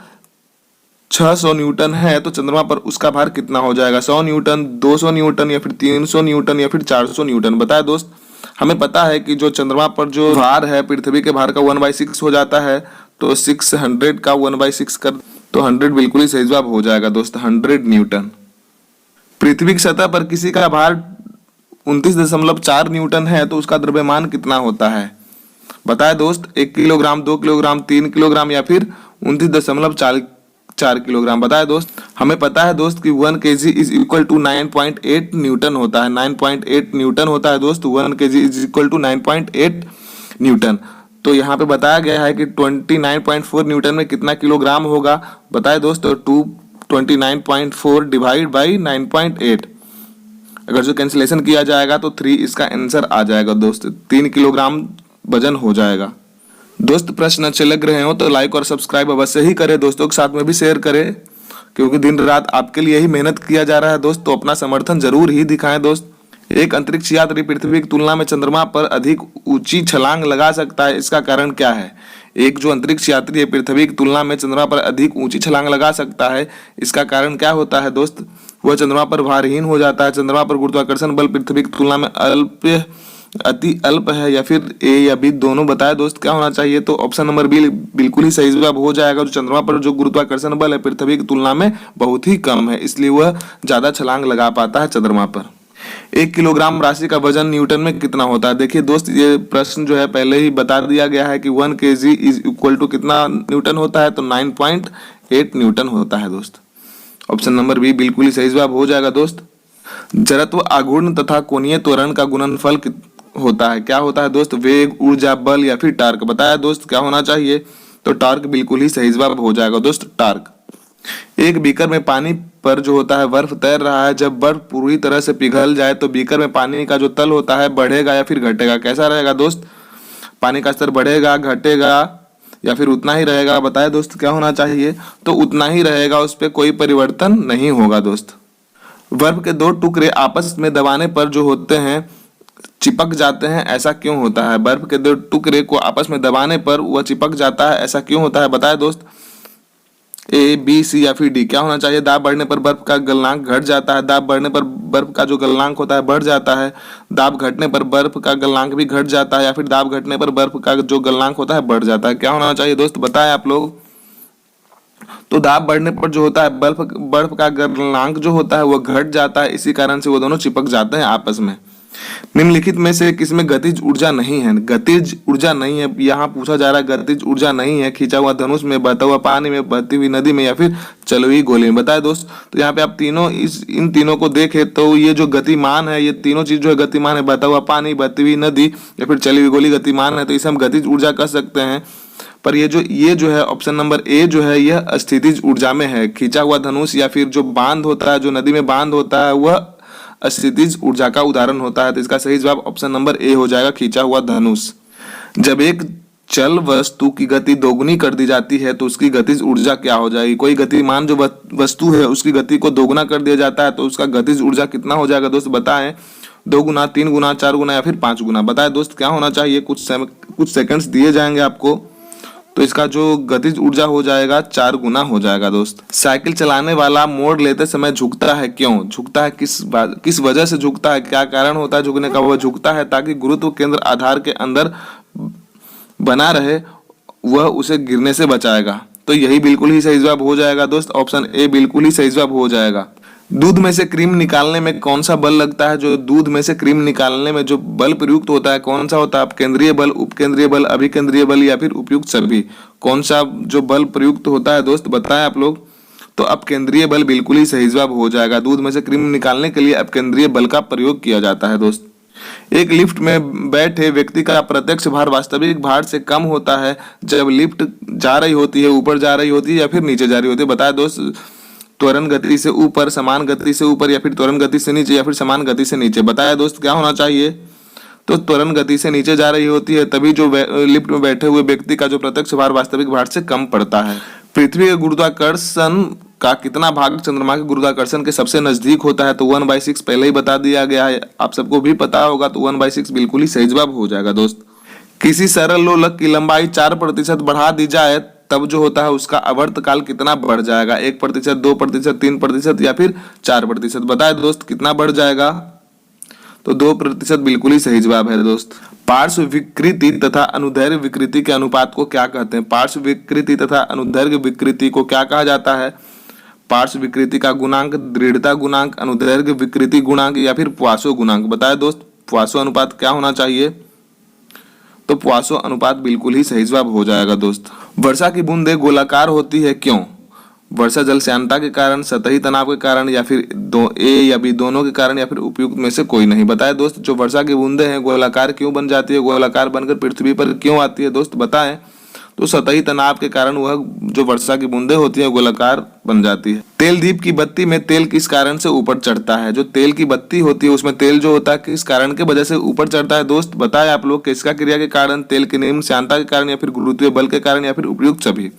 600 न्यूटन है तो चंद्रमा पर उसका भार कितना हो जाएगा? 100 न्यूटन, 200 न्यूटन, या फिर 300 न्यूटन, या फिर 400 न्यूटन। बताए दोस्त हमें पता है कि जो चंद्रमा पर जो भार है पृथ्वी के भार का 1/6 हो जाता है, तो 600 का 1/6 कर तो 100 बिल्कुल ही सही जवाब हो जाएगा दोस्त, 100 न्यूटन। पृथ्वी की सतह पर किसी का भार 29.4 न्यूटन है तो उसका द्रव्यमान कितना होता है? बताए दोस्त 1 किलोग्राम, 2 किलोग्राम, 3 किलोग्राम, या फिर 29.4 किलोग्राम। बताए दोस्त हमें पता है दोस्त कि 1 kg is equal to 9.8 newton होता है, 9.8 न्यूटन होता है दोस्त। 1 kg is equal to 9.8 newton. तो यहाँ पे बताया गया है कि 29.4 न्यूटन में कितना किलोग्राम होगा? बताए दोस्त 29.4 डिवाइड बाई 9.8, अगर जो कैंसिलेशन किया जाएगा तो 3 इसका आंसर आ जाएगा दोस्त, 3 किलोग्राम वजन हो जाएगा। दोस्त प्रश्न अच्छे लग रहे हो तो लाइक और सब्सक्राइब अवश्य ही करें, दोस्तों के साथ में भी शेयर करें, क्योंकि दिन रात आपके लिए ही मेहनत किया जा रहा है दोस्त, तो अपना समर्थन जरूर ही दिखाएं दोस्त। एक अंतरिक्ष यात्री पृथ्वी की तुलना में चंद्रमा पर अधिक ऊंची छलांग लगा सकता है, इसका कारण क्या है? एक जो अंतरिक्ष यात्री है पृथ्वी की तुलना में चंद्रमा पर अधिक ऊंची छलांग लगा सकता है, इसका कारण क्या होता है दोस्त? वह चंद्रमा पर भारहीन हो जाता है। चंद्रमा पर गुरुत्वाकर्षण बल पृथ्वी की तुलना में अति अल्प है, या फिर ए या बी दोनों। बताए दोस्त क्या होना चाहिए? तो ऑप्शन नंबर बी बिल्कुल ही सही जवाब हो जाएगा। जो चंद्रमा पर जो गुरुत्वाकर्षण बल है पृथ्वी की तुलना में बहुत ही कम है, इसलिए वह ज्यादा छलांग लगा पाता है चंद्रमा पर। 1 किलोग्राम राशि का वजन न्यूटन में कितना होता है? देखिए दोस्त ये प्रश्न जो है पहले ही बता दिया गया है कि 1 kg इज इक्वल टू कितना न्यूटन होता है? तो 9.8 न्यूटन होता है दोस्त। ऑप्शन नंबर बी बिल्कुल ही सही जवाब हो जाएगा दोस्त। जड़त्व आघूर्ण तथा कोणीय त्वरण का गुणनफल होता है, क्या होता है दोस्त? वेग, ऊर्जा, बल या फिर टार्क। बताया दोस्त क्या होना चाहिए? तो टार्क बिल्कुल ही सही जवाब हो जाएगा दोस्त, टार्क। एक बीकर में पानी पर जो होता है बर्फ तैर रहा है, जब बर्फ पूरी तरह से पिघल जाए तो बीकर में पानी का जो तल होता है बढ़ेगा या फिर घटेगा? कैसा रहेगा दोस्त? पानी का स्तर बढ़ेगा, घटेगा या फिर उतना ही रहेगा? बताए दोस्त क्या होना चाहिए? तो उतना ही रहेगा, उस पर कोई परिवर्तन नहीं होगा दोस्त। बर्फ के 2 टुकड़े आपस में दबाने पर जो होते हैं चिपक जाते हैं, ऐसा क्यों होता है? बर्फ के 2 टुकड़े को आपस में दबाने पर वह चिपक जाता है, ऐसा क्यों होता है? बताए दोस्त ए, बी, सी या फिर डी। क्या होना चाहिए? दाब बढ़ने पर बर्फ का गलनांक घट जाता है, दाब बढ़ने पर बर्फ का जो गलनांक होता है बढ़ जाता है, दाब घटने पर बर्फ का गलनांक भी घट जाता है, या फिर दाब घटने पर बर्फ का जो गलनांक होता है बढ़ जाता है। क्या होना चाहिए दोस्त? बताएं आप लोग। तो दाब बढ़ने पर जो होता है बर्फ का गलनांक जो होता है वह घट जाता है, इसी कारण से वो दोनों चिपक जाते हैं आपस में। निम्नलिखित में से किसमें गतिज ऊर्जा नहीं है? गतिज ऊर्जा नहीं है, यहाँ पूछा जा रहा है गतिज ऊर्जा नहीं है। खींचा हुआ धनुष में, बहता हुआ पानी में, बहती हुई नदी में, या फिर चली हुई गोली में। बताए दोस्त तो यहाँ पे आप इन तीनों को देखें तो ये जो गतिमान है, ये तीनों चीज जो है गतिमान है। बहता हुआ पानी, बहती हुई नदी या फिर चली हुई गोली गतिमान है, तो इसे हम गतिज ऊर्जा कह सकते हैं। पर ये जो है ऑप्शन नंबर ए जो है यह स्थितिज ऊर्जा में है। खींचा हुआ धनुष या फिर जो बांध होता है, जो नदी में बांध होता है, वह स्थितिज ऊर्जा का उदाहरण होता है। तो इसका सही जवाब ऑप्शन नंबर ए हो जाएगा, खींचा हुआ धनुष। जब एक चल वस्तु की गति दोगुनी कर दी जाती है तो उसकी गतिज ऊर्जा क्या हो जाएगी। कोई गतिमान जो वस्तु है उसकी गति को दोगुना कर दिया जाता है तो उसका गतिज ऊर्जा कितना हो जाएगा दोस्त बताएं। 2 गुना, 3 गुना, 4 गुना या फिर 5 गुना। बताएं दोस्त क्या होना चाहिए। कुछ सेकंड्स दिए जाएंगे आपको, तो इसका जो गतिज ऊर्जा हो जाएगा 4 गुना हो जाएगा दोस्त। साइकिल चलाने वाला मोड़ लेते समय झुकता है, क्यों झुकता है, किस वजह से झुकता है, क्या कारण होता है झुकने का। वह झुकता है ताकि गुरुत्व केंद्र आधार के अंदर बना रहे, वह उसे गिरने से बचाएगा। तो यही बिल्कुल ही सही जवाब हो जाएगा दोस्त, ऑप्शन ए बिल्कुल ही सही जवाब हो जाएगा। दूध में से क्रीम निकालने में कौन सा बल लगता है। जो दूध में से क्रीम निकालने में जो बल प्रयुक्त होता है कौन सा होता है। केंद्रीय बल, उपकेंद्रीय बल, अभिकेंद्रीय बल या फिर उपयुक्त सभी। कौन सा जो बल प्रयुक्त होता है दोस्त बताएं आप लोग। तो अपकेंद्रीय बल बिल्कुल ही सही जवाब हो जाएगा। दूध में से क्रीम निकालने के लिए अपकेंद्रीय बल का प्रयोग किया जाता है दोस्त। एक लिफ्ट में बैठे व्यक्ति का प्रत्यक्ष भार वास्तविक भार से कम होता है जब लिफ्ट जा रही होती है, ऊपर जा रही होती है या फिर नीचे जा रही होती है। बताया दोस्त, त्वरण गति से ऊपर, समान गति से ऊपर या फिर त्वरण गति से नीचे या फिर समान गति से नीचे। बताया दोस्त क्या होना चाहिए। तो त्वरण गति से नीचे जा रही होती है तभी जो लिफ्ट में बैठे हुए व्यक्ति का जो प्रत्यक्ष भार वास्तविक भार से कम पड़ता है। पृथ्वी के गुरुत्वाकर्षण का कितना भाग चंद्रमा के गुरुत्वाकर्षण के सबसे नजदीक होता है। तो 1/6 पहले ही बता दिया गया है, आप सबको भी पता होगा। तो 1/6 बिल्कुल ही सही जवाब हो जाएगा दोस्त। किसी सरल लोलक की लंबाई 4% बढ़ा दी जाए तब जो होता है उसका आवर्तकाल कितना बढ़ जाएगा। 1%, 2%, 3% या फिर 4%। बताए दोस्त कितना बढ़ जाएगा। तो 2% बिल्कुल ही सही जवाब है दोस्त। पार्श्व विकृति तथा अनुदैर्घ्य विकृति के अनुपात को क्या कहते हैं। पार्श्व विकृति तथा अनुदैर्घ्य विकृति को क्या कहा जाता है। पार्श्व विकृति का गुणांक, दृढ़ता गुणांक, अनुदैर्घ्य विकृति गुणांक या फिर प्वासो गुणांक। बताए दोस्त प्वासो अनुपात क्या होना चाहिए। तो प्वासो अनुपात बिल्कुल ही सही जवाब हो जाएगा दोस्त। वर्षा की बूंदें गोलाकार होती है, क्यों। वर्षा जल श्यानता के कारण, सतही तनाव के कारण या फिर ए या बी दोनों के कारण या फिर उपयुक्त में से कोई नहीं। बताएं दोस्त जो वर्षा की बूंदें हैं गोलाकार क्यों बन जाती है, गोलाकार बनकर पृथ्वी पर क्यों आती है दोस्त बताएं। तो सतही तनाव के कारण वह जो वर्षा की बूंदें होती है गोलाकार बन जाती है। तेल दीप की बत्ती में तेल किस कारण से ऊपर चढ़ता है। जो तेल की बत्ती होती है उसमें तेल जो होता है किस कारण के वजह से ऊपर चढ़ता है दोस्त बताएं आप लोग। किसका क्रिया के कारण, तेल की निम्न श्यानता के कारण या फिर गुरुत्वीय बल के कारण या फिर उपयुक्त सभी।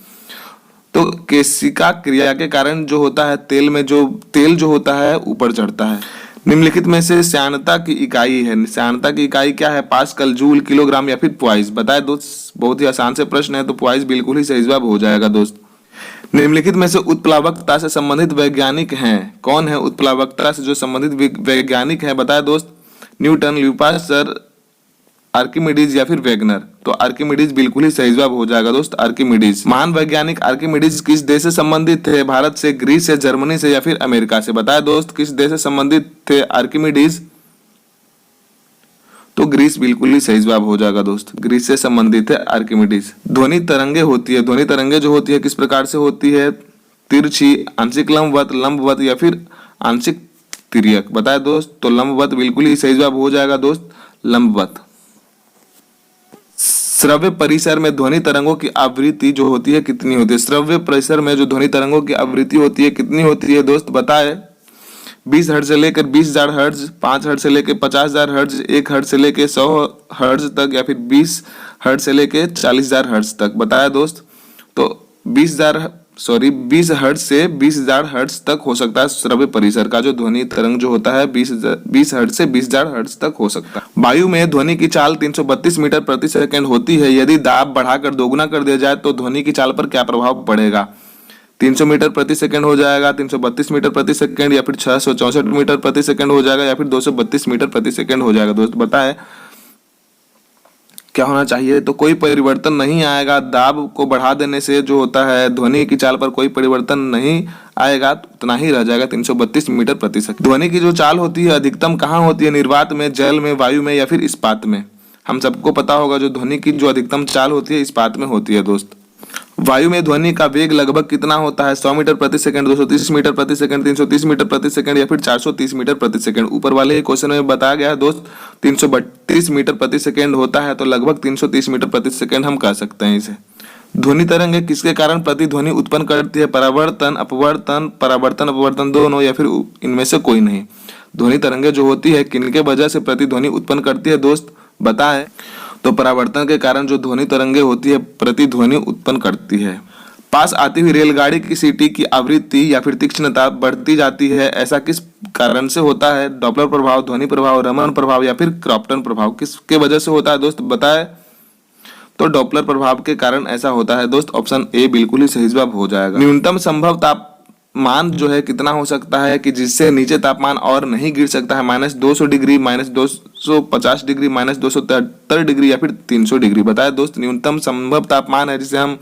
तो केशिका क्रिया के कारण जो होता है तेल में जो तेल जो होता है ऊपर चढ़ता है। निम्नलिखित में से श्यानता की इकाई है। श्यानता की इकाई क्या है। पास्कल, जूल, किलोग्राम या फिर प्वाइस। बताए दोस्त बहुत ही आसान से प्रश्न है तो प्वाइस बिल्कुल ही सही जवाब हो जाएगा दोस्त। निम्नलिखित में से उत्प्लावकता से संबंधित वैज्ञानिक हैं। कौन है उत्प्लावकता से जो संबंधित वैज्ञानिक है। बताए दोस्त न्यूटन, ल्यूपासर, आर्किमिडीज या फिर वेगनर। तो आर्किमिडीज बिल्कुल ही सही जवाब हो जाएगा दोस्त आर्किमिडीज। महान वैज्ञानिक आर्किमिडीज किस देश से संबंधित थे। भारत से, ग्रीस से, जर्मनी से या फिर अमेरिका से। बताए दोस्त किस देश से संबंधित थे आर्किमिडीज। तो ग्रीस बिल्कुल ही सही जवाब हो जाएगा दोस्त, ग्रीस से संबंधित है आर्किमिडीज। ध्वनि तरंगे होती है। ध्वनि तरंगे जो होती है किस प्रकार से होती है। तिरछी, आंशिक लंबवत, लंबवत या फिर आंशिक तिर्यक। बताए दोस्त तो लंबवत बिल्कुल ही सही जवाब हो जाएगा दोस्त, लंबवत। श्रव्य परिसर में ध्वनि तरंगों की आवृत्ति जो होती है कितनी होती है। श्रव्य परिसर में जो ध्वनि तरंगों की आवृत्ति होती है कितनी होती है दोस्त बताए। 20 हर्ट्ज से लेकर 20,000 हर्ट्ज, 5 हर्ट्ज से लेकर 50,000 हर्ट्ज, 1 हर्ट्ज से लेकर 100 हर्ट्ज तक या फिर 20 हर्ट्ज से लेकर 40,000 हर्ट्ज तक। बताया दोस्त तो 20 हर्ट्ज से 20,000 हर्ट्ज तक हो सकता है श्रव्य परिसर का जो ध्वनि तरंग जो होता है 20 हर्ट्ज से 20,000 हर्ट्ज तक हो सकता है। वायु में ध्वनि की चाल 332 मीटर प्रति सेकंड होती है। यदि दाब बढ़ाकर दोगुना कर दिया जाए तो ध्वनि की चाल पर क्या प्रभाव पड़ेगा। 300 मीटर प्रति सेकंड हो जाएगा, 332 मीटर प्रति सेकंड या फिर 664 मीटर प्रति सेकंड हो जाएगा या फिर 232 मीटर प्रति सेकंड हो जाएगा। दोस्त बताएं क्या होना चाहिए। तो कोई परिवर्तन नहीं आएगा। दाब को बढ़ा देने से जो होता है ध्वनि की चाल पर कोई परिवर्तन नहीं आएगा, तो उतना ही रह जाएगा 332 मीटर प्रति सेकंड। ध्वनि की जो चाल होती है अधिकतम कहाँ होती है। निर्वात में, जल में, वायु में या फिर इस्पात में। हम सबको पता होगा जो ध्वनि की जो अधिकतम चाल होती है इस्पात में होती है दोस्त। वायु में ध्वनि का वेग लगभग कितना होता है। 100 मीटर प्रति सेकंड, 230 मीटर प्रति सेकंड, 330 मीटर प्रति सेकंड या फिर 430 मीटर प्रति सेकंड। ऊपर वाले क्वेश्चन में बताया गया है दोस्त 332 मीटर प्रति सेकंड होता है तो लगभग 330 मीटर प्रति सेकंड हम कह सकते हैं इसे। ध्वनि तरंग किसके कारण प्रतिध्वनि उत्पन्न करती है। परावर्तन, अपवर्तन, परावर्तन अपवर्तन दोनों या फिर इनमें से कोई नहीं। ध्वनि तरंगे जो होती है किनके वजह से प्रतिध्वनि उत्पन्न करती है दोस्त बताएं। तो परावर्तन के कारण जो ध्वनि तरंगे होती है प्रतिध्वनि उत्पन्न करती है। पास आती हुई रेलगाड़ी की सीटी की आवृत्ति या फिर तीक्ष्णता बढ़ती जाती है, ऐसा किस कारण से होता है? डॉपलर प्रभाव, ध्वनि प्रभाव, रमन प्रभाव या फिर क्रॉम्पटन प्रभाव, किसके वजह से होता है दोस्त बताए? तो डॉपलर प्रभाव के कारण ऐसा होता है दोस्त। ऑप्शन ए बिल्कुल ही सही जवाब हो जाएगा। न्यूनतम संभव तापमान जो है कितना हो सकता है कि जिससे नीचे तापमान और नहीं गिर सकता है? -200 डिग्री, -250 डिग्री, -273 डिग्री या फिर 300 डिग्री। बताए दोस्त, न्यूनतम संभव तापमान है जिसे हम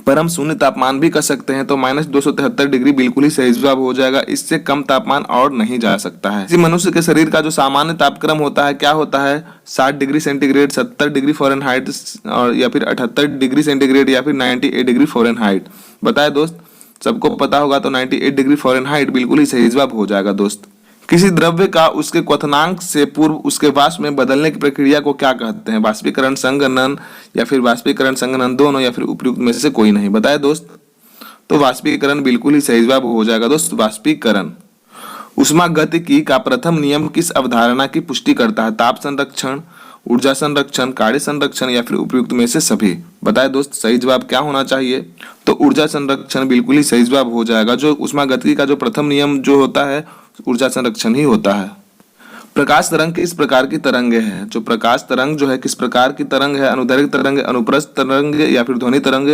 परम शून्य तापमान भी कह सकते हैं। तो -273 डिग्री बिल्कुल ही सही जवाब हो जाएगा। इससे कम तापमान और नहीं जा सकता है। किसी मनुष्य के शरीर का जो सामान्य तापक्रम होता है क्या होता है? 60 डिग्री सेंटीग्रेड, 70 डिग्री फ़ारेनहाइट और या फिर 78 डिग्री सेंटीग्रेड या फिर 98 डिग्री फ़ारेनहाइट। बताए दोस्त, सबको पता होगा तो 98 डिग्री फ़ारेनहाइट बिल्कुल ही सही जवाब हो जाएगा दोस्त। किसी द्रव्य का उसके क्वथनांक से पूर्व उसके वाष्प में बदलने की प्रक्रिया को क्या कहते हैं? वाष्पीकरण, संघनन या फिर वाष्पीकरण संघनन दोनों या फिर उपयुक्त में से कोई नहीं। बताए दोस्त, तो वाष्पीकरण बिल्कुल ही सही जवाब हो जाएगा दोस्त, वाष्पीकरण। ऊष्मागतिकी का प्रथम नियम किस अवधारणा की पुष्टि करता है? ताप संरक्षण, ऊर्जा संरक्षण, कार्य संरक्षण या फिर उपयुक्त में से सभी। बताए दोस्त, सही जवाब क्या होना चाहिए? तो ऊर्जा संरक्षण बिल्कुल ही सही जवाब हो जाएगा। जो ऊष्मागतिकी का जो प्रथम नियम जो होता है ऊर्जा संरक्षण ही होता है। प्रकाश तरंग किस प्रकार की तरंगे हैं? जो प्रकाश तरंग जो है किस प्रकार की तरंग है? अनुदैर्घ्य तरंग, अनुप्रस्थ तरंग या फिर ध्वनि तरंग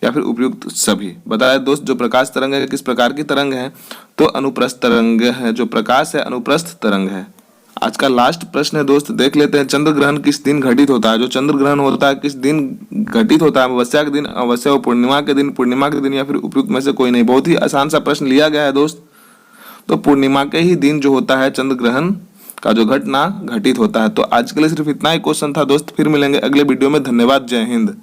या फिर उपयुक्त सभी। बताए दोस्त, जो प्रकाश तरंग है किस प्रकार की तरंग है? तो अनुप्रस्थ तरंग है। जो प्रकाश है अनुप्रस्थ तरंग है। आज का लास्ट प्रश्न है दोस्त, देख लेते हैं। चंद्र ग्रहण किस दिन घटित होता है? जो चंद्र ग्रहण होता है किस दिन घटित होता है? अमावस्या के दिन, अमावस्या और पूर्णिमा के दिन, पूर्णिमा के दिन या फिर उपयुक्त में से कोई नहीं। बहुत ही आसान सा प्रश्न लिया गया है दोस्त। तो पूर्णिमा के ही दिन जो होता है चंद्र ग्रहण का जो घटना घटित होता है। तो आज के लिए सिर्फ इतना ही क्वेश्चन था दोस्त। फिर मिलेंगे अगले वीडियो में। धन्यवाद, जय हिंद।